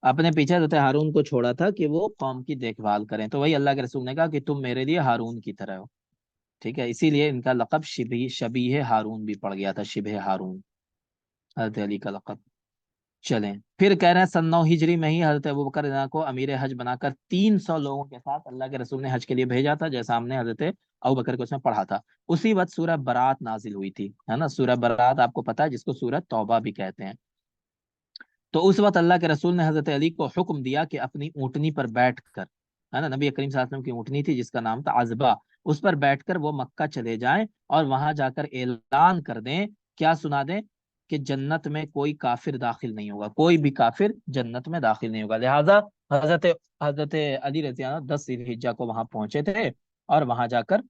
अपने पीछे हजरत हारून को छोड़ा था कि वो कौम की देखभाल करें। तो वही अल्लाह के रसूल ने कहा कि तुम मेरे लिए हारून की तरह हो, ठीक है। इसीलिए इनका लकब शबीह हारून भी पड़ गया था, शिबह हारून, हजरत अली का लकब। चलें, फिर कह रहे हैं सन 9 हिजरी में ही हजरत अबू बकर रज़ियल्लाहु को अमीर हज बनाकर 300 लोगों के साथ अल्लाह के रसूल ने हज के लिए भेजा था, जैसा हमने हजरत अबू बकर को उसमें पढ़ा था। उसी वक्त सूरह बरात नाजिल हुई थी, है ना। सूरह बरात आपको पता है, जिसको सूरह तौबा भी कहते हैं। तो उस वक्त अल्लाह के रसूल ने हजरत अली को हुक्म दिया कि अपनी ऊँटनी पर बैठ कर, है ना, नबी करीम सल्लल्लाहु अलैहि वसल्लम की ऊँटनी थी जिसका नाम था अज़बा, उस पर बैठकर वो मक्का चले जाएं और वहां जाकर ऐलान कर दें, क्या सुना दें, कि जन्नत में कोई काफिर दाखिल नहीं होगा, कोई भी काफिर जन्नत में दाखिल नहीं होगा। लिहाजा हजरत हजरत अली रज़ी अल्लाह 10 जिलहिज्जा को वहां पहुंचे थे اور وہاں جا کر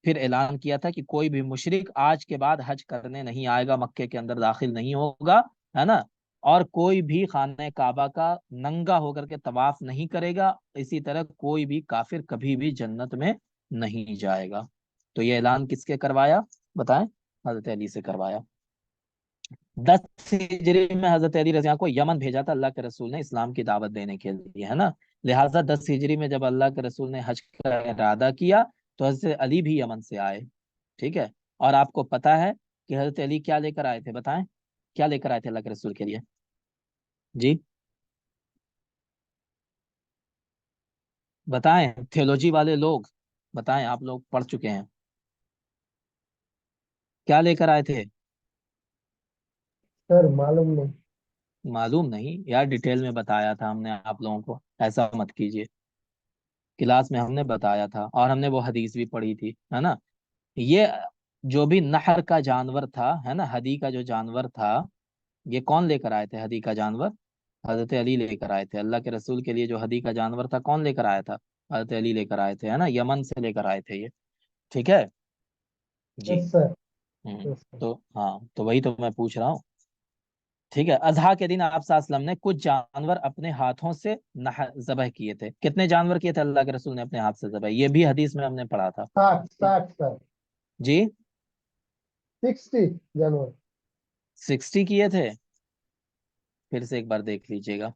پھر اعلان کیا تھا کہ کوئی بھی مشرک آج کے بعد حج کرنے نہیں آئے گا، مکے کے اندر داخل نہیں ہوگا، ہے نا، اور کوئی بھی خانہ کعبہ کا ننگا ہو کر کے طواف نہیں کرے گا، اسی طرح کوئی بھی کافر کبھی بھی جنت میں نہیں جائے گا۔ تو یہ اعلان کس کے کروایا بتائیں؟ حضرت علی سے کروایا۔ 10 ہجری میں حضرت علی رضی اللہ عنہ کو یمن بھیجا تھا اللہ کے رسول نے اسلام کی دعوت دینے کے لیے، ہے نا، لہٰذا 10 ہجری میں جب اللہ کے رسول نے حج کا ارادہ کیا تو حضرت علی بھی یمن سے آئے، ٹھیک ہے، اور آپ کو پتا ہے کہ حضرت علی کیا لے کر آئے تھے، بتائیں کیا لے کر آئے تھے اللہ کے رسول کے لیے؟ جی بتائیں، تھیولوجی والے لوگ بتائیں، آپ لوگ پڑھ چکے ہیں، کیا لے کر آئے تھے؟ سر معلوم نہیں۔ معلوم نہیں یار، ڈیٹیل میں بتایا تھا ہم نے آپ لوگوں کو، ایسا مت کیجیے، کلاس میں ہم نے بتایا تھا اور ہم نے وہ حدیث بھی پڑھی تھی، ہے نا۔ یہ جو بھی نحر کا جانور تھا، ہے نا، ہدی کا جو جانور تھا، یہ کون لے کر آئے تھے؟ ہدی کا جانور حضرت علی لے کر آئے تھے۔ اللہ کے رسول کے لیے جو ہدی کا جانور تھا کون لے کر آیا تھا؟ حضرت علی لے کر آئے تھے، ہے نا، یمن سے لے کر آئے تھے یہ، ٹھیک ہے جی۔ یس سر، ہوں، یس سر۔ تو ہاں، تو وہی تو میں پوچھ رہا ہوں، ٹھیک ہے۔ اضحیٰ کے دن آپ صلی اللہ علیہ وسلم نے کچھ جانور اپنے ہاتھوں سے ذبح کیے تھے۔ کتنے جانور کیے تھے اللہ کے رسول نے اپنے ہاتھ سے ذبح؟ یہ بھی حدیث میں ہم نے پڑھا تھا 60 سر، جی۔ 60 جانور۔ 60 کیے تھے؟ پھر سے ایک بار دیکھ لیجئے گا،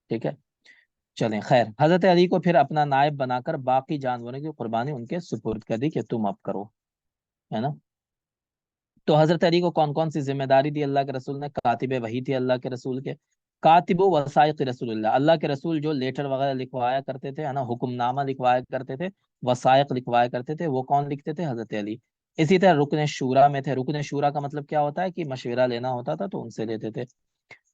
ٹھیک ہے، چلیں خیر۔ حضرت علی کو پھر اپنا نائب بنا کر باقی جانوروں کی قربانی ان کے سپرد کر دی کہ تم اب کرو، ہے نا۔ تو حضرت علی کو کون کون سی ذمہ داری دی اللہ کے رسول نے؟ کاتب وحی تھی اللہ کے رسول کے، کاتب و وثائق رسول اللہ، اللہ کے رسول جو لیٹر وغیرہ لکھوایا کرتے تھے، ہے نا، حکم نامہ لکھوایا کرتے تھے، وثائق لکھوایا کرتے تھے، وہ کون لکھتے تھے؟ حضرت علی۔ اسی طرح رکن شورا میں تھے۔ رکن شورا کا مطلب کیا ہوتا ہے کہ مشورہ لینا ہوتا تھا تو ان سے لیتے تھے۔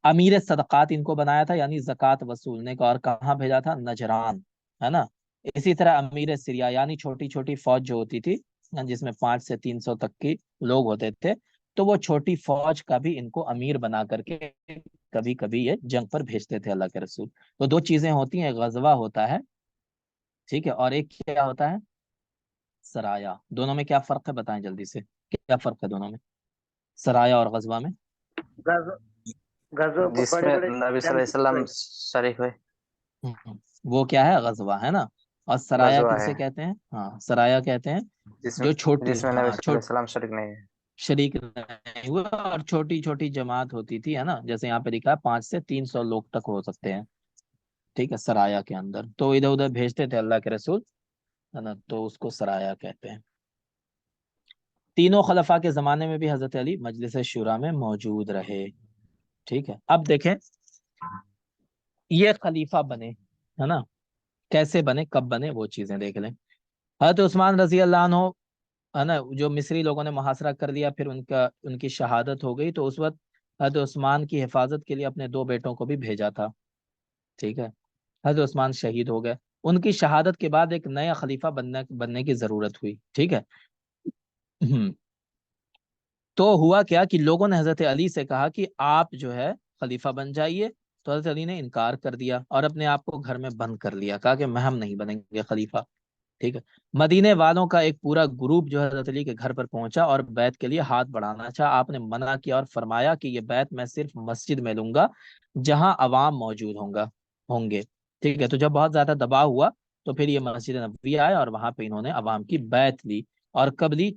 امیر صدقات ان کو بنایا تھا، یعنی زکوٰۃ وصولنے کا، اور کہاں بھیجا تھا؟ نجران، ہے نا۔ اسی طرح امیر سریا، یعنی چھوٹی چھوٹی فوج جو ہوتی تھی جس میں 5 سے 300 تک کی لوگ ہوتے تھے، تو وہ چھوٹی فوج کا بھی ان کو امیر بنا کر کے کبھی کبھی یہ جنگ پر بھیجتے تھے اللہ کے رسول۔ تو 2 چیزیں ہوتی ہیں، غزوہ ہوتا ہے، ٹھیک ہے، اور ایک کیا ہوتا ہے؟ سرایا۔ دونوں میں کیا فرق ہے بتائیں جلدی سے، کیا فرق ہے دونوں میں، سرایا اور غزوہ میں؟ غزوں جس بڑے میں بڑے نبی صلی اللہ علیہ وسلم شریک ہوئے وہ کیا ہے؟ غزوہ، ہے نا۔ اور سرایا غزوہ کسے ہے، کہتے ہیں؟ ہاں، سرایا کہتے ہیں جو چھوٹی، جس میں نبی ہاں، صلی اللہ علیہ وسلم شریک نہیں ہے۔ شریک نہیں ہوئے اور چھوٹی چھوٹی جماعت ہوتی تھی، ہے نا، جیسے یہاں پہ لکھا ہے 5 سے 300 لوگ تک ہو سکتے ہیں، ٹھیک ہے، سرایا کے اندر۔ تو ادھر ادھر بھیجتے تھے اللہ کے رسول، ہے نا، تو اس کو سرایا کہتے ہیں۔ تینوں خلفاء کے زمانے میں بھی حضرت علی مجلس شورا میں موجود رہے، ٹھیک ہے۔ اب دیکھیں یہ خلیفہ بنے، ہے نا، کیسے بنے، کب بنے، وہ چیزیں دیکھ لیں۔ حضرت عثمان رضی اللہ عنہ، ہے نا، جو مصری لوگوں نے محاصرہ کر لیا، پھر ان کی شہادت ہو گئی، تو اس وقت حضرت عثمان کی حفاظت کے لیے اپنے 2 بیٹوں کو بھی بھیجا تھا، ٹھیک ہے۔ حضرت عثمان شہید ہو گئے، ان کی شہادت کے بعد ایک نیا خلیفہ بننے کی ضرورت ہوئی، ٹھیک ہے۔ تو ہوا کیا کہ لوگوں نے حضرت علی سے کہا کہ آپ جو ہے خلیفہ بن جائیے، تو حضرت علی نے انکار کر دیا اور اپنے آپ کو گھر میں بند کر لیا، کہا کہ ہم نہیں بنیں گے خلیفہ، ٹھیک ہے۔ مدینے والوں کا ایک پورا گروپ جو حضرت علی کے گھر پر پہنچا اور بیعت کے لیے ہاتھ بڑھانا چاہا، آپ نے منع کیا اور فرمایا کہ یہ بیعت میں صرف مسجد میں لوں گا جہاں عوام موجود ہوں گے، ٹھیک ہے۔ تو جب بہت زیادہ دباؤ ہوا تو پھر یہ مسجد نبوی آئے اور وہاں پہ انہوں نے عوام کی بیعت لی، اور کب لی؟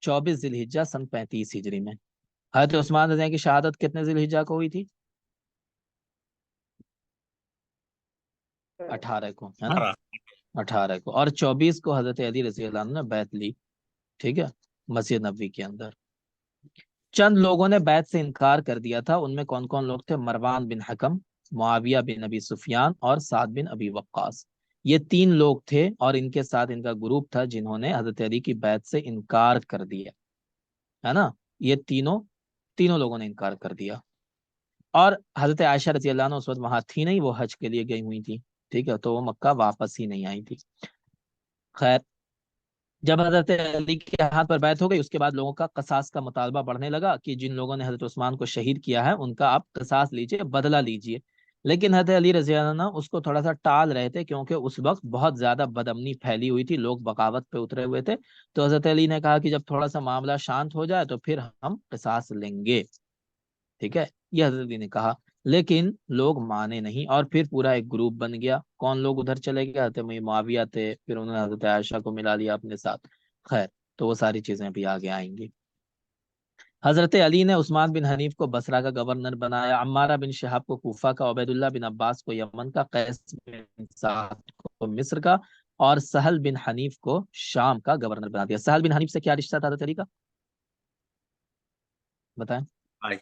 24 ذی الحجہ سن 35 ہجری میں۔ حضرت عثمان رضی اللہ عنہ کی شہادت کتنے ذی الحجہ کو ہوئی تھی؟ 18 کو، ہے نا، 18 کو، اور 24 کو حضرت علی رضی اللہ عنہ نے بیعت لی، ٹھیک ہے، مسجد نبوی کے اندر۔ چند لوگوں نے بیعت سے انکار کر دیا تھا، ان میں کون کون لوگ تھے؟ مروان بن حکم، معاویہ بن ابی سفیان اور سعد بن ابی وقاص۔ یہ 3 لوگ تھے اور ان کے ساتھ ان کا گروپ تھا جنہوں نے حضرت علی کی بیعت سے انکار کر دیا، ہے نا۔ یہ تینوں لوگوں نے انکار کر دیا، اور حضرت عائشہ رضی اللہ عنہ اس وقت وہاں تھی نہیں، وہ حج کے لیے گئی ہوئی تھی، ٹھیک ہے، تو وہ مکہ واپس ہی نہیں آئی تھی۔ خیر، جب حضرت علی کے ہاتھ پر بیعت ہو گئی، اس کے بعد لوگوں کا قصاص کا مطالبہ بڑھنے لگا کہ جن لوگوں نے حضرت عثمان کو شہید کیا ہے ان کا آپ قصاص لیجئے، بدلہ لیجئے۔ लेकिन हजरत अली रजी अल्लाह अन्हु उसको थोड़ा सा टाल रहे थे, क्योंकि उस वक्त बहुत ज्यादा बदअमनी फैली हुई थी, लोग बगावत पे उतरे हुए थे। तो हजरत अली ने कहा कि जब थोड़ा सा मामला शांत हो जाए तो फिर हम किसास लेंगे। ठीक है, ये हजरत अली ने कहा। लेकिन लोग माने नहीं, और फिर पूरा एक ग्रुप बन गया। कौन लोग उधर चले गए? हजरत मुआविया थे, फिर उन्होंने हजरत आयशा को मिला लिया अपने साथ। खैर, तो वो सारी चीजें भी आगे आएंगी। हजरत अली ने उस्मान बिन हनीफ को बसरा का गवर्नर बनाया, अम्मारा बिन शहाब को कूफा का, उबैदुल्लाह बिन अब्बास को यमन का, कैस बिन साद को मिस्र का, और सहल बिन हनीफ को शाम का गवर्नर बना दिया। सहल बिन हनीफ से क्या रिश्ता था हजरत अली का, बताएं? भाई।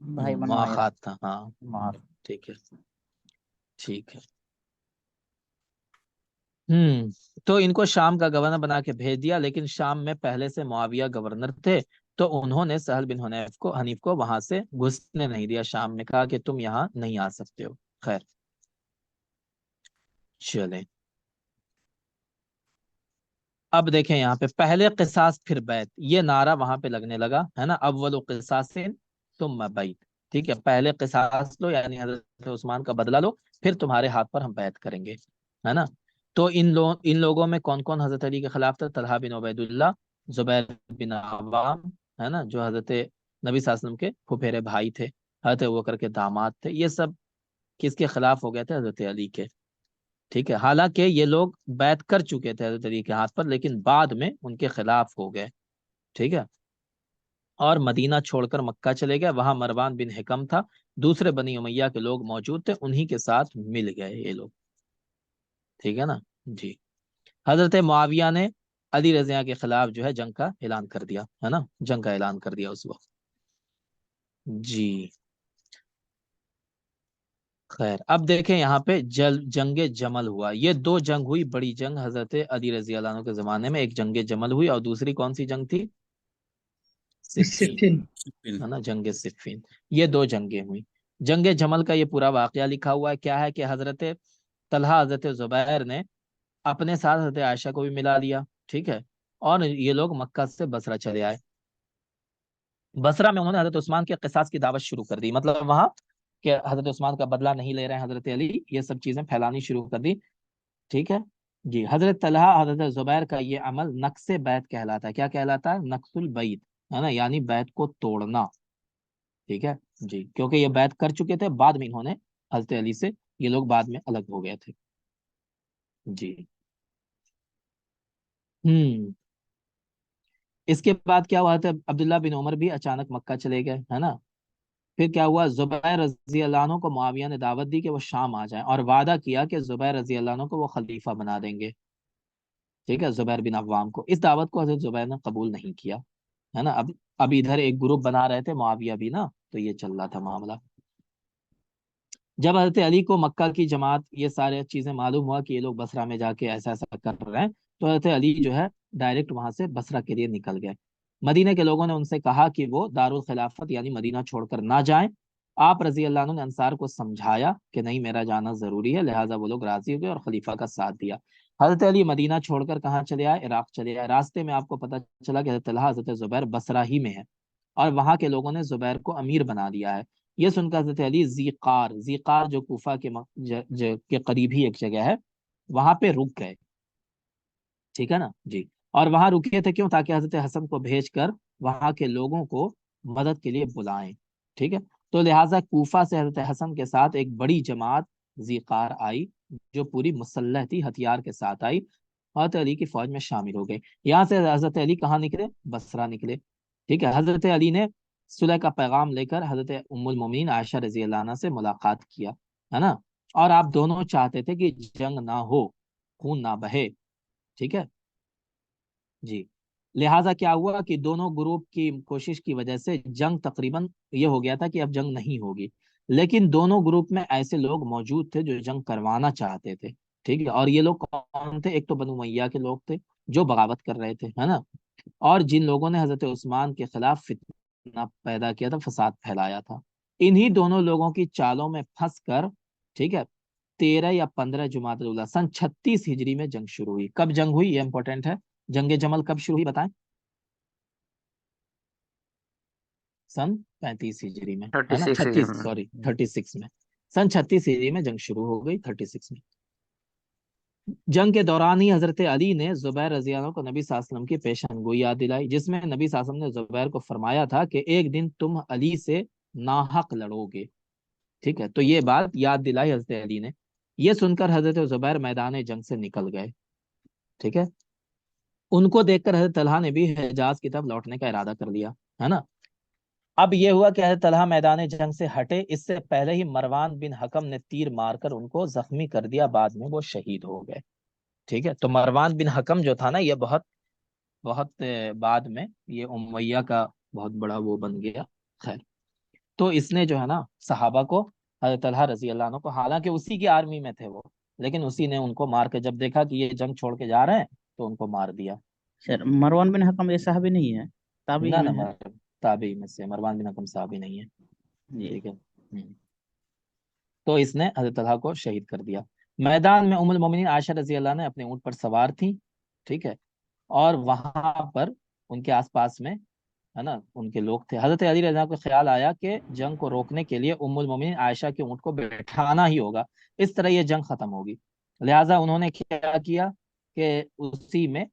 भाई मनवाया मुआखात था, हाँ। मार। ठीक है, ठीक है। तो इनको शाम का गवर्नर बना के भेज दिया, लेकिन शाम में पहले से मुआविया गवर्नर थे, तो उन्होंने सहल बिन हनीफ को वहां से घुसने नहीं दिया। शाम ने कहा कि तुम यहाँ नहीं आ सकते हो। खैर, चले। अब देखें यहाँ पे, पहले किसास फिर बैत, ये नारा वहां पे लगने लगा, है ना। अव्वल किसासिन तुम बैत। ठीक है, पहले किसास लो, यानी हजरत उस्मान का बदला लो, फिर तुम्हारे हाथ पर हम बैत करेंगे, है ना। तो इन लोगों में कौन कौन हजरत अली के खिलाफ था? तलहा बिन उबैदुल्लाह, जुबैर बिन अवाम, है ना, जो हजरत नबी सल्लल्लाहु अलैहि वसल्लम के फुफेरे भाई थे, हजरत अबू बकर के दामाद थे। ये सब किसके खिलाफ हो गए थे? हजरत अली के। ठीक है, हालांकि ये लोग बैत कर चुके थे हजरत अली के हाथ पर, लेकिन बाद में उनके खिलाफ हो गए। ठीक है, और मदीना छोड़कर मक्का चले गए। वहां मरवान बिन हिकम था, दूसरे बनी उमैया के लोग मौजूद थे, उन्हीं के साथ मिल गए ये लोग। ठीक है ना जी। हजरत मुआविया ने अली रज़िया के खिलाफ जो है जंग का ऐलान कर दिया, है ना, जंग का ऐलान कर दिया उस वक्त। जी। खैर, अब देखें यहाँ पे जंगे जमल हुआ। ये दो जंग हुई, बड़ी जंग हजरत अली रजी अल्लाह अन्हु के जमाने में। एक जंगे जमल हुई, और दूसरी कौन सी जंग थी? सिफ्फीन, सिक्सटीन। सिक्सटीन। है ना, जंगे सिफ्फीन। ये दो जंगे हुई। जंगे जमल का ये पूरा वाकया लिखा हुआ है। क्या है कि हजरत तलहा, हजरत जुबैर ने अपने साथ हजरत आयशा को भी मिला लिया। ठीक है, और ये लोग मक्का से बसरा चले आए। बसरा में उन्होंने हजरत उस्मान के किसास की दावत शुरू कर दी, मतलब वहां कि हजरत उस्मान का बदला नहीं ले रहे हैं हजरत अली, ये सब चीजें फैलानी शुरू कर दी। ठीक है जी। हजरत तलहा, हजरत जुबैर का ये अमल नक्से बैत कहलाता है। क्या कहलाता है? नक्सुल बैत, है ना, यानी बैत को तोड़ना। ठीक है जी, क्योंकि ये बैत कर चुके थे, बाद में इन्होंने हजरत अली से, ये लोग बाद में अलग हो गए थे। जी। हम्म इसके बाद क्या हुआ था? अब्दुल्ला बिन उमर भी अचानक मक्का चले गए, है ना। फिर क्या हुआ? जुबैर रजी अल्लाह अन्हु को मुआविया ने दावत दी कि वो शाम आ जाए, और वादा किया कि जुबैर रजी अल्लाह अन्हु को वो खलीफा बना देंगे। ठीक है, जुबैर बिन अव्वाम को। इस दावत को हजरत जुबैर ने कबूल नहीं किया, है ना। अब इधर एक ग्रुप बना रहे थे मुआविया भी ना, तो ये चल रहा था मामला। जब हजरत अली को मक्का की जमात ये सारे चीजें मालूम हुआ कि ये लोग बसरा में जाके ऐसा ऐसा कर रहे हैं, तो हजरत अली जो है डायरेक्ट वहां से बसरा के लिए निकल गए। मदीने के लोगों ने उनसे कहा कि वो दारुल खिलाफत यानी मदीना छोड़कर ना जाएं। आप रजी अल्लाह अन्हु ने अंसार को समझाया कि नहीं, मेरा जाना जरूरी है, लिहाजा वो लोग राजी हो गए और खलीफा का साथ दिया। हजरत अली मदीना छोड़कर कहाँ चले आए? इराक चले आए। रास्ते में आपको पता चला कि हजरत तलहा, हजरत जुबैर बसरा ही में है, और वहां के लोगों ने जुबैर को अमीर बना दिया है। ये सुनकर हजरत अली जीकार जो कूफा के के करीब ही एक जगह है, वहां पे रुक गए। ठीक है ना जी। और वहां रुके थे क्यों? ताकि हजरत हसन को भेजकर वहां के लोगों को मदद के लिए बुलाएं। ठीक है, तो लिहाजा कूफा से हजरत हसन के साथ एक बड़ी जमात जीकार आई, जो पूरी मुसल्लह थी, हथियार के साथ आई, हजरत अली की फौज में शामिल हो गए। यहाँ से हजरत अली कहाँ निकले? बसरा निकले। ठीक है, हजरत अली ने सुलह का पैगाम लेकर हजरत उम्मुल मोमिनीन आयशा रजी अल्लाह अन्हा से मुलाकात किया, है ना। और आप दोनों चाहते थे कि जंग ना हो, खून ना बहे। ठीक है जी। लिहाजा क्या हुआ कि दोनों ग्रुप की कोशिश की वजह से जंग तकरीबन ये हो गया था कि अब जंग नहीं होगी। लेकिन दोनों ग्रुप में ऐसे लोग मौजूद थे जो जंग करवाना चाहते थे। ठीक है, और ये लोग कौन थे? एक तो बनु उमैया के लोग थे जो बगावत कर रहे थे, है ना, और जिन लोगों ने हजरत उस्मान के खिलाफ फितना पैदा किया था, फसाद फैलाया था। इन्हीं दोनों लोगों की चालों में फंस कर, ठीक है, 13 या 15 जुमात उल सन 36 हिजरी में जंग शुरू हुई। कब जंग हुई? ये इंपॉर्टेंट है। जंगे जमल कब शुरू हुई बताएं? सन 35 हिजरी में, है थर्टी ना, सिक्स 36, सॉरी 36 में। सन 36 हिजरी में जंग शुरू हो गई, 36 में। जंग के दौरान ही हजरत अली ने जुबैर रज़ी अल्लाह को नबी सल्लल्लाहु अलैहि वसल्लम की पेशन गोई याद दिलाई, जिसमें नबी सल्लल्लाहु अलैहि वसल्लम ने जुबैर को फरमाया था कि एक दिन तुम अली से नाहक लड़ोगे। ठीक है, तो ये बात याद दिलाई हजरत अली ने। ये सुनकर हजरत जुबैर मैदान जंग से निकल गए। ठीक है, उनको देखकर हजरत तलहा ने भी हिजाज की तरफ लौटने का इरादा कर लिया, है ना। अब ये हुआ कि हजरत तलहा मैदान जंग से हटे, इससे पहले ही मरवान बिन हकम ने तीर मारकर उनको जख्मी कर दिया, बाद में वो शहीद हो गए। ठीक है, तो मरवान बिन हकम जो था ना, ये बहुत बहुत बाद में ये उमैया का बहुत बड़ा वो बन गया। खैर, तो इसने जो है ना सहाबा को, हजरत तलहा रजी अल्लाह अन्हु को, हालांकि उसी की आर्मी में थे वो, लेकिन उसी ने उनको मार के, जब देखा कि ये जंग छोड़ के जा रहे हैं तो उनको मार दिया। सर मरवान बिन हकम ये साहबी नहीं है, ताबी ना में ना, है। ताबी में से मरवान बिन हकम साहबी नहीं है। जी। ठीक है। तो इसने हजरत तलहा को शहीद कर दिया। मैदान में उम्मुल मोमिनीन आयशा रजी अल्लाह ने अपने ऊंट पर सवार थी। ठीक है, और वहां पर उनके आसपास में, है ना, उनके लोग थे। हजरत अली रज़ी अल्लाह को ख्याल आया कि जंग को रोकने के लिए उम्मुल मोमिनीन आयशा के ऊंट को बैठाना ही होगा, इस तरह ये जंग खत्म होगी। लिहाजा उन्होंने क्या किया कि उसी में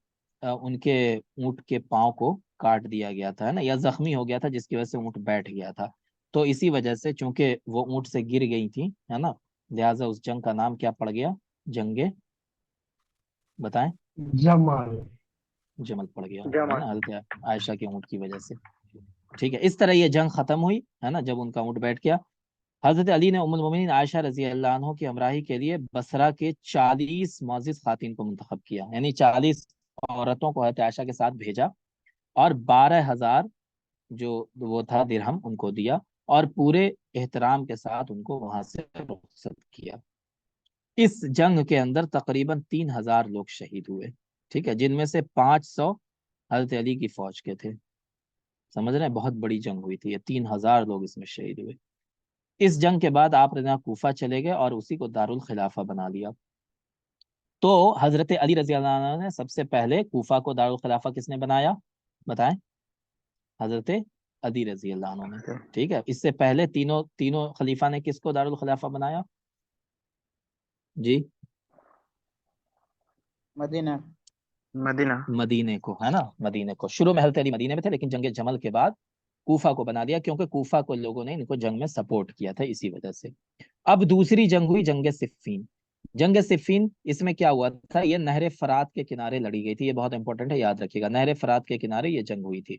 उनके ऊंट के पांव को काट दिया गया था, है ना, या जख्मी हो गया था, जिसकी वजह से ऊंट बैठ गया था। तो इसी वजह से, चूंकि वो ऊंट से गिर गई थी, है ना, लिहाजा उस जंग का नाम क्या पड़ गया? जंगे, बताएं। जमाल। जमल पड़ गया, है जमा। ना, हजरत आयशा के ऊंट की वजह से। ठीक है, इस तरह ये जंग खत्म हुई, है ना, जब उनका ऊंट बैठ गया। हजरत अली ने उम्मुल मोमिनीन आयशा रजी अल्लाह अन्हा की हमराही के लिए बसरा के 40 मोअज़्ज़िज़ खातिन को मुंतखब किया, यानी 40 औरतों को हजरत आयशा के साथ भेजा, और 12,000 जो वो था दिरहम उनको दिया, और पूरे एहतराम के साथ उनको वहां से रुखसत किया। इस जंग के अंदर तकरीबन 3,000 लोग शहीद हुए। ठीक है, जिनमें से 500 हजरत अली की फौज के थे। समझ रहे हैं, बहुत बड़ी जंग हुई थी ये, 3,000 लोग इसमें शहीद हुए। इस जंग के बाद आप रज़ा कूफा चले गए और उसी को दारुल खिलाफा बना लिया। तो हजरत अली रजी अल्लाह अन्हु ने सबसे पहले कूफा को दारुल खिलाफा किसने बनाया? बताएं। हजरत अली रजी अल्लाह अन्हु ने। ठीक है, इससे पहले तीनों तीनों खलीफा ने किसको दारुल खिलाफा बनाया? जी, मदीना। मदीना। मदीने को, है ना, मदीने को। शुरू में हजरत अली मदीने में थे, लेकिन जंग जमल के बाद कूफा को बना दिया, क्योंकि कूफा को लोगों ने इनको जंग में सपोर्ट किया था, इसी वजह से। अब दूसरी जंग हुई, जंग सिफ़ीन। जंग सिफ़ीन, इसमें क्या हुआ था? ये नहर फरात के किनारे लड़ी गई थी, ये बहुत इंपॉर्टेंट है, याद रखिएगा, नहर फरात के किनारे ये जंग हुई थी।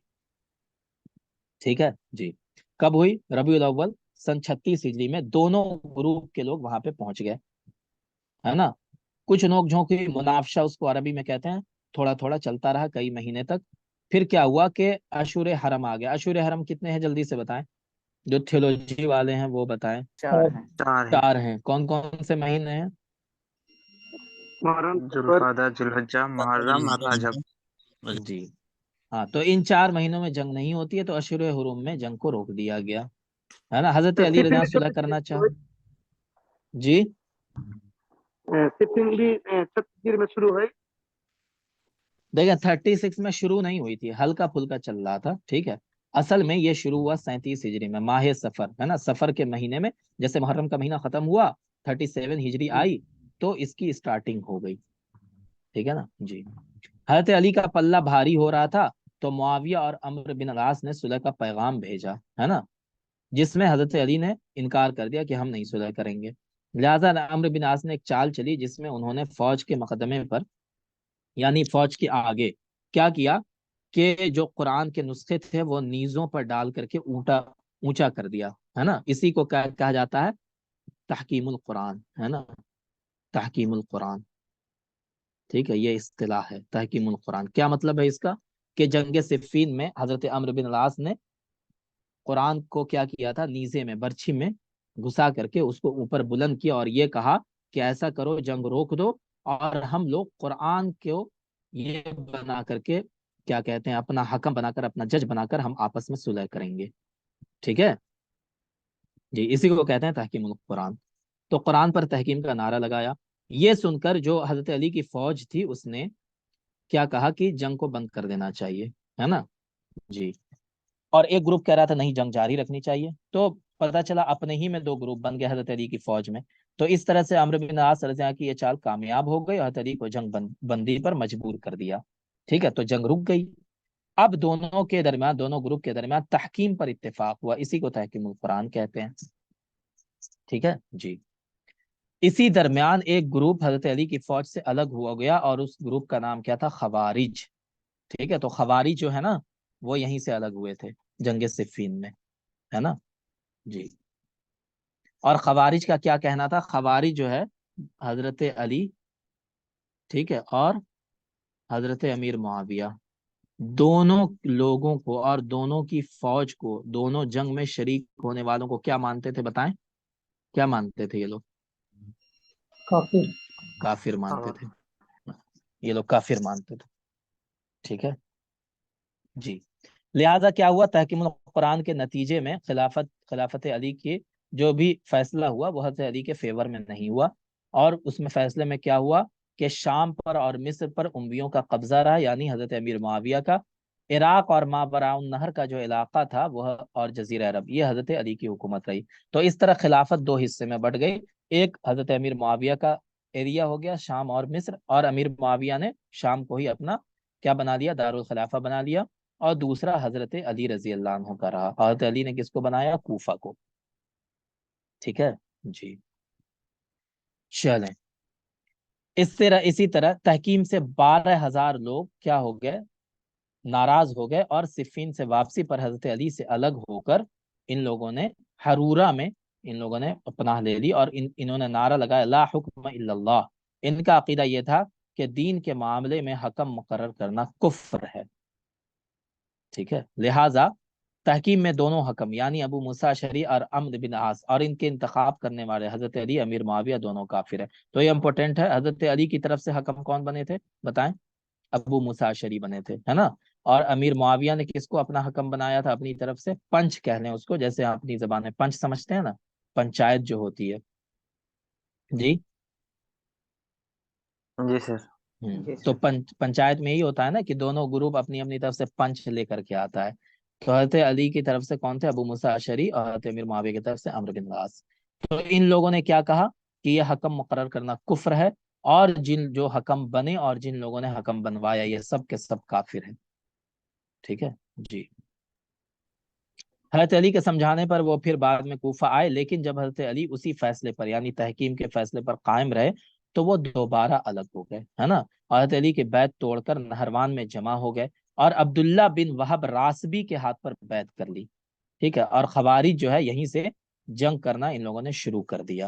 ठीक है जी। कब हुई? रबीउल अव्वल सन 36 हिजरी में। दोनों ग्रुप के लोग वहां पे पहुंच गए, है ना। कुछ नोक झोंक हुई, मुनाफशा उसको अरबी में कहते हैं, थोड़ा थोड़ा चलता रहा कई महीने तक। फिर क्या हुआ कि अशूर हरम आ गया। अशूर हरम कितने हैं, जल्दी से बताएं, जो थियोलॉजी वाले हैं वो बताएं। 4 हैं। 4 है। 4 हैं। कौन कौन से महीने हैं? मुहर्रम, सफर। जुल्कादा, जुल्हज्जा, मुहर्रम और रजब। जी हाँ, तो इन 4 महीनों में जंग नहीं होती है, तो अशूर हुरुम में जंग को रोक दिया गया, है ना। हजरत अली सिफिन रज़ा भी सुलह करना चाह, जी, सिफिन भी 36 में शुरू हुई। देखिए 36 में शुरू नहीं हुई थी, हल्का फुल्का चल रहा था। ठीक है, असल में ये शुरू हुआ 37 हिजरी में, माह सफर, है ना, सफर के महीने में। जैसे मुहर्रम का महीना खत्म हुआ, 37 हिजरी आई, तो इसकी स्टार्टिंग हो गई। ठीक है ना जी। हजरत अली का पल्ला भारी हो रहा था, तो मुआविया और अम्र बिन अलास ने सुलह का पैगाम भेजा, है ना, जिसमें हजरत अली ने इनकार कर दिया कि हम नहीं सुलह करेंगे। लिहाजा अम्र बिन आस ने एक चाल चली, जिसमें उन्होंने फौज के मुकदमे पर, यानी फौज के आगे क्या किया कि जो कुरान के नुस्खे थे वो नीजों पर डाल करके ऊंचा ऊंचा कर दिया, है ना। इसी को कहा जाता है तहकीमुल कुरान, है ना, तहकीमुल कुरान। ठीक है, ये इस्तिलाह है तहकीमुल कुरान। क्या मतलब है इसका? कि जंग सिफ़ीन में हजरत अम्र बिन अलास ने कुरान को क्या किया था, नीजे में, बर्छी में घुसा करके उसको ऊपर बुलंद किया, और ये कहा कि ऐसा करो, जंग रोक दो, और हम लोग कुरान को ये बना करके, क्या कहते हैं, अपना हकम बनाकर, अपना जज बनाकर हम आपस में सुलह करेंगे। ठीक है जी, इसी को कहते हैं तहकीमुल कुरान। तो कुरान पर तहकीम का नारा लगाया। ये सुनकर जो हजरत अली की फौज थी, उसने क्या कहा कि जंग को बंद कर देना चाहिए, है ना जी। اور ایک گروپ کہہ رہا تھا نہیں جنگ جاری رکھنی چاہیے. تو پتہ چلا اپنے ہی میں دو گروپ بن گئے حضرت علی کی فوج میں. تو اس طرح سے عمرو بن عاص رضی اللہ عنہ کی یہ چال کامیاب ہو گئی اور حضرت علی کو جنگ بندی پر مجبور کر دیا. ٹھیک ہے, تو جنگ رک گئی. اب دونوں کے درمیان, دونوں گروپ کے درمیان تحکیم پر اتفاق ہوا, اسی کو تحکیم القرآن کہتے ہیں. ٹھیک ہے جی. اسی درمیان ایک گروپ حضرت علی کی فوج سے الگ ہوا گیا اور اس گروپ کا نام کیا تھا؟ خوارج. ٹھیک ہے, تو خوارج جو ہے نا وہ یہیں سے الگ ہوئے تھے جنگ صفین میں, ہے نا جی. اور خوارج کا کیا کہنا تھا؟ خوارج جو ہے حضرت علی, ٹھیک ہے, اور حضرت امیر معاویہ دونوں لوگوں کو اور دونوں کی فوج کو, دونوں جنگ میں شریک ہونے والوں کو کیا مانتے تھے؟ بتائیں کیا مانتے تھے یہ لوگ؟ کافر. کافر مانتے تھے. یہ لوگ کافر مانتے تھے. ٹھیک ہے جی. لہذا کیا ہوا؟ تحکیم القرآن کے نتیجے میں خلافت علی کی جو بھی فیصلہ ہوا وہ حضرت علی کے فیور میں نہیں ہوا. اور اس میں فیصلے میں کیا ہوا کہ شام پر اور مصر پر امویوں کا قبضہ رہا, یعنی حضرت امیر معاویہ کا. عراق اور ماوراء النہر کا جو علاقہ تھا وہ اور جزیرہ عرب, یہ حضرت علی کی حکومت رہی. تو اس طرح خلافت دو حصے میں بٹ گئی. ایک حضرت امیر معاویہ کا ایریا ہو گیا شام اور مصر, اور امیر معاویہ نے شام کو ہی اپنا کیا بنا لیا؟ دارالخلافہ بنا لیا. اور دوسرا حضرت علی رضی اللہ عنہ کا رہا. حضرت علی نے کس کو بنایا؟ کوفہ کو. ٹھیک ہے جی. چلیں, اسی طرح تحکیم سے 12,000 لوگ کیا ہو گئے؟ ناراض ہو گئے, اور صفین سے واپسی پر حضرت علی سے الگ ہو کر ان لوگوں نے حرورہ میں ان لوگوں نے پناہ لے لی, اور انہوں نے نعرہ لگایا لا حکم الا اللہ. ان کا عقیدہ یہ تھا کہ دین کے معاملے میں حکم مقرر کرنا کفر ہے. ٹھیک ہے, لہٰذا تحکیم میں دونوں حکم یعنی ابو موسیٰ اشعری اور عمرو بن عاص اور ان کے انتخاب کرنے والے حضرت علی امیر معاویہ دونوں کافر ہیں. تو یہ امپورٹنٹ ہے, حضرت علی کی طرف سے حکم کون بنے تھے بتائیں؟ ابو موسیٰ اشعری بنے تھے, ہے نا. اور امیر معاویہ نے کس کو اپنا حکم بنایا تھا اپنی طرف سے؟ پنچ کہہ لیں اس کو, جیسے آپ اپنی زبان میں پنچ سمجھتے ہیں نا, پنچایت جو ہوتی ہے جی. جی سر. تو پنچایت میں یہی ہوتا ہے نا کہ دونوں گروپ اپنی اپنی طرف سے پنچ لے کر کے آتا ہے. تو حضرت علی کی طرف سے کون تھے؟ ابو موسیٰ اشعری, اور حضرت امیر معاویہ کی طرف سے عمرو بن العاص. تو ان لوگوں نے کیا کہا کہ یہ حکم مقرر کرنا کفر ہے, اور جو حکم بنے اور جن لوگوں نے حکم بنوایا یہ سب کے سب کافر ہیں. ٹھیک ہے جی. حضرت علی کے سمجھانے پر وہ پھر بعد میں کوفہ آئے, لیکن جب حضرت علی اسی فیصلے پر یعنی تحکیم کے فیصلے پر قائم رہے تو وہ دوبارہ الگ ہو گئے, ہے نا. حضرت علی کے بیعت توڑ کر نہروان میں جمع ہو گئے, اور عبداللہ بن وہب راسبی کے ہاتھ پر بیعت کر لی. ٹھیک ہے, اور خوارج جو ہے یہیں سے جنگ کرنا ان لوگوں نے شروع کر دیا,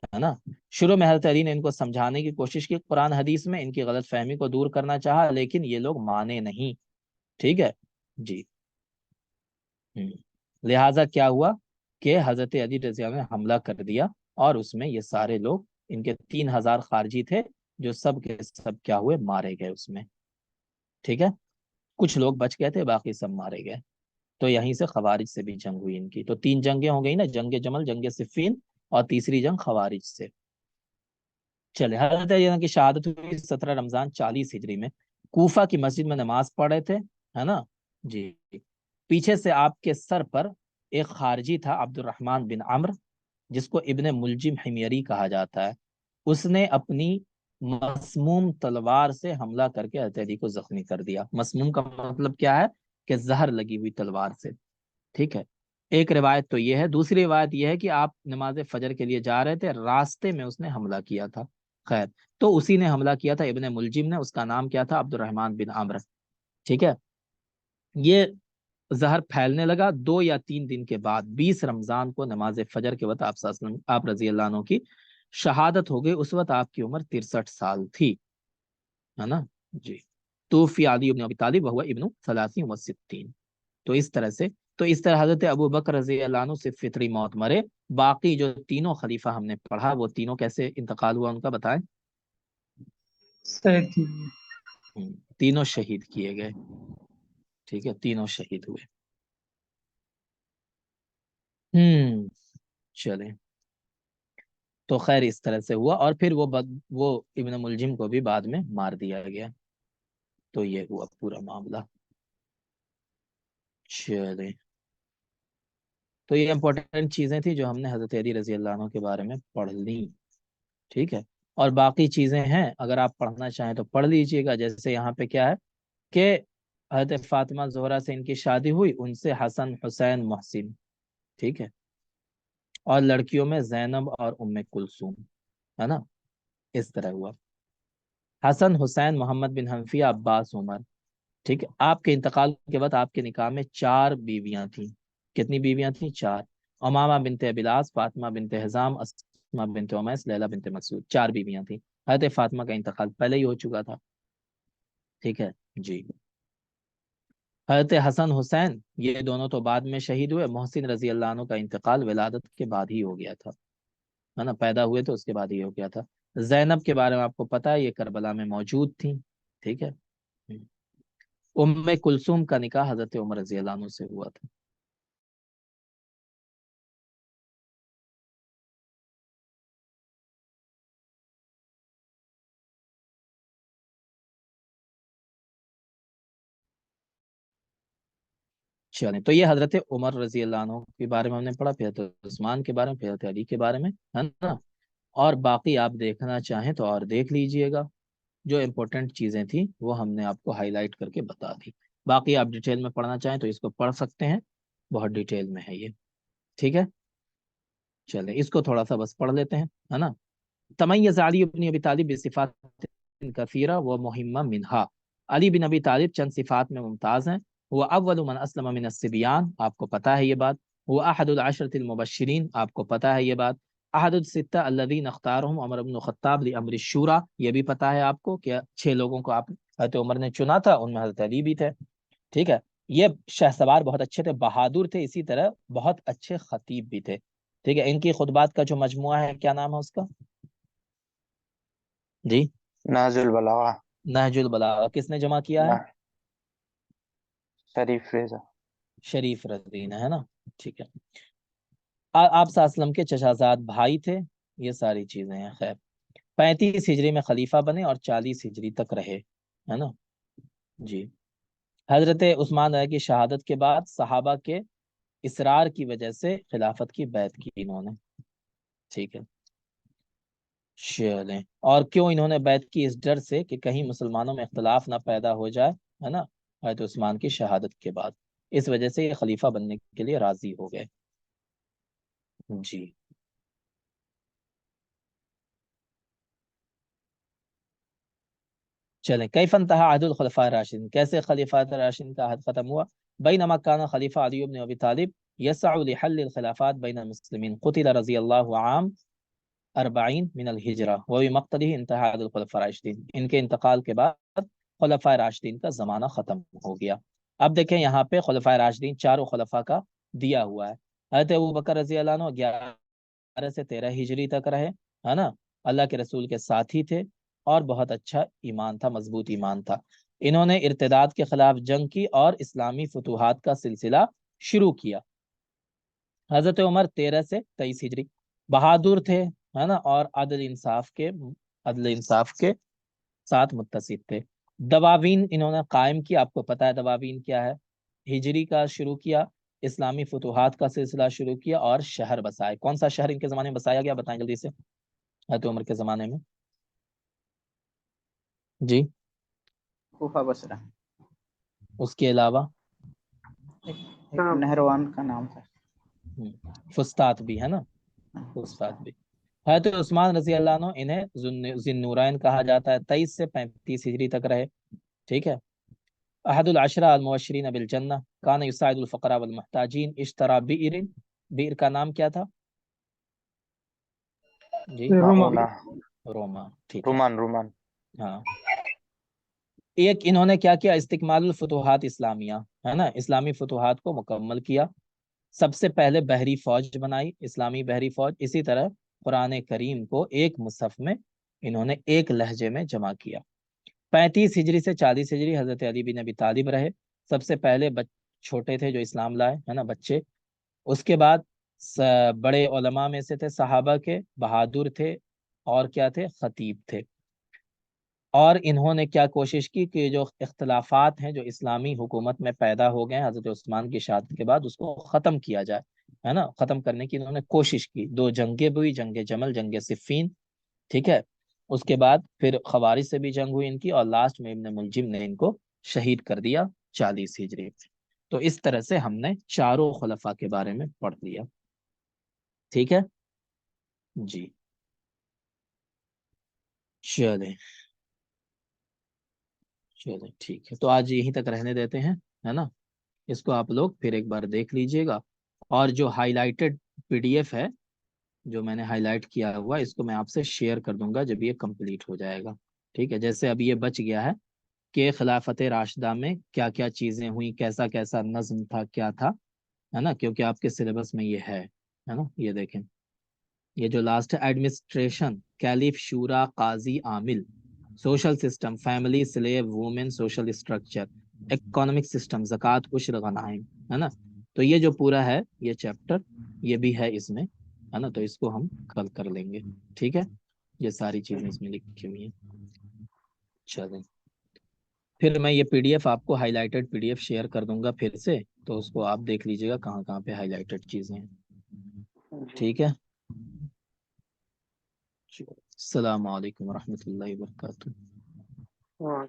ہے نا. شروع میں حضرت علی نے ان کو سمجھانے کی کوشش کی قرآن حدیث میں, ان کی غلط فہمی کو دور کرنا چاہا, لیکن یہ لوگ مانے نہیں. ٹھیک ہے جی. لہٰذا کیا ہوا کہ حضرت علی رضی اللہ عنہ نے حملہ کر دیا, اور اس میں یہ سارے لوگ, ان کے 3,000 خارجی تھے جو سب کے سب کیا ہوئے؟ مارے گئے اس میں. ٹھیک ہے, کچھ لوگ بچ گئے تھے, باقی سب مارے گئے. تو یہیں سے خوارج سے بھی جنگ ہوئی ان کی. تو 3 جنگیں ہو گئی نا, جنگ جمل, جنگ صفین, اور تیسری جنگ خوارج سے. چلے, حضرت علی کی شہادت ہوئی 17 رمضان 40 ہجری میں. کوفہ کی مسجد میں نماز پڑھ رہے تھے, ہے نا جی. پیچھے سے آپ کے سر پر ایک خارجی تھا عبد الرحمن بن عمرو, جس کو ابن ملجم حمیری کہا جاتا ہے. اس نے اپنی مسموم تلوار سے حملہ کر کے حضرت علی کو زخمی کر دیا. مسموم کا مطلب کیا ہے؟ کہ زہر لگی ہوئی تلوار سے. ٹھیک ہے, ایک روایت تو یہ ہے. دوسری روایت یہ ہے کہ آپ نماز فجر کے لیے جا رہے تھے, راستے میں اس نے حملہ کیا تھا. خیر, تو اسی نے حملہ کیا تھا, ابن ملجم نے. اس کا نام کیا تھا؟ عبد الرحمن بن عمرو. ٹھیک ہے, یہ زہر پھیلنے لگا. 2 یا 3 دن کے بعد 20 رمضان کو نماز فجر کے وقت آپ رضی اللہ عنہ کی شہادت ہو گئی. اس وقت آپ کی عمر 63 سال تھی, ہے نا جی. توفی علی ابن ابی طالب وہو ابن 63. تو اس طرح حضرت ابو بکر رضی اللہ عنہ سے فطری موت مرے. باقی جو تینوں خلیفہ ہم نے پڑھا وہ تینوں کیسے انتقال ہوا ان کا بتائیں؟ تینوں شہید کیے گئے. ٹھیک ہے, تینوں شہید ہوئے. چلیں, تو خیر اس طرح سے ہوا, اور پھر وہ ابن ملجم کو بھی بعد میں مار دیا گیا. تو یہ ہوا پورا معاملہ. चलिए, तो ये इंपॉर्टेंट चीजें थी जो हमने हजरत अली रजी अल्लाह अन्हु के बारे में पढ़ ली। ठीक है, और बाकी चीजें हैं, अगर आप पढ़ना चाहें तो पढ़ लीजिएगा। जैसे यहाँ पे क्या है कि हजरत फातिमा ज़ोहरा से इनकी शादी हुई, उनसे हसन हुसैन मोहसिन, ठीक है, और लड़कियों में जैनब और उम्मे कुलसूम, है ना, इस तरह हुआ। हसन हुसैन मोहम्मद बिन हनफिया अब्बास उमर, ठीक है। आपके इंतकाल के बाद आपके निकाह में 4 बीवियां थी। कितनी बीवियां थी? 4। उमामा बिनते अबिलास, फातिमा बिनते हिजाम, अस्मा बिनते उमैस, लैला बिनते मसूद, 4 बीवियां थी। हजरत फातिमा का इंतकाल पहले ही हो चुका था। ठीक है जी। हजरत हसन हुसैन ये दोनों तो बाद में शहीद हुए। मोहसिन रजी अल्लाह अन्हु का इंतकाल विलादत के बाद ही हो गया था, है ना, पैदा हुए तो उसके बाद ही हो गया था। जैनब के बारे में आपको पता है, ये करबला में मौजूद थी। ठीक है। उम्मे कुलसूम का निकाह हजरत उमर रजी अल्लाह अन्हु से हुआ था। चलें, तो ये हजरत उमर रजी अल्लाह अन्हु के बारे में हमने पढ़ा, फिर हजरत उस्मान के बारे में, फिर हजरत अली के बारे में, है ना। और बाकी आप देखना चाहें तो और देख लीजिएगा। जो इम्पोर्टेंट चीज़ें थी वो हमने आपको हाईलाइट करके बता दी। बाकी आप डिटेल में पढ़ना चाहें तो इसको पढ़ सकते हैं, बहुत डिटेल में है ये। ठीक है, चलें इसको थोड़ा सा बस पढ़ लेते हैं, है ना। तमय्यज़ अली इब्न अबी तालिब बिसिफ़ात कसीरा व मुहिम्मा मिनहा। अली बिन अबी तालिब चंद सिफात में मुमताज़ हैं। वो अव्वलु मन अस्लम मिन अस्सिबियान, आपको पता है ये बात। वो अहदुल अशरतिल मुबश्शिरीन, आपको पता है ये बात। अहदुल सित्ता अल्लज़ीना अख्तारहुम उमर इब्न ख़त्ताब लि अम्रि शूरा, ये भी पता है आपको कि 6 लोगों को आप हज़रत उमर ने चुना था, उनमें हज़रत अली भी थे। ठीक है, ये शहसवार बहुत अच्छे थे, बहादुर थे, इसी तरह बहुत अच्छे खतीब भी थे। ठीक है, इनकी खुतबात का जो मजमुआ है, क्या नाम है उसका जी? नाजुल बलागा। नहजुल बलागा। किसने जमा किया है? ना शरीफ रेजा। शरीफ रदीन, है ना। ठीक है, आप सासलम के चचाजाद भाई थे। ये सारी चीजें हैं। खैर, 35 हिजरी में खलीफा बने और 40 हिजरी तक रहे, है ना जी। हजरत उस्मान रज़ी की शहादत के बाद सहाबा के इसरार की वजह से खिलाफत की बैत की इन्होंने। ठीक है, चलें, और क्यों इन्होंने बैत की? इस डर से कि कहीं मुसलमानों में इख्तलाफ ना पैदा हो जाए, है ना, हजरत उस्मान की शहादत के बाद। इस वजह से ये खलीफा बनने के लिए राजी हो गए जी। चलें, कैफ इंतहा अहदुल खुलफा राशिदीन, कैसे खलीफा राशिदीन का अहद खत्म हुआ। बैनमा काना खलीफा अली इब्न अबी तालिब यसअु लिहल्लिल खिलाफात बैनल मुस्लिमीन क़ुतिल रज़ियल्लाहु आम 40 मिनल हिजरा व बमक़तलिही इंतहा अहदुल खुलफा राशिदीन। इनके इंतकाल के बाद खुलफा राशिदीन का ज़माना ख़त्म हो गया। अब देखें यहाँ पे खुलफा राशिदीन चारों खुलफा का दिया हुआ है। हज़रत अबू बकर रज़ी अल्लाह अन्हु 11 से 13 हिजरी तक रहे, है ना, अल्लाह के रसूल के साथी थे और बहुत अच्छा ईमान था, मजबूत ईमान था। इन्होंने इर्तिदाद के खिलाफ जंग की और इस्लामी फतूहात का सिलसिला शुरू किया। हजरत उमर 13 से 23 हिजरी, बहादुर थे, है ना, और अदल इंसाफ के साथ मुत्तसिफ थे। दवावीन इन्होंने कायम किया, आपको पता है दवावीन क्या है। हिजरी का शुरू किया, इस्लामी फतूहात का सिलसिला शुरू किया और शहर बसाए। कौन सा शहर इनके ज़माने में बसाया गया, बताएं जल्दी से, हजरत उमर के ज़माने में जी। कूफा बसरा। उसके अलावा एक हाँ। नहरवान का नाम था। फुस्तात भी, है ना, फुस्तात भी। है तो उस्मान रजी अल्लाह अन्हु, इन्हें जिन्नूरैन कहा जाता है। 23 से 35 हिजरी तक रहे। ठीक है, अहदुल अशरा अल मुबश्शिरीन बिल जन्नह, कान युसाइदुल फकरा वल मुहताजीन, इश्तरा बिइरिन, बिइर का नाम क्या था जी? रोमा। माऊना। रोमा, ठीक है, रुमान रुमान। हाँ। एक इन्होंने क्या किया? इस्तिकमालुल फुतूहात इस्लामिया, है ना, इस्लामी फतूहात को मुकम्मल किया। सबसे पहले बहरी फौज बनाई, इस्लामी बहरी फौज। इसी तरह कुरान करीम को एक मुसहफ में इन्होंने एक लहजे में जमा किया। 35 हिजरी से 40 हिजरी हजरत अली बिन अबी तालिब रहे। सबसे पहले छोटे थे जो इस्लाम लाए, है ना, बच्चे। उसके बाद बड़े उलमा में से थे, सहाबा के, बहादुर थे, और क्या थे? खतीब थे। اور انہوں نے کیا کوشش کی کہ جو اختلافات ہیں جو اسلامی حکومت میں پیدا ہو گئے ہیں حضرت عثمان کی شہادت کے بعد، اس کو ختم کیا جائے، ہے نا، ختم کرنے کی انہوں نے کوشش کی. 2 جنگیں ہوئی، جنگ جمل، جنگ صفین. ٹھیک ہے. اس کے بعد پھر خوارج سے بھی جنگ ہوئی ان کی، اور لاسٹ میں ابن ملجم نے ان کو شہید کر دیا 40 ہجری میں. تو اس طرح سے ہم نے چاروں خلفاء کے بارے میں پڑھ لیا. ٹھیک ہے جی. چلیں چلیں ٹھیک ہے، تو آج یہیں تک رہنے دیتے ہیں، ہے نا. اس کو آپ لوگ پھر ایک بار دیکھ لیجئے گا، اور جو ہائی لائٹڈ PDF ہے جو میں نے ہائی لائٹ کیا ہوا، اس کو میں آپ سے شیئر کر دوں گا جب یہ کمپلیٹ ہو جائے گا. ٹھیک ہے. جیسے اب یہ بچ گیا ہے کہ خلافت راشدہ میں کیا کیا چیزیں ہوئیں، کیسا کیسا نظم تھا، کیا تھا، ہے نا، کیونکہ آپ کے سلیبس میں یہ ہے نا. یہ دیکھیں، یہ جو لاسٹ ہے، ایڈمنسٹریشن، کیلف، شورا، قاضی، عامل، سوشل سسٹم، فیملی، سلیب، women, social structure, economic system, زکوٰۃ، عشر، غنائم، ہے نا. تو یہ جو پورا ہے یہ چیپٹر، یہ بھی ہے اس میں، ہے نا. تو اس کو ہم کل کر لیں گے. ٹھیک ہے. یہ ساری چیزیں اس میں لکھی ہوئی ہیں. چلیں، پھر میں یہ PDF آپ کو ہائی لائٹڈ PDF شیئر کر دوں گا پھر سے، تو اس کو آپ دیکھ لیجئے گا کہاں کہاں پہ ہائی لائٹڈ چیزیں ہیں. ٹھیک ہے. السلام علیکم ورحمۃ اللہ وبرکاتہ.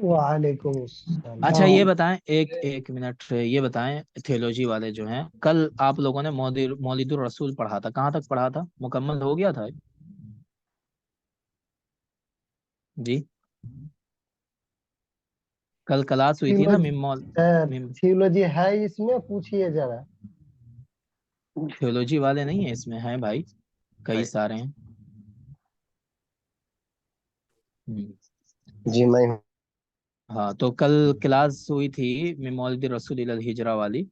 وعلیکم السلام. اچھا یہ بتائیں، ایک منٹ، یہ بتائیں تھیولوجی والے جو ہیں، کل آپ لوگوں نے مولد الرسول پڑھا تھا، کہاں تک پڑھا تھا؟ مکمل ہو گیا تھا جی؟ کل کلاس ہوئی تھی نا تھیولوجی ہے اس میں؟ پوچھیے ذرا. تھیولوجی والے نہیں ہیں اس میں، ہیں بھائی، کئی سارے ہیں. جی میں ہوں. ہاں، تو کل کلاس ہوئی تھی من مولد رسول الی الہجرہ والی،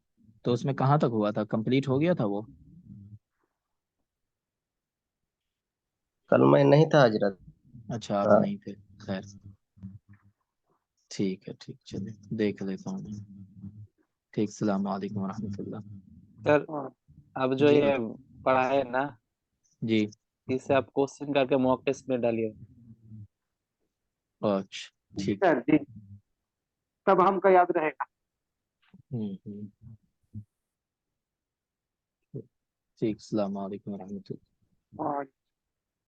تو اس میں کہاں تک ہوا تھا؟ کمپلیٹ ہو گیا تھا وہ؟ کل میں نہیں تھا حضرت. اچھا آپ نہیں تھے، خیر ٹھیک ہے. ٹھیک، چلے دیکھ لیتا ہوں میں. ٹھیک، السلام علیکم ورحمۃ اللہ. سر اب جو جی یہ پڑھا ہے نا، جی. اسے آپ کوشچن کر کے موک ٹیسٹ میں ڈالیے. اچھا ٹھیک. سر جی، تب ہم کا یاد رہے گا. ہوں. ٹھیک، السلام علیکم ورحمۃ اللہ. اور